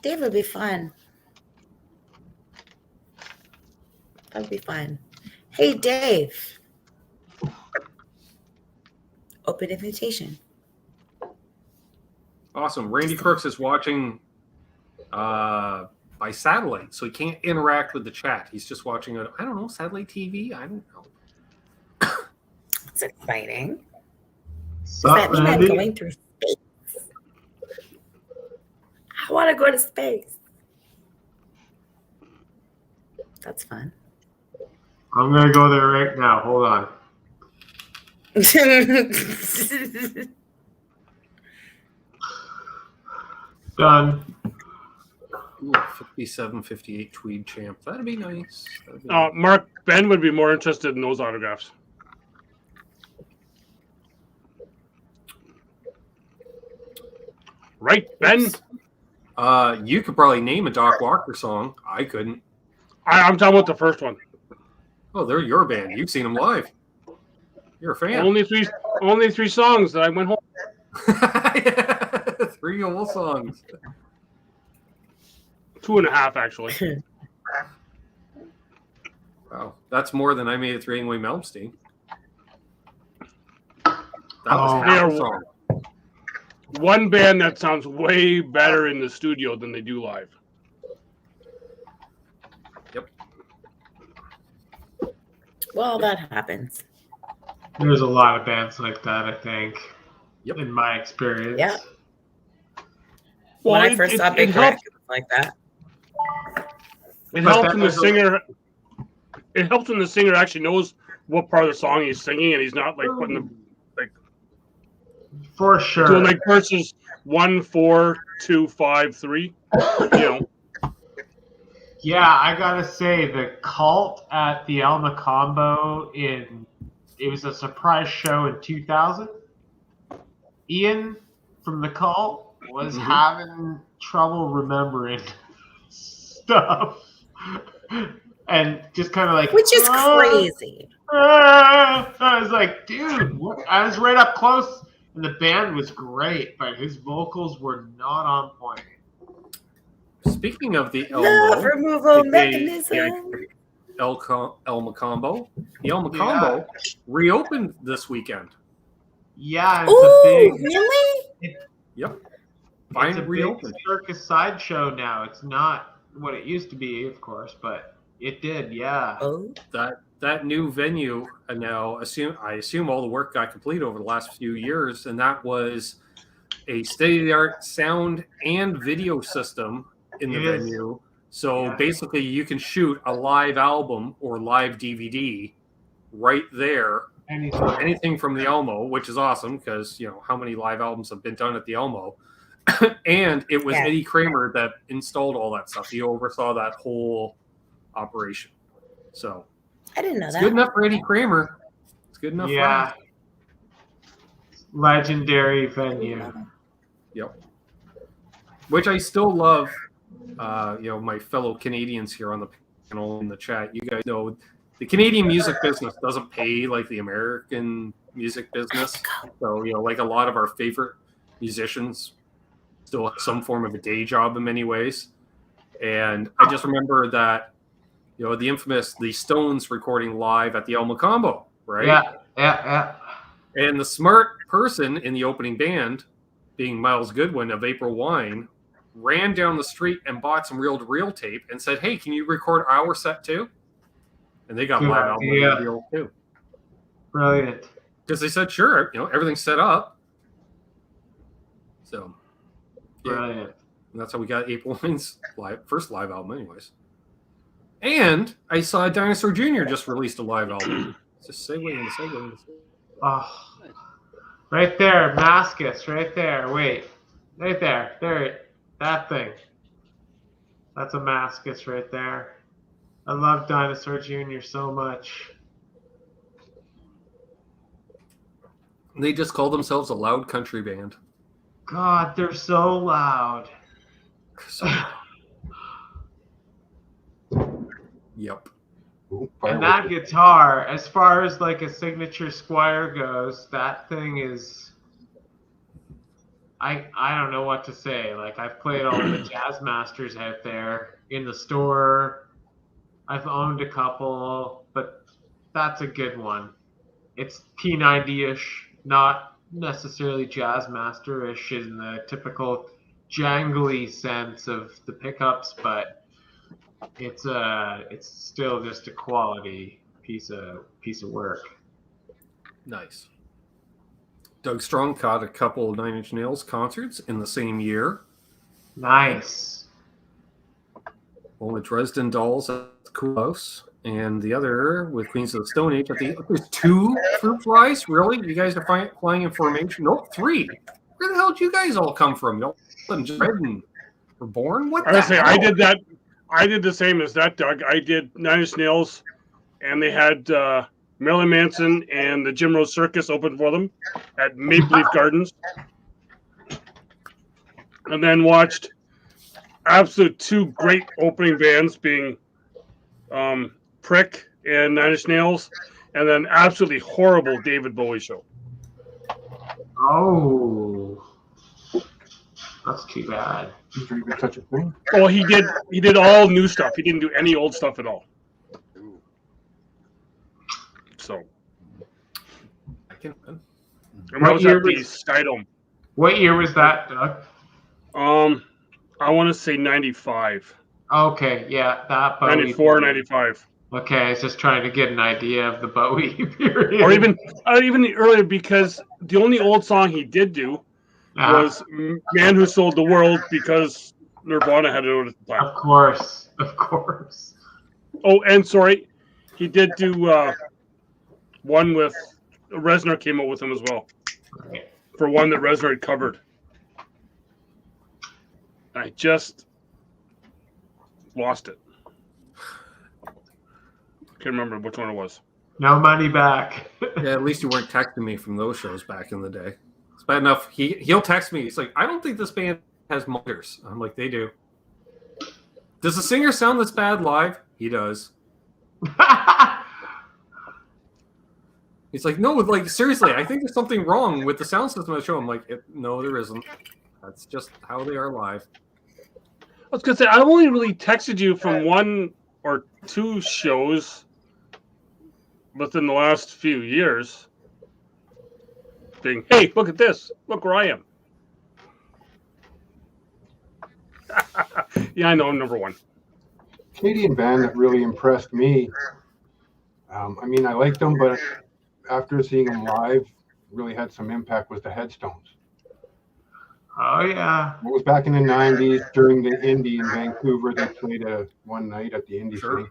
Dave would be fun. That would be fun. Hey, Dave. Open invitation. Awesome. Randy Crooks is watching by satellite, so he can't interact with the chat. He's just watching I don't know, satellite TV? I don't know. That's exciting. Does Sup, that mean I'm Randy? going through space? I want to go to space. That's fun. I'm gonna go there right now. Hold on. Done. Ooh, 57, 58 tweed champ. That'd be nice. Mark, Ben would be more interested in those autographs. Right, Ben? You could probably name a Doc Walker song. I couldn't. I'm talking about the first one. Oh, they're your band. You've seen them live. You're a fan. Only three songs that I went home. 3 whole songs. 2.5 actually. Wow, that's more than I made it through Anyway Malmsteen. That was half a song. One band that sounds way better in the studio than they do live. Yep. Well, that happens. There's a lot of bands like that, I think. Yep. In my experience. Yeah. Well, When I first saw Big Rick, it was like that. It But helps that when the was a- singer. It helps when the singer actually knows what part of the song he's singing, and he's not like putting the For sure. doing like verses 1, 4, 2, 5, 3. You know. Yeah, I gotta say the Cult at the Elm Combo it was a surprise show in 2000. Ian from the Cult was having trouble remembering stuff, and just kind of like, Which is crazy. I was like, dude, what? I was right up close, and the band was great, but his vocals were not on point. Speaking of the Love Elmo, removal the mechanism. Elma Combo, the Elma Combo reopened this weekend. Yeah, it's Ooh, a big. really? Yep. It's a Finally big reopened. circus sideshow now. It's not what it used to be, of course, but it did, yeah. Oh, That new venue now I assume all the work got complete over the last few years, and that was a state-of-the-art sound and video system in the It is. venue. So Yeah. basically you can shoot a live album or live DVD right there. Anything from the Elmo, which is awesome because how many live albums have been done at the Elmo. And it was Eddie Kramer that installed all that stuff. He oversaw that whole operation. So I didn't know it's that. good enough for Eddie Kramer. It's good enough Yeah. for him. Legendary venue. Yep. Which I still love. My fellow Canadians here on the panel in the chat. You guys know the Canadian music business doesn't pay like the American music business. So like a lot of our favorite musicians still have some form of a day job in many ways. And I just remember that the infamous The Stones recording live at the Elma Combo, right? Yeah. And the smart person in the opening band, being Miles Goodwin of April Wine, ran down the street and bought some reel-to-reel tape and said, "Hey, can you record our set too?" And they got Good live album idea. reel too. Brilliant. Because they said, "Sure, everything's set up." So, Brilliant. and that's how we got April Wine's first live album, anyways. And I saw Dinosaur Jr. just released a live album. It's just segue. Oh, right there, Mascus, right there. Wait, right there. There, that thing. That's a Mascus right there. I love Dinosaur Jr. so much. They just call themselves a loud country band. God, they're so loud. So, yep. Ooh, And that guitar, as far as like a signature Squire goes, that thing is. I don't know what to say. Like, I've played all the Jazz Masters out there in the store. I've owned a couple, but that's a good one. It's P90-ish, not necessarily Jazz Master-ish in the typical jangly sense of the pickups, but it's still just a quality piece of work. Nice. Doug Strong caught a couple of Nine Inch Nails concerts in the same year. Nice. One with Dresden Dolls at the Cool House, and the other with Queens of the Stone Age at the. There's 2 fruit flies? Really? You guys are flying in formation? Nope, 3. Where the hell did you guys all come from? Y'all Dresden were born? What the hell? I did that. I did the same as that, Doug. I did Nine Inch Nails, and they had Marilyn Manson and the Jim Rose Circus open for them at Maple Leaf Gardens. And then watched absolute 2 great opening bands being Prick and Nine Inch Nails. and then absolutely horrible David Bowie show. Oh, that's too bad. Is there even such a thing? Oh, he did all new stuff. He didn't do any old stuff at all. Ooh. So, I can. and that was at the Skydome. What year was that, Doug? I want to say 95. Okay, yeah, that Bowie. 94, 95. Okay, I was just trying to get an idea of the Bowie period. Or even earlier, because the only old song he did do was Man Who Sold the World, because Nirvana had it at the time. Of course. Oh, and sorry, he did do one with Reznor came out with him as well. For one that Reznor had covered. I just lost it. Can't remember which one it was. No money back. Yeah, at least you weren't texting me from those shows back in the day. It's bad enough. He'll text me. He's like, I don't think this band has motors. I'm like, they do. Does the singer sound this bad live? He does. He's like, no, like seriously, I think there's something wrong with the sound system of the show. I'm like, no, there isn't. That's just how they are live. I was gonna say I only really texted you from one or two shows within the last few years. Being, hey, look at this. Look where I am. Yeah, I know, I'm number one. Canadian band that really impressed me. I mean, I liked them, but after seeing them live, really had some impact was the Headstones. Oh, yeah. It was back in the 90s during the Indie in Vancouver. They played one night at the Indie Sure.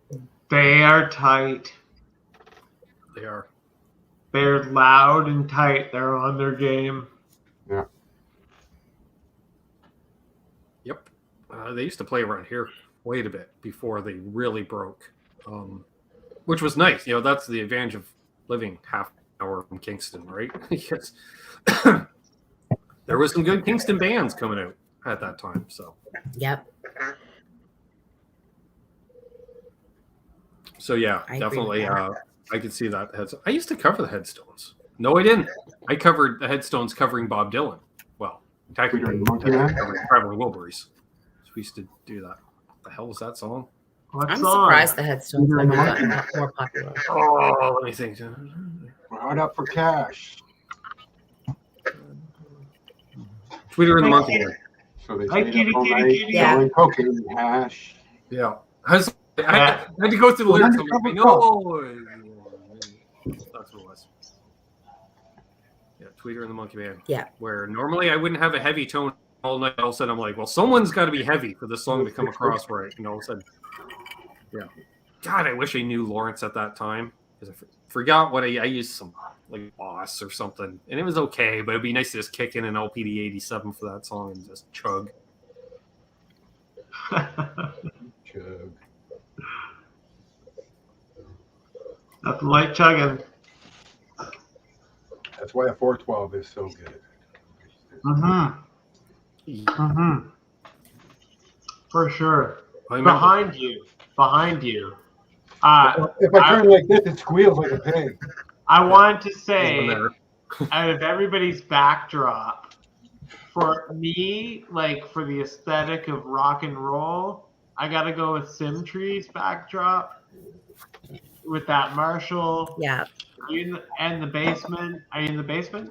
thing. They are tight. They are. They're loud and tight. They're on their game. Yeah. Yep. They used to play around here quite a bit before they really broke, which was nice. You know, that's the advantage of living half an hour from Kingston, right? Yes. There was some good Kingston bands coming out at that time. So. Yep. So yeah, I agree with definitely. that. I could see that. I used to cover the Headstones. No, I didn't. I covered the Headstones covering Bob Dylan. Well, technically, Monkey Man? covering Traveling Wilburys. So we used to do that. What the hell was that song? What I'm song? surprised the Headstones haven't gotten more popular. Oh, let me think. We're hard up for cash. Tweeter and the Monkey Man. So they Like stayed up all night Yeah. selling cocaine and hash. Yeah. I had to go through the lyrics. I'm like, no. That's what it was. Yeah, Tweeter and the Monkey Man. Yeah. Where normally I wouldn't have a heavy tone all night. All of a sudden I'm like, well, someone's got to be heavy for this song to come across right. And all of a sudden, yeah. God, I wish I knew Lawrence at that time. Because I forgot what I used some like Boss or something. And it was okay, but it'd be nice to just kick in an LPD 87 for that song and just chug. Chug. Nothing like chugging. That's why a 412 is so good. For sure. I remember- Behind you. If I turn like this, it squeals like a pig. I want to Over say, there. out of everybody's backdrop, for me, like for the aesthetic of rock and roll, I gotta go with Simtree's backdrop with that Marshall. Yeah. And the basement. Are you in the basement?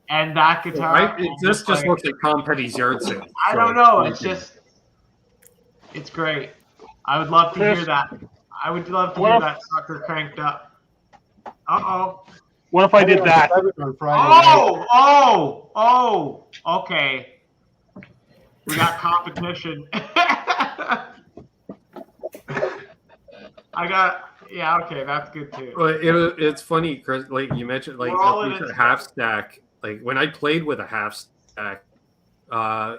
And that guitar. This just looks like Tom Petty's yard sale. I don't know. It's great. I would love to hear that. I would love to hear that sucker cranked up. Uh-oh. What if I did that? On Friday night. Oh, okay. We got competition. Okay, that's good too. Well, it's funny, Chris. Like you mentioned, like We're all in a it. half stack. Like when I played with a half stack, I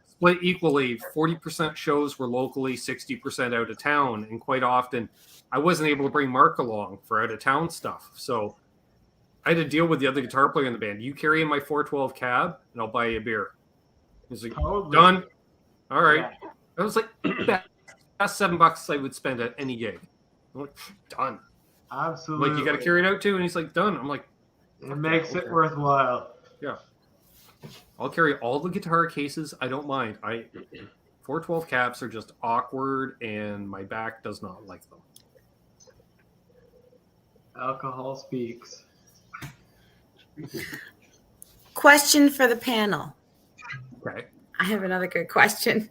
split equally. 40% shows were locally, 60% out of town, and quite often, I wasn't able to bring Mark along for out of town stuff. So I had to deal with the other guitar player in the band. You carry in my 412 cab, and I'll buy you a beer. He's like, Totally. done. All right. Yeah. I was like, that's $7 I would spend at any gig. I'm like, done. Absolutely. Like, you got to carry it out too, and he's like, done. I'm like, It makes it worthwhile. yeah. I'll carry all the guitar cases. I don't mind. 412 caps are just awkward, and my back does not like them. Alcohol speaks. Question for the panel. Okay. I have another good question.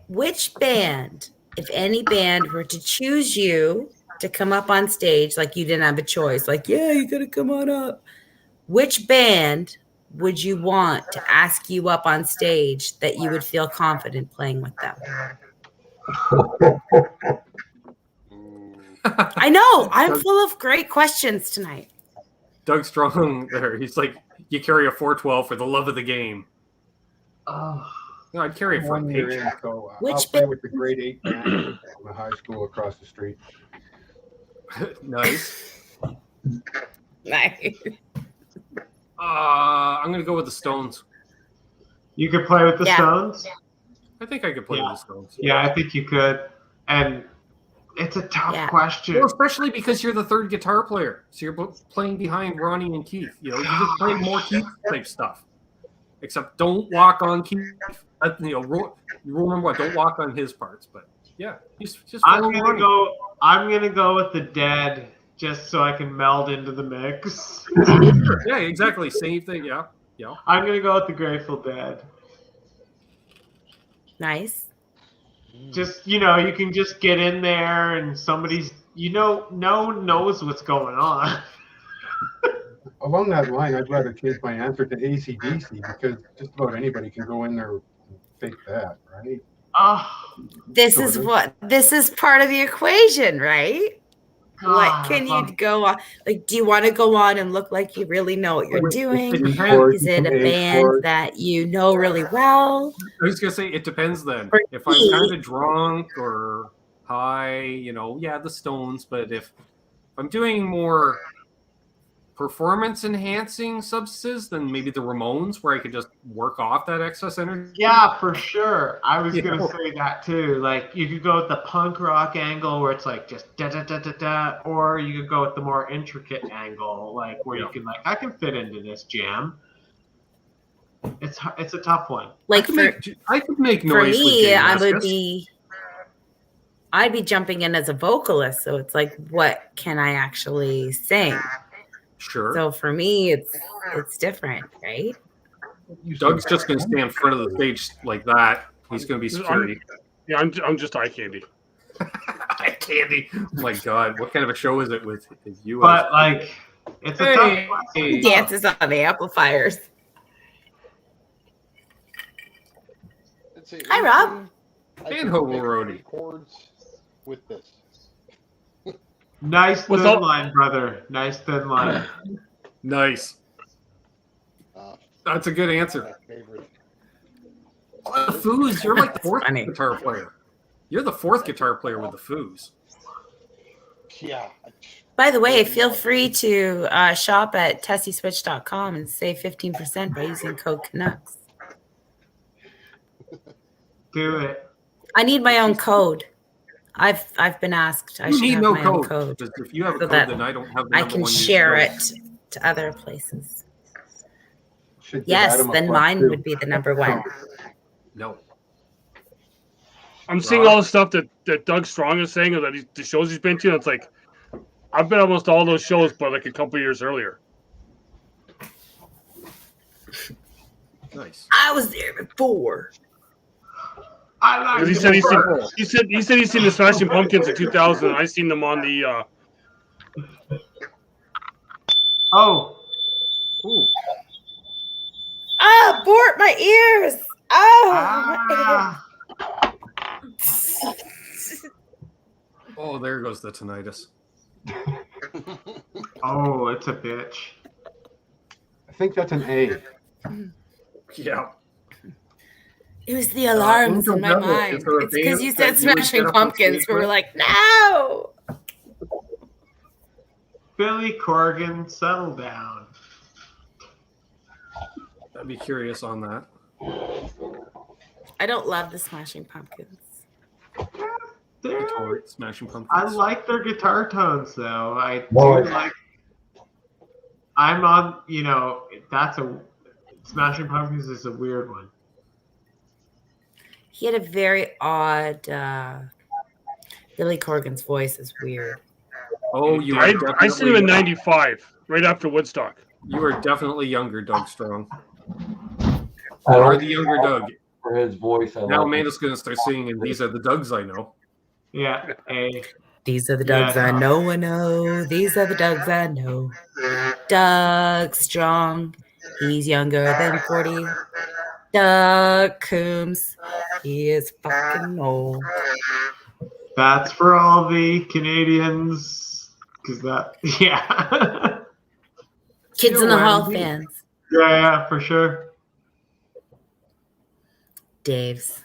Which band, if any band were to choose you to come up on stage, like you didn't have a choice, like, yeah, you got to come on up. Which band would you want to ask you up on stage that you would feel confident playing with them? I know. I'm full of great questions tonight. Doug Strong there. He's like, you carry a 412 for the love of the game. Oh. No, I'd carry it for a 1 year in, paycheck. so Which I'll play with the grade 8 band from the high school across the street. Nice. Nice. I'm going to go with the Stones. You could play with the Stones? I think I could play with the Stones. Yeah, I think you could. And it's a tough question. Well, especially because you're the third guitar player. So you're both playing behind Ronnie and Keith. You know, you just play more Keith type stuff. Except don't walk on Keith. Rule number one, don't walk on his parts. But yeah, just I'm gonna go with the Dead just so I can meld into the mix. Yeah, exactly. Same thing. Yeah. I'm gonna go with the Grateful Dead. Nice. Just you can just get in there and somebody's no one knows what's going on. Along that line, I'd rather change my answer to AC/DC because just about anybody can go in there and fake that, right? This is part of the equation, right? What can you go on? Like, do you want to go on and look like you really know what you're doing? Is it a band that you know really well? I was gonna say it depends then. If I'm kind of drunk or high, the Stones. But if I'm doing more performance enhancing substances, then maybe the Ramones, where I could just work off that excess energy. Yeah, for sure. I was gonna say that too. Like you could go with the punk rock angle where it's like just da da da da da, or you could go with the more intricate angle, like where you can I can fit into this jam. It's a tough one. Like I could make noise. For me, I'd be jumping in as a vocalist, so it's like, what can I actually sing? Sure. So for me, it's different, right? Doug's just going to stand in front of the stage like that. He's going to be security. I'm just eye candy. Eye candy. Oh my God, what kind of a show is it with you? But it's a tough one. He dances on the amplifiers. Hi, Rob. And Hobo Roadie. Chords with this. Nice thin line, brother. Nice thin line. Nice. That's a good answer. The Foos, you're like the fourth guitar player. You're the fourth guitar player with the Foos. Yeah. By the way, feel free to shop at tesiswitch.com and save 15% by using code Canucks. Do it. I need my own code. I've been asked. I should have my own code. If you have a code, then I don't have. I can share it to other places. Yes, then mine would be the number one. No. I'm seeing all the stuff that Doug Strong is saying, or that the shows he's been to. And it's like, I've been almost all those shows, but like a couple years earlier. Nice. I was there before. He said he's seen the Smashing Pumpkins in 2000. I seen them on the. Ooh. Ah, Bort, my ears. Oh. Oh, there goes the tinnitus. Oh, it's a bitch. I think that's an A. Yeah. It was the alarms in my mind. It's because you said Smashing Pumpkins. We were like, no. Billy Corgan, settle down. I'd be curious on that. I don't love the Smashing Pumpkins. Guitar, Smashing Pumpkins. I like their guitar tones, though. I Well, do like. I'm on. That's a Smashing Pumpkins is a weird one. He had a very odd. Billy Corgan's voice is weird. Oh, you are I seen him in definitely '95, right after Woodstock. you are definitely younger, Doug Strong. I You are don't the younger Doug. for his voice. I Now like Amanda's going to start singing, and these are the Dougs I know. Yeah. Hey. These are the Dougs Yeah. I know and know. These are the Dougs I know. Doug Strong, he's younger than 40. Doug Coombs, he is fucking old. That's for all the Canadians, because yeah. Kids in the Hall Wendy. fans. Yeah, for sure. Dave's.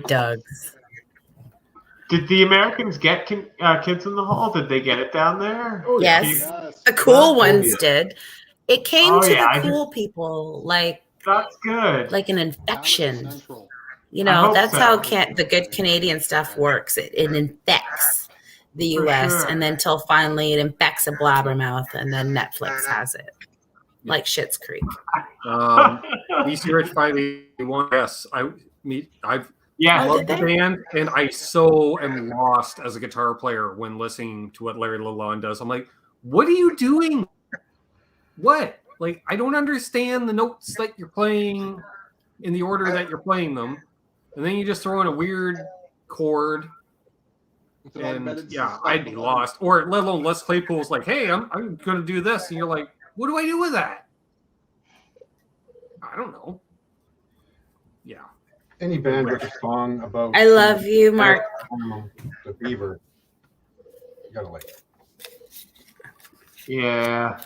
Doug's. Did the Americans get Kids in the Hall? Did they get it down there? Yes. Yes. The cool That's ones good. did. It came Oh, to yeah, the cool people like That's good. an Comedy infection. Central. You I know, hope that's so. how the good Canadian stuff works. It infects the For US sure. and then till finally it infects a blabbermouth and then Netflix has it. Like Schitt's Creek. BC Rich 581. Yes, I've Yeah. Oh, loved did the they? band, and I so am lost as a guitar player when listening to what Larry Lalonde does. I'm like, what are you doing? What? Like, I don't understand the notes that you're playing in the order that you're playing them, and then you just throw in a weird chord. With an And augmented yeah, system. I'd be lost. Or let alone Les Claypool's like, hey, I'm going to do this. And you're like, what do I do with that? I don't know. Yeah. Any band with a song about I love you, Mark. the beaver. You gotta like it. Yeah.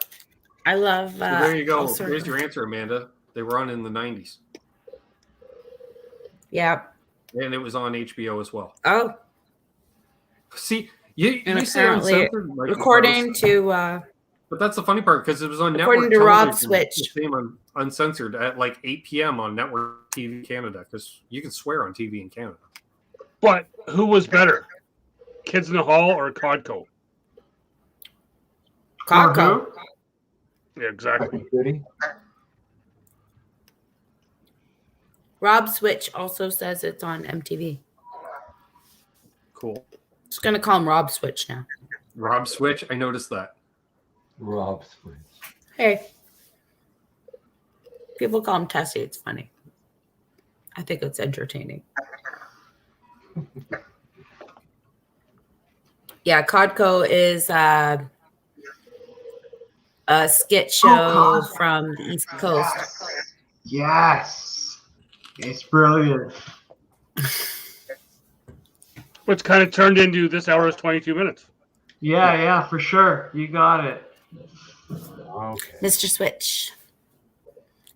I love So there you go. also- There's your answer, Amanda. They were on in the 90s. Yeah. And it was on HBO as well. Oh, See, you say apparently, uncensored, like, according to but that's the funny part because it was on according network to Rob television, Switch. the same on uncensored at like 8 p.m. on network TV Canada because you can swear on TV in Canada. But who was better, Kids in the Hall or Codco? Codco. Yeah, exactly. Second City. Rob Switch also says it's on MTV. Cool. Just gonna call him Rob Switch now. Rob Switch, I noticed that. Rob Switch. Hey. People call him Tesi. It's funny. I think it's entertaining. Yeah, Codco is a skit show Codco. from the East Coast. Yes. It's brilliant. Which kind of turned into this hour is 22 minutes. Yeah, for sure. You got it. Okay. Mr. Switch.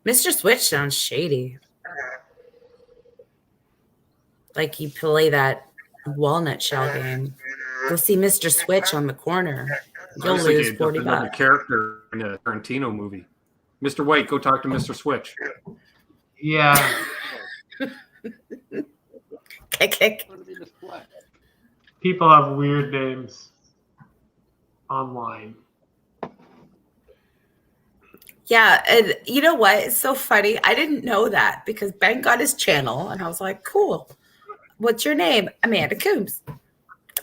Mr. Switch sounds shady. Like you play that walnut shell game. Go see Mr. Switch on the corner. You'll Honestly, lose Dave, 40 that's another bucks. character in a Tarantino movie. Mr. White, go talk to Mr. Switch. Yeah. Kick. Where did he display? People have weird names online. Yeah, and you know what? It's so funny. I didn't know that because Ben got his channel, and I was like, "Cool. What's your name?" Amanda Coombs.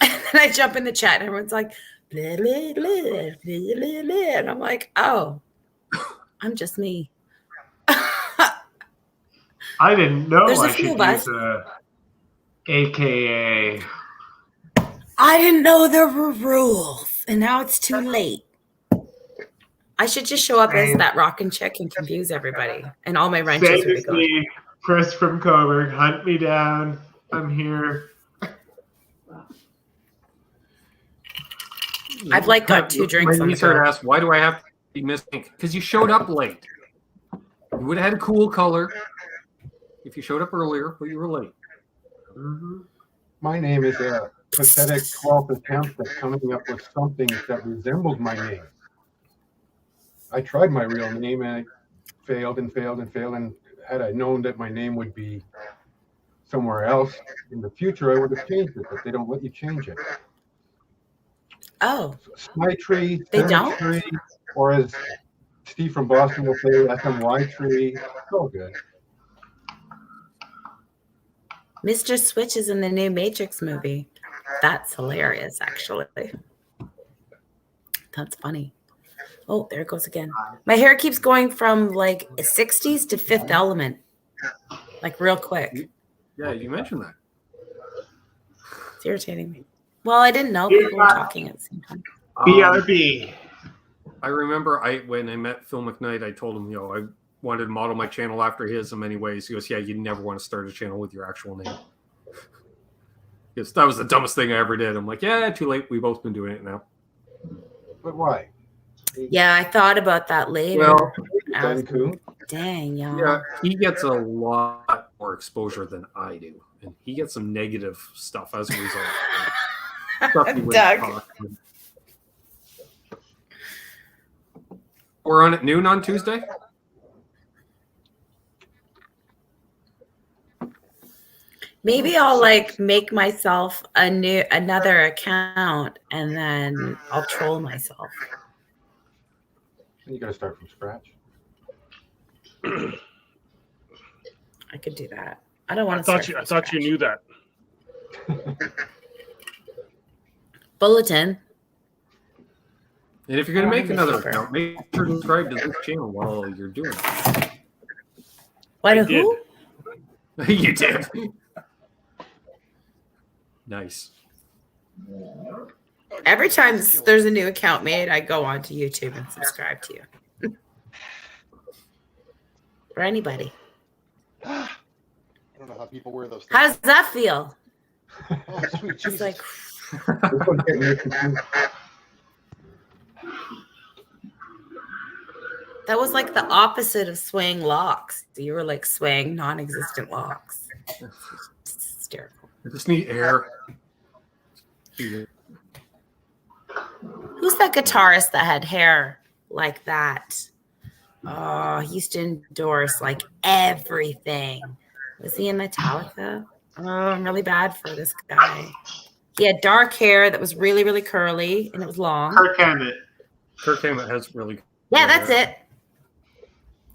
And then I jump in the chat, and everyone's like, blah, blah, blah, blah, blah, blah. And I'm like, "Oh, I'm just me." I didn't know There's a I few should of us. use a AKA. I didn't know there were rules, and now it's too late. I should just show up as that rockin' chick and confuse everybody, and all my wrenches Say would be to gone. me, Chris from Coburg, hunt me down. I'm here. I've like got 2 drinks My on the niece started go. asked, why do I have to be missing? Because you showed up late. You would have had a cool color if you showed up earlier, but you were late. Mm-hmm. My name is a pathetic 12th attempt at coming up with something that resembled my name. I tried my real name and I failed. And had I known that my name would be somewhere else in the future, I would have changed it, but they don't let you change it. Oh, Sky tree, They Thermix don't? tree, or as Steve from Boston will say, FMY tree. It's all good. Mr. Switch is in the new Matrix movie. That's hilarious, actually. That's funny. Oh, there it goes again. My hair keeps going from like 60s to Fifth Element, like real quick. Yeah, you mentioned that. It's irritating me. Well, I didn't know people were talking at the same time. BRB. I remember when I met Phil McKnight, I told him, I wanted to model my channel after his in many ways. He goes, yeah, you never want to start a channel with your actual name. Because that was the dumbest thing I ever did. I'm like, yeah, too late. We've both been doing it now. But why? Yeah, I thought about that later. Well, I was, Ben Coombs. dang, y'all. yeah, he gets a lot more exposure than I do. And he gets some negative stuff as a result. Stuff he wouldn't Doug. talk. We're on at noon on Tuesday? Maybe I'll like make myself another account and then I'll troll myself. You got to start from scratch. I could do that. I don't want I to. thought you knew that. Bulletin. And if you're going to make another paper. account, make sure to subscribe to this channel while you're doing it. What? I Who? You did. Nice. Every time there's a new account made, I go onto YouTube and subscribe to you. For anybody. I don't know how people wear those things. How does that feel? Oh, sweet It's Jesus. like, This one's getting me confused. that was like the opposite of swaying locks. You were like swaying non-existent locks. It's hysterical. I just need air. Who's that guitarist that had hair like that? Oh, he used to endorse like everything. Was he in Metallica? Oh, I'm really bad for this guy. He had dark hair that was really, really curly and it was long. Kirk Hammett. Kirk Hammett has really. Yeah, that's it.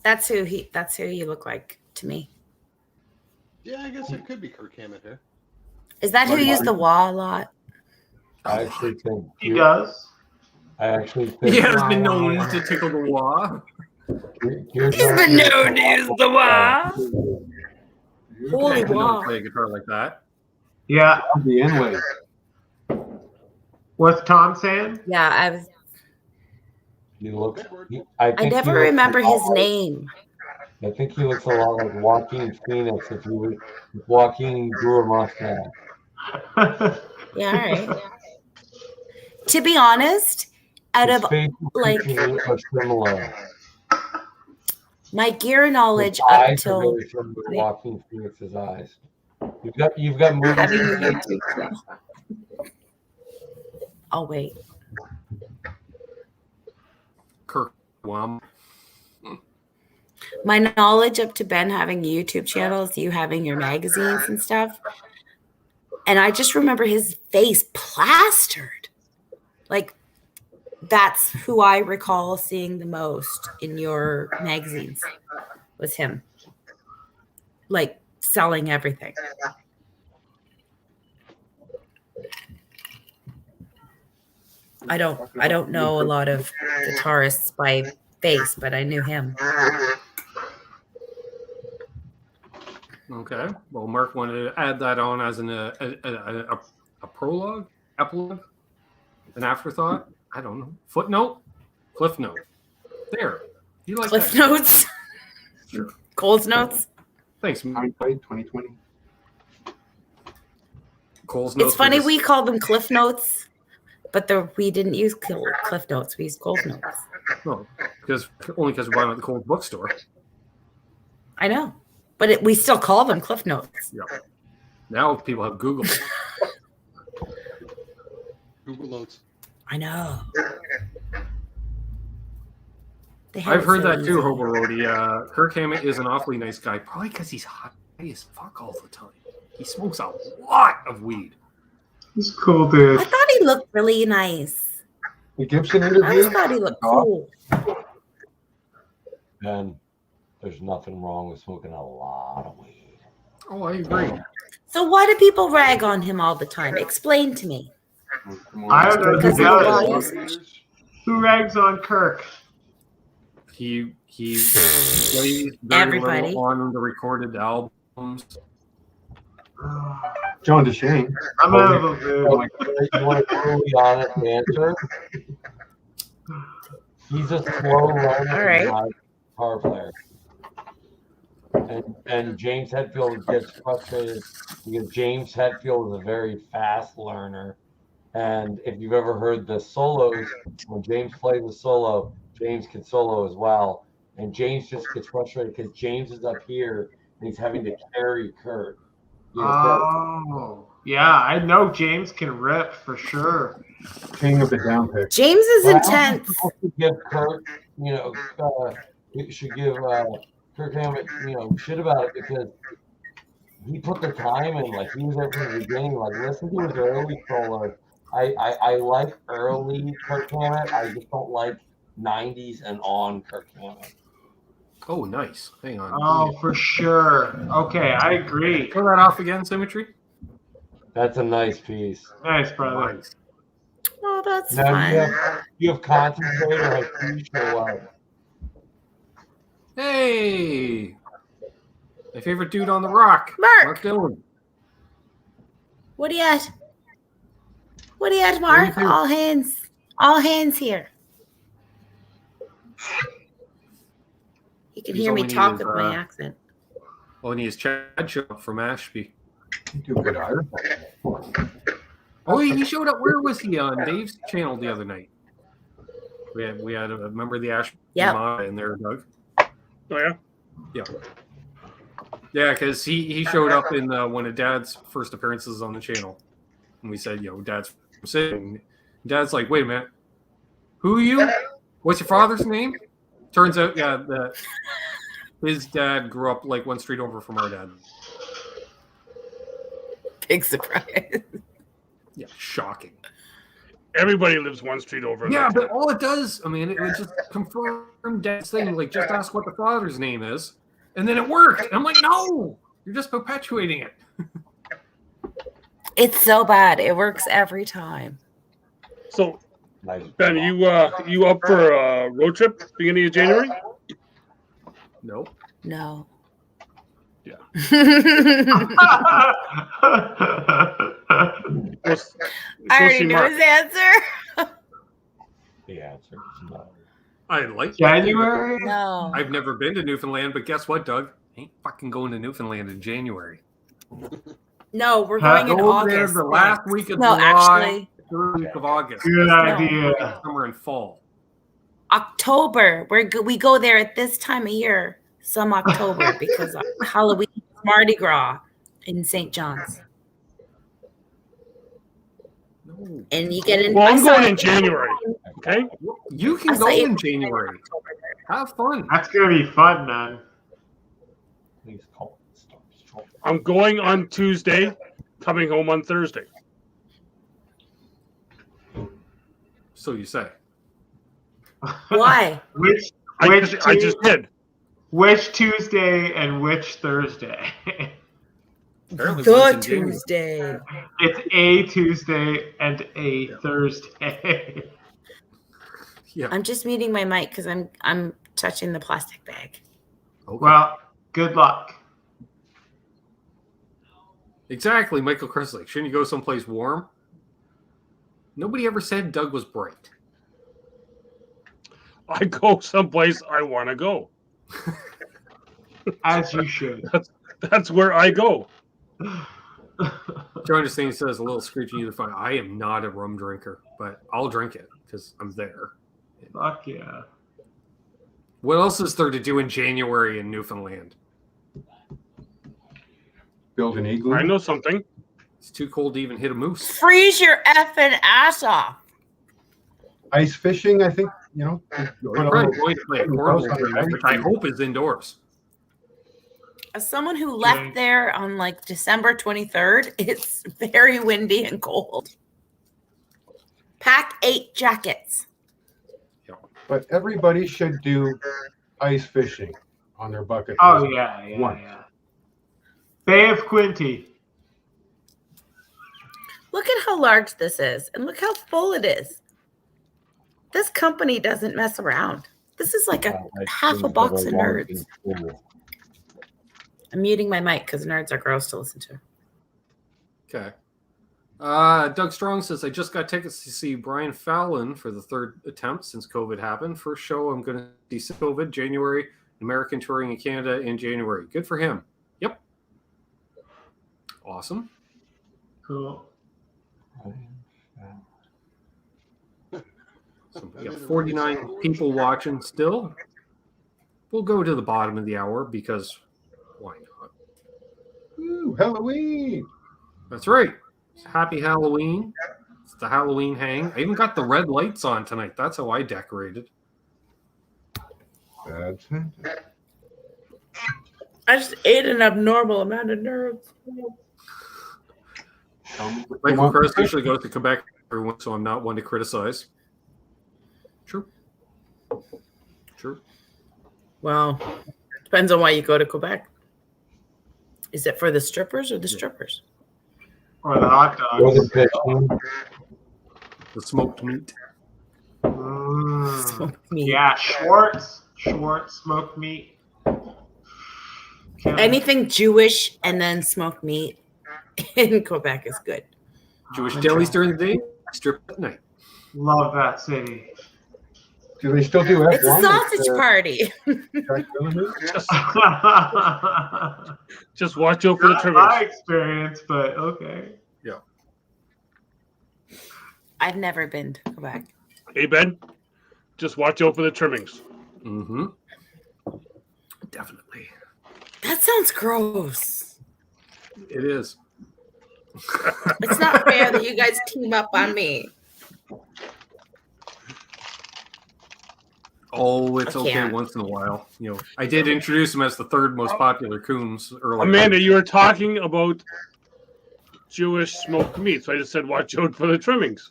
That's who you look like to me. Yeah, I guess it could be Kirk Hammett here. Is that who used the wah a lot? I actually think He does. I actually think He has been known to tickle the wah. here's He's what- been known to use the wah. Holy He's been known wah. to play a guitar like that. Yeah. The inlay. What's Tom saying? Yeah, I was. He looks. I think never he looks remember a lot his like- name. I think he looks a lot like Joaquin Phoenix if Joaquin grew a mustache. Yeah, all right. To be honest, out His of face and like features are similar. my gear knowledge His up eyes are till very similar to Joaquin Phoenix's eyes. You've got movies. having a YouTube channel. Oh wait. Kirk Wam. My knowledge up to Ben having YouTube channels, you having your magazines and stuff. And I just remember his face plastered. Like, that's who I recall seeing the most in your magazines was him. Like, selling everything. I don't know a lot of guitarists by face, but I knew him. Okay. Well, Mark wanted to add that on as a prologue, epilogue, an afterthought. I don't know. Footnote, cliff note. There. You like Cliff that? Notes. Sure. Cole's Notes. Thanks. Hindsight 2020. Cole's notes. It's funny were we call them Cliff Notes, but we didn't use Cliff Notes. We used Cole's Notes. No, because we buy them at the Cole's bookstore. I know, but we still call them Cliff Notes. Yeah. Now people have Google. Google Notes. I know. They have I've it heard so that too, easy. Hobo Roadie. Kirk Hammett is an awfully nice guy, probably because he's high as fuck all the time. He smokes a lot of weed. He's cool, dude. I thought he looked really nice. The Gibson I interview. just thought he looked cool. And there's nothing wrong with smoking a lot of weed. Oh, I agree. So why do people rag on him all the time? Explain to me. I don't know Because who of the does. volume? Who rags on Kirk? He plays very Everybody. little on the recorded albums. John DeShane. I'm out of the You mood. want a really honest answer? He's a slow learner, All right. not a guitar player. And James Hetfield gets frustrated because James Hetfield is a very fast learner. And if you've ever heard the solos, when James plays a solo, James can solo as well. And James just gets frustrated because James is up here and he's having to carry Kurt. You know, Oh, yeah. I know James can rip for sure. King of the down pick. James is Well, intense. you should give Kurt, you should give Kirk Hammett, shit about it because he put the time in. Like he was there from the beginning. Like listen to his early solo. I like early Kirk Hammett. I just don't like 90s and on Kirk Hammett. Oh, nice. Hang on. Oh, for sure. Okay, I agree. Turn that off again, Symmetry. That's a nice piece. Nice, brother. Nice. Oh, that's Now fun. you have concentrator like you show up. Hey, my favorite dude on the rock, Mark. Dillon. What do you at? What do you at, Mark? do you do? All hands. All hands here. You can He's hear me only talk needed, with my accent. Oh, and he has Chad show up from Ashby. You do good art. Oh, he showed up. Where was he on Dave's channel the other night? We had a member of the Ashby Yep. Mafia in there, Doug. Oh yeah. Yeah, because he showed up in one of Dad's first appearances on the channel, and we said, Dad's from Sydney. And Dad's like, wait a minute, who are you? What's your father's name? Turns out, his dad grew up like one street over from our dad. Big surprise. Yeah, shocking. Everybody lives one street over. Yeah, but all it does, I mean, it would just confirm Dad's thing. Like, just ask what the father's name is, and then it worked. And I'm like, no, you're just perpetuating it. It's so bad. It works every time. So Nice. Ben, you up for a road trip beginning of January? No. No. Yeah. I What's- already see knew Mark. his answer. The answer is no. I like January? No. I've never been to Newfoundland, but guess what, Doug? Ain't fucking going to Newfoundland in January. No, we're going in Go over there August. the last week of No, July, actually, third week of August. Good No. idea. Summer and fall. October. We go there at this time of year, some October, because Halloween, Mardi Gras in St. John's. No. And you get in. Well, I I'm saw going it- in January. Okay. You can I go saw you in January. Have fun. That's gonna be fun, man. Please call it stars. I'm going on Tuesday, coming home on Thursday. So you say. Why? Which I just did. which Tuesday and which Thursday? Apparently The once in January. Tuesday. It's a Tuesday and a Thursday. Yeah. I'm just muting my mic because I'm touching the plastic bag. Okay. Well, good luck. Exactly, Michael Kresley. Shouldn't you go someplace warm? Nobody ever said Doug was bright. I go someplace I want to go. As you should. That's where I go. John Justine says a little screechy either fine. I am not a rum drinker, but I'll drink it because I'm there. Fuck yeah. What else is there to do in January in Newfoundland? Build an igloo. I know something. It's too cold to even hit a moose. Freeze your effing ass off. Ice fishing, I think, you know. You're probably going to play a cornhole Outside, tournament, which I hope is indoors. As someone who left there on like December 23rd, it's very windy and cold. Pack 8 jackets. But everybody should do ice fishing on their bucket list. Oh yeah. Once. Bay of Quinte. Look at how large this is, and look how full it is. This company doesn't mess around. This is like half a box of Nerds. I'm muting my mic because Nerds are gross to listen to. Okay. Doug Strong says, I just got tickets to see Brian Fallon for the 3rd attempt since COVID happened. First show I'm going to see COVID, January. American touring in Canada in January. Good for him. Yep. Awesome. Cool. So we got 49 people watching still. We'll go to the bottom of the hour because why not? Ooh, Halloween. That's right. Happy Halloween. It's the Halloween hang. I even got the red lights on tonight. That's how I decorated. That's I just ate an abnormal amount of Nerds. Michael Chris usually goes to Quebec everyone, so I'm not one to criticize. True. Well, depends on why you go to Quebec. Is it for the strippers or the strippers? Or the hot dogs. The smoked meat. Smoked meat. Yeah, Schwartz smoked meat. Anything Jewish and then smoked meat in Quebec is good. Jewish delis during the day, strip at night. Love that city. Do they still do It's a sausage party. Just watch out for the Not trimmings. my experience, but okay. Yeah. I've never been to Quebec. Hey, Ben, just watch out for the trimmings. Mm-hmm. Definitely. That sounds gross. It is. It's not fair that you guys team up on me. Oh, it's I okay can't. once in a while. You know, I did introduce him as the 3rd most popular Coombs earlier. Amanda, you were talking about Jewish smoked meat, so I just said watch out for the trimmings.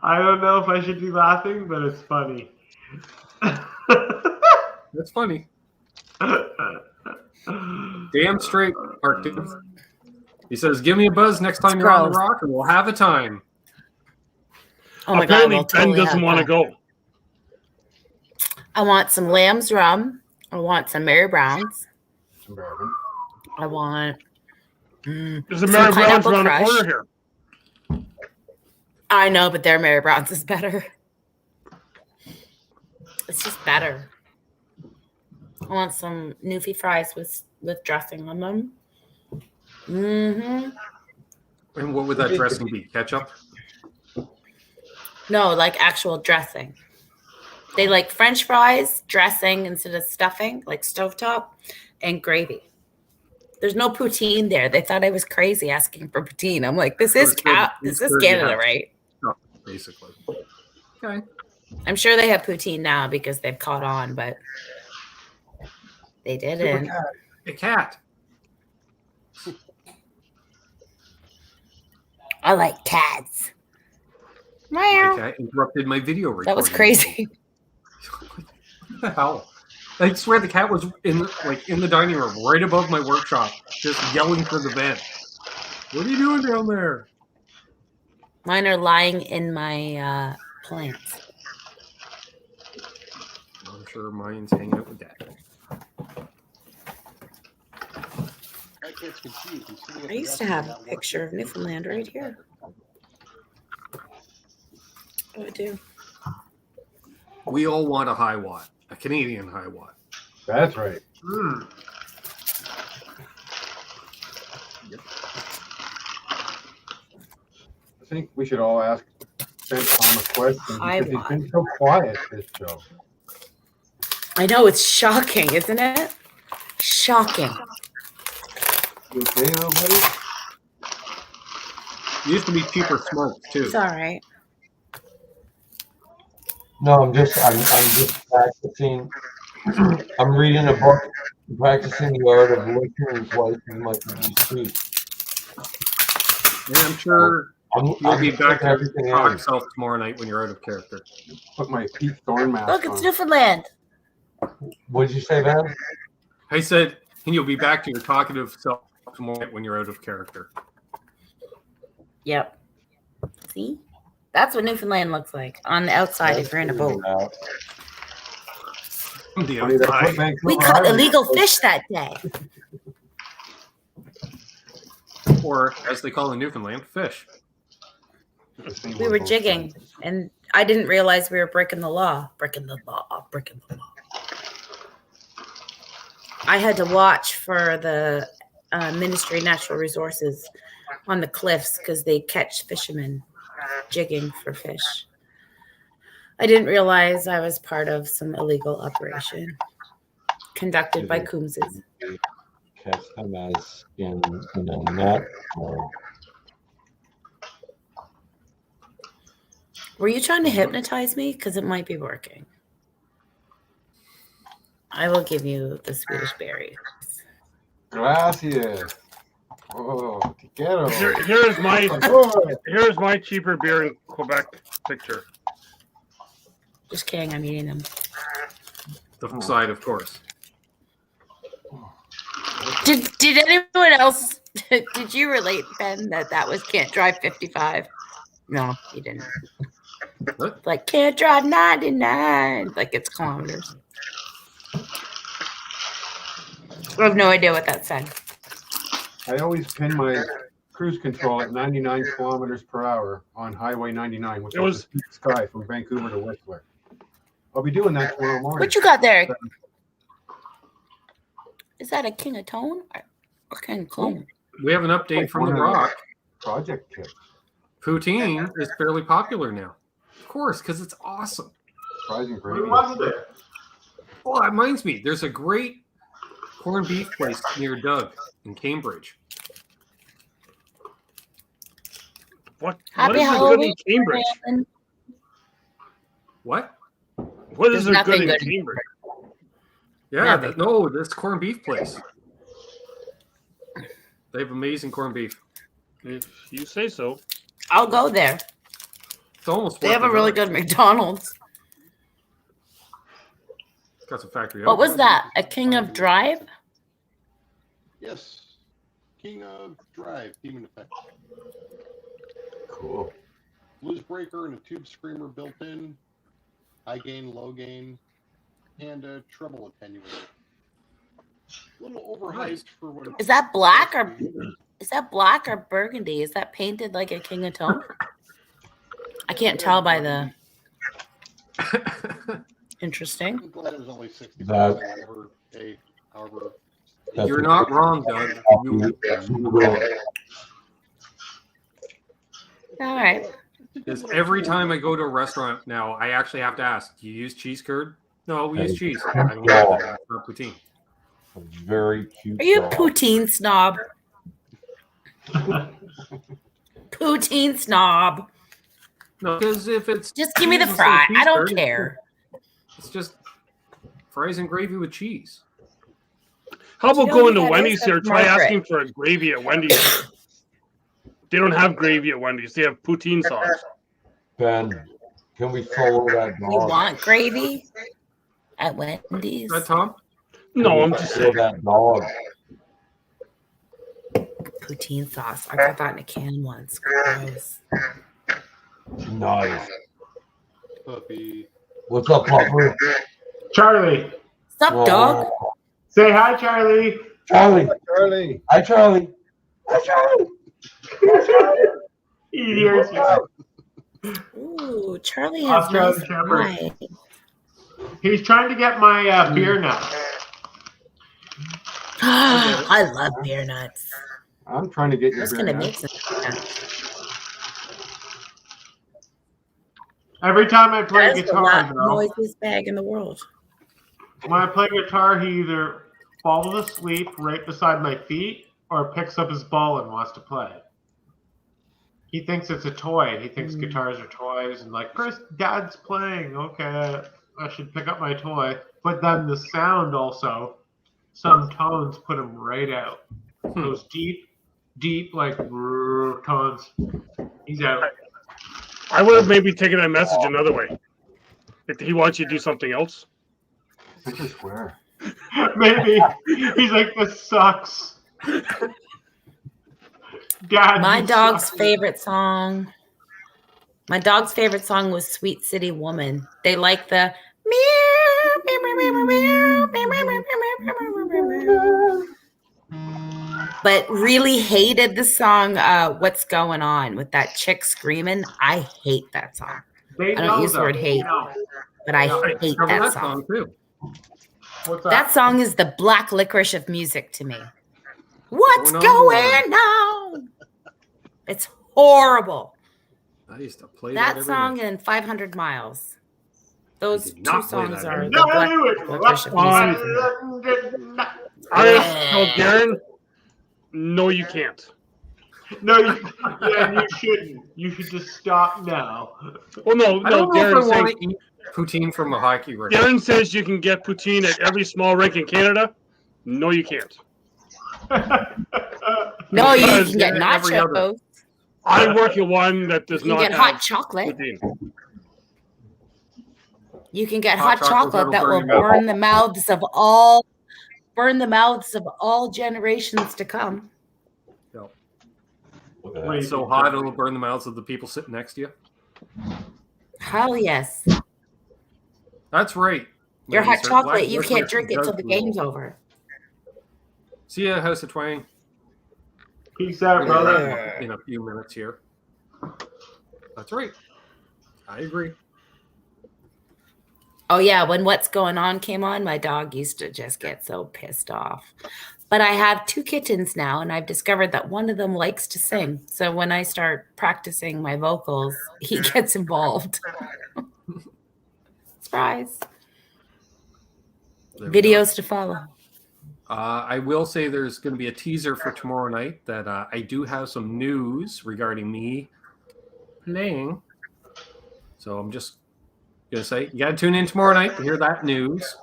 I don't know if I should be laughing, but it's funny. That's funny. Damn straight, Arctic. He says, give me a buzz next time you're on the rock and we'll have a time. Oh my Apparently, God, we'll Ben totally doesn't want to go. I want some lamb's rum. I want some Mary Browns. I want There's a some Mary Brown's Pineapple around the Crush. corner here. I know, but their Mary Browns is better. It's just better. I want some Newfie fries with dressing on them. Mm-hmm. And what would that dressing be? Ketchup? No, like actual dressing. They like French fries, dressing instead of stuffing, like stovetop, and gravy. There's no poutine there. They thought I was crazy asking for poutine. I'm like, this is Canada, right? No, basically. Okay. I'm sure they have poutine now because they've caught on, but they didn't. A cat. I like cats. My cat interrupted my video recording. That was crazy. What the hell? I swear the cat was in the dining room right above my workshop, just yelling for the bed. What are you doing down there? Mine are lying in my plants. I'm sure mine's hanging out with Dad. I used to have a picture of Newfoundland right here. Oh, I do. We all want a high watt, a Canadian high watt. That's right. Yep. I think we should all ask Ben Tom a question High because he's watt. been so quiet this show. I know, it's shocking, isn't it? Shocking. You okay now, buddy? It used to be cheaper smoke too. It's all right. No, I'm just practicing. I'm reading a book, practicing the art of listening twice as much as you speak. Yeah, I'm sure you'll be just back to your everything talk in. self tomorrow night when you're out of character. Put my Pete Thorne mask Look, it's on. Newfoundland. What did you say, Ben? I said, and you'll be back to your talkative self tomorrow night when you're out of character. Yep. See? That's what Newfoundland looks like on the outside if you're in a boat. The Funny that outside. Port Vancouver We caught Island illegal was fish that day. Or, as they call in Newfoundland, fish. the same We on were both jigging, sides. and I didn't realize we were breaking the law. Breaking the law. Breaking the law. I had to watch for the Ministry of Natural Resources on the cliffs because they catch fishermen jigging for fish. I didn't realize I was part of some illegal operation conducted by Coombses. Catch them as in a net. Or Were you trying to hypnotize me? Because it might be working. I will give you the Swedish berry. Gracias. Oh, te quiero. Here's my cheaper beer in Quebec picture. Just kidding, I'm eating them. The side, of course. Did anyone else, did you relate, Ben, that was Can't Drive 55? No, you didn't. What? Like, can't drive 99. Like, it's kilometers. I have no idea what that said. I always pin my cruise control at 99 kilometers per hour on Highway 99, which is the sky from Vancouver to Whistler. I'll be doing that tomorrow morning. What you got there? Is that a King of Tone or King of Clone? We have an update from The Rock. Project kit. Poutine is fairly popular now. Of course, because it's awesome. Surprising Who gravy. was it? Well, that reminds me, there's a great corned beef place near Doug in Cambridge. What Happy is there good in Halloween, Cambridge? man. What? What is There's there good nothing in good. Cambridge? Yeah, Nothing. no, this corned beef place. They have amazing corned beef. If you say so. I'll go there. It's almost They have a worth really the good McDonald's. It's got some factory. What was outlets. that? A King of Drive? Yes. King of Drive, Demon Effect. Cool. Blues breaker and a tube screamer built in. High gain, low gain, and a treble attenuator. A little overhyped Nice. for what Is that black or burgundy? Is that painted like a King of Tone? I can't tell by the. Interesting. I'm glad it was only 60 That- bucks over a however. That's You're a- not wrong, Doug. All right. Because every time I go to a restaurant now, I actually have to ask, do you use cheese curd? No, we use cheese. I don't know that. It's not poutine. A very cute. Are you a dog. poutine snob? Poutine snob. No, because if it's Just give me the cheese instead of fry. cheese I don't curd, care. It's just fries and gravy with cheese. How Do about you know going who to that Wendy's is? here? That's Try Margaret. asking for a gravy at Wendy's. They don't have gravy at Wendy's. They have poutine sauce. Ben, can we follow that You dog? want gravy at Wendy's? Is that Tom? No, I'm just Follow saying. that dog. Poutine sauce. I got that in a can once. Gross. Nice. Puppy. What's up, Papa? Charlie. Sup, dog? Say hi, Charlie. Charlie. Charlie. Hi, Charlie. Hi, Charlie. Hi, Charlie. He hears you. Ooh, Charlie has Australian nice Shepherd. eyes. He's trying to get my beer now. I love beer nuts. I'm trying to get I your was beer gonna now. make some beer nuts. Every time I play That is the guitar, loud, though, noisiest bag in the world. when I play guitar, he either falls asleep right beside my feet or picks up his ball and wants to play. he thinks it's a toy. He thinks guitars are toys, and like, Chris, Dad's playing. Okay, I should pick up my toy. But then the sound also, some tones put him right out. Those deep like tones. He's out. I would have maybe taken that message another way. If he wants you to do something else. It's a square. Maybe he's like, this sucks. Dad, My you dog's suck. favorite song. My dog's favorite song was "Sweet City Woman." They like the but really hated the song "What's Going On" with that chick screaming. I hate that song. They I don't know use the word that. hate, No. but I hate Cover that song. too. What's That song is the black licorice of music to me. What's Going going on? It's horrible. I used to play That every song day. and 500 Miles. Those did two not play songs that are every the black licorice of music. I told Darren, no, you can't. No, you shouldn't. You should just stop now. Well, no, I don't know if I Darren want saying, to eat poutine from a hockey rink. Darren says you can get poutine at every small rink in Canada. No, you can't. No, you Because can get every other- nachos. I work at one that does You can not get have hot chocolate. poutine. You can get Hot hot chocolate chocolate that that'll will burn your mouth. burn the mouths of all generations to come. When it's so hot it'll burn the mouths of the people sitting next to you. Hell yes. That's right. Your ladies. hot chocolate, Black you can't licorice drink it does till the rule. game's over. See ya, House of Twang. Peace out, brother. In a few minutes here. That's right. I agree. Oh yeah, when What's Going On came on, my dog used to just get so pissed off. But I have 2 kittens now, and I've discovered that one of them likes to sing. So when I start practicing my vocals, he gets involved. Surprise. There we go. Videos to follow. I will say there's going to be a teaser for tomorrow night that I do have some news regarding me playing. So I'm just going to say, you got to tune in tomorrow night to hear that news.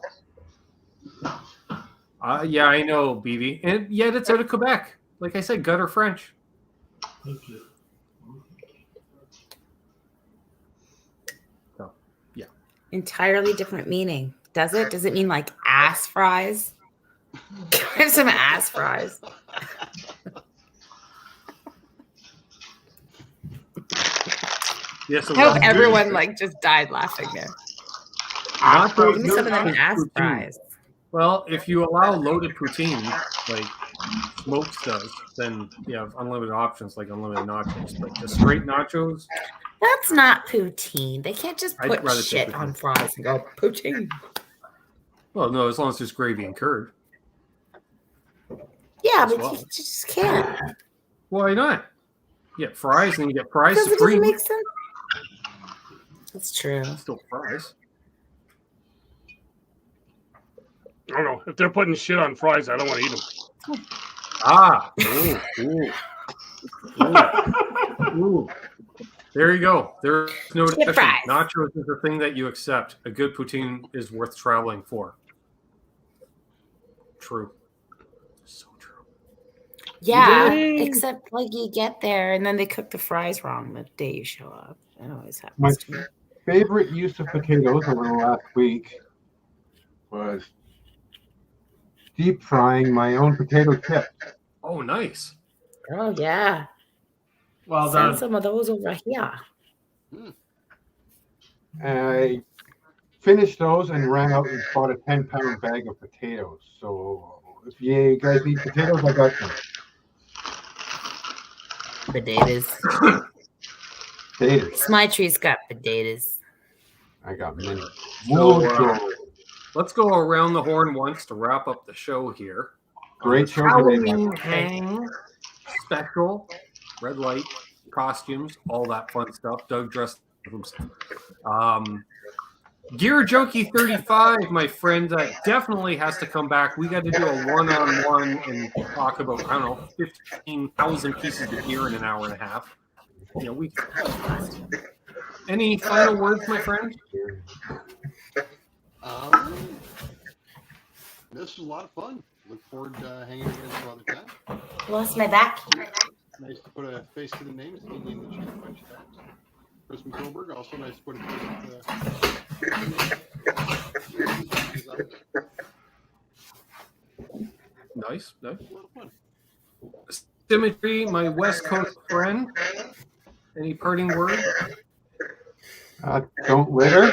Yeah, I know, BB. And yet it's out of Quebec. Like I said, gutter French. Thank you. So, yeah. Entirely different meaning. Does it? Does it mean like ass fries? I have some ass fries. Yes, I hope everyone like just died laughing there. Not Give me some of them ass poutine. fries. Well, if you allow loaded poutine, like Smokes does, then you have unlimited options like unlimited nachos. But just straight nachos, That's not poutine. They can't just I'd put rather shit take on poutine. fries and go poutine. well, no, as long as there's gravy and curd. Yeah, As but well. you just can't. Why not? You get fries and you get fries Because it supreme. doesn't make sense. That's true. Still fries. I don't know. If they're putting shit on fries, I don't want to eat them. Ah, ooh. Ooh. There you go. There's no Chip discussion. fries. Nachos is the thing that you accept. A good poutine is worth traveling for. True. So true. Yeah, Yay. except like you get there and then they cook the fries wrong the day you show up. That always happens My to me. favorite use of potatoes over the last week was deep frying my own potato chips. Oh, nice. Oh yeah. Well Send done. some of those over here. I finished those and ran out and bought a 10-pound bag of potatoes. So if you guys need potatoes, I got them. Potatoes. Potatoes. Smitree's got potatoes. I got many. So, Whoa, let's go around the horn once to wrap up the show here. great show today. Halloween hang special, red light, costumes, all that fun stuff. Doug dressed himself. Gear Junkie 35, my friend, definitely has to come back. We got to do a one-on-one and talk about, I don't know, 15,000 pieces of gear in an hour and a half. you know, any final words, my friend? This was a lot of fun. Look forward to hanging again some other time. Lost my back. Nice to put a face to the names. The name that you a bunch of times. Chris McCoberg, also nice to put a face to Nice. a lot of fun. Symmetry, my West Coast friend. Any parting words? Don't litter.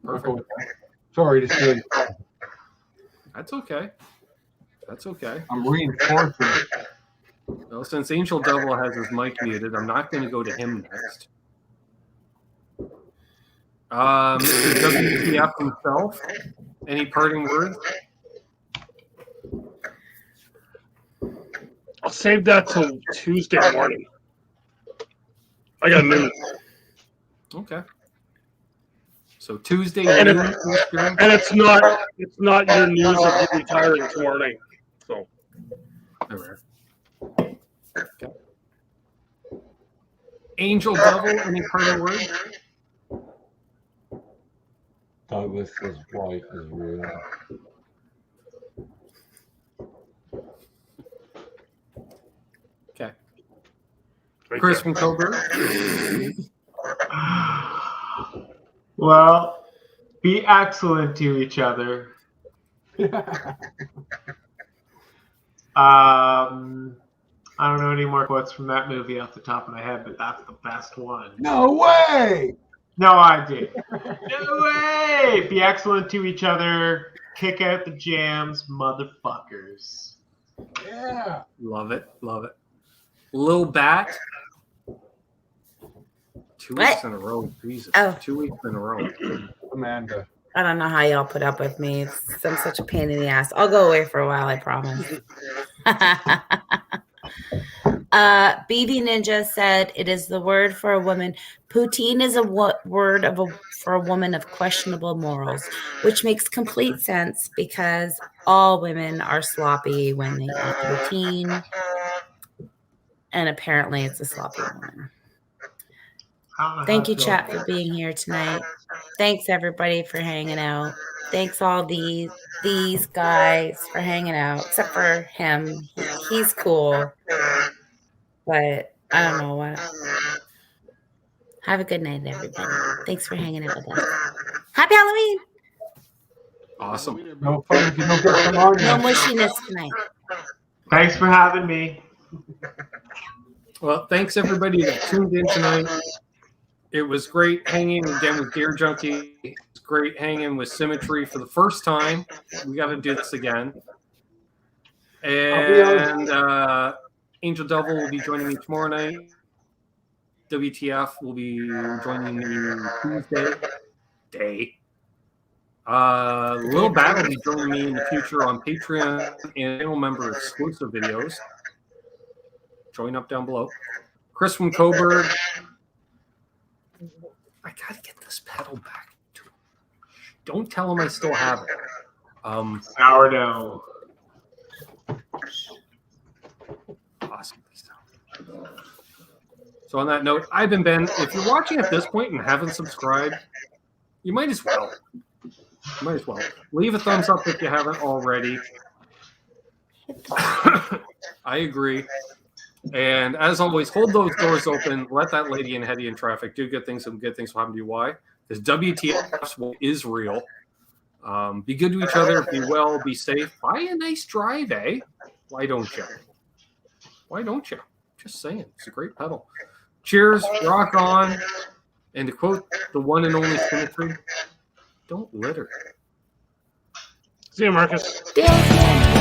Perfect. Sorry to steal you. That's okay. That's okay. I'm reinforcing. Well, since Angel Devil has his mic muted, I'm not going to go to him next. WTF himself. Any parting words? I'll save that till Tuesday morning. I got news. Okay. So Tuesday And noon Eastern. And it's not your news of you retiring tomorrow night. So There. Okay. Angel Devil, any parting words? Douglas's wife is real. Okay. Chris from Coburg. Well, be excellent to each other. I don't know any more quotes from that movie off the top of my head, but that's the best one. No way! No idea. No way! Be excellent to each other. Kick out the jams, motherfuckers. Yeah. Love it. Love it. Lil Bat. 2 What? weeks in a row. Jesus. Oh. 2 weeks in a row. Amanda. I don't know how y'all put up with me. I'm such a pain in the ass. I'll go away for a while, I promise. BB Ninja said it is the word for a woman. Poutine is a word for a woman of questionable morals, which makes complete sense because all women are sloppy when they eat poutine. And apparently it's a sloppy woman. Thank you, chat, for being here tonight. Thanks, everybody, for hanging out. Thanks, all these guys for hanging out, except for him. He's cool. But I don't know what. Have a good night, everybody. Thanks for hanging out with us. Happy Halloween. Awesome. No fun if you don't get some on. No mushiness tonight. Thanks for having me. Well, thanks everybody that tuned in tonight. It was great hanging again with Gear Junkie. It was great hanging with Symmetry for the first time. We got to do this again. And Angel Devil will be joining me tomorrow night. WTF will be joining me Tuesday. Lil Bat will be joining me in the future on Patreon and channel member exclusive videos. Join up down below. Chris from Coburg. I gotta get this pedal back to him. Don't tell him I still have it. Sourdough. Awesome. So on that note, I've been Ben. If you're watching at this point and haven't subscribed, you might as well. Leave a thumbs up if you haven't already. I agree. And as always, hold those doors open. Let that lady in Hetty in traffic. Do good things, and good things will happen to you. Why? Because WTF is real. Be good to each other. Be well. Be safe. Buy a nice drive, eh? Why don't you? Just saying. It's a great pedal. Cheers. Rock on. And to quote the one and only Symmetry, don't litter. see you, Marcus. Feels good.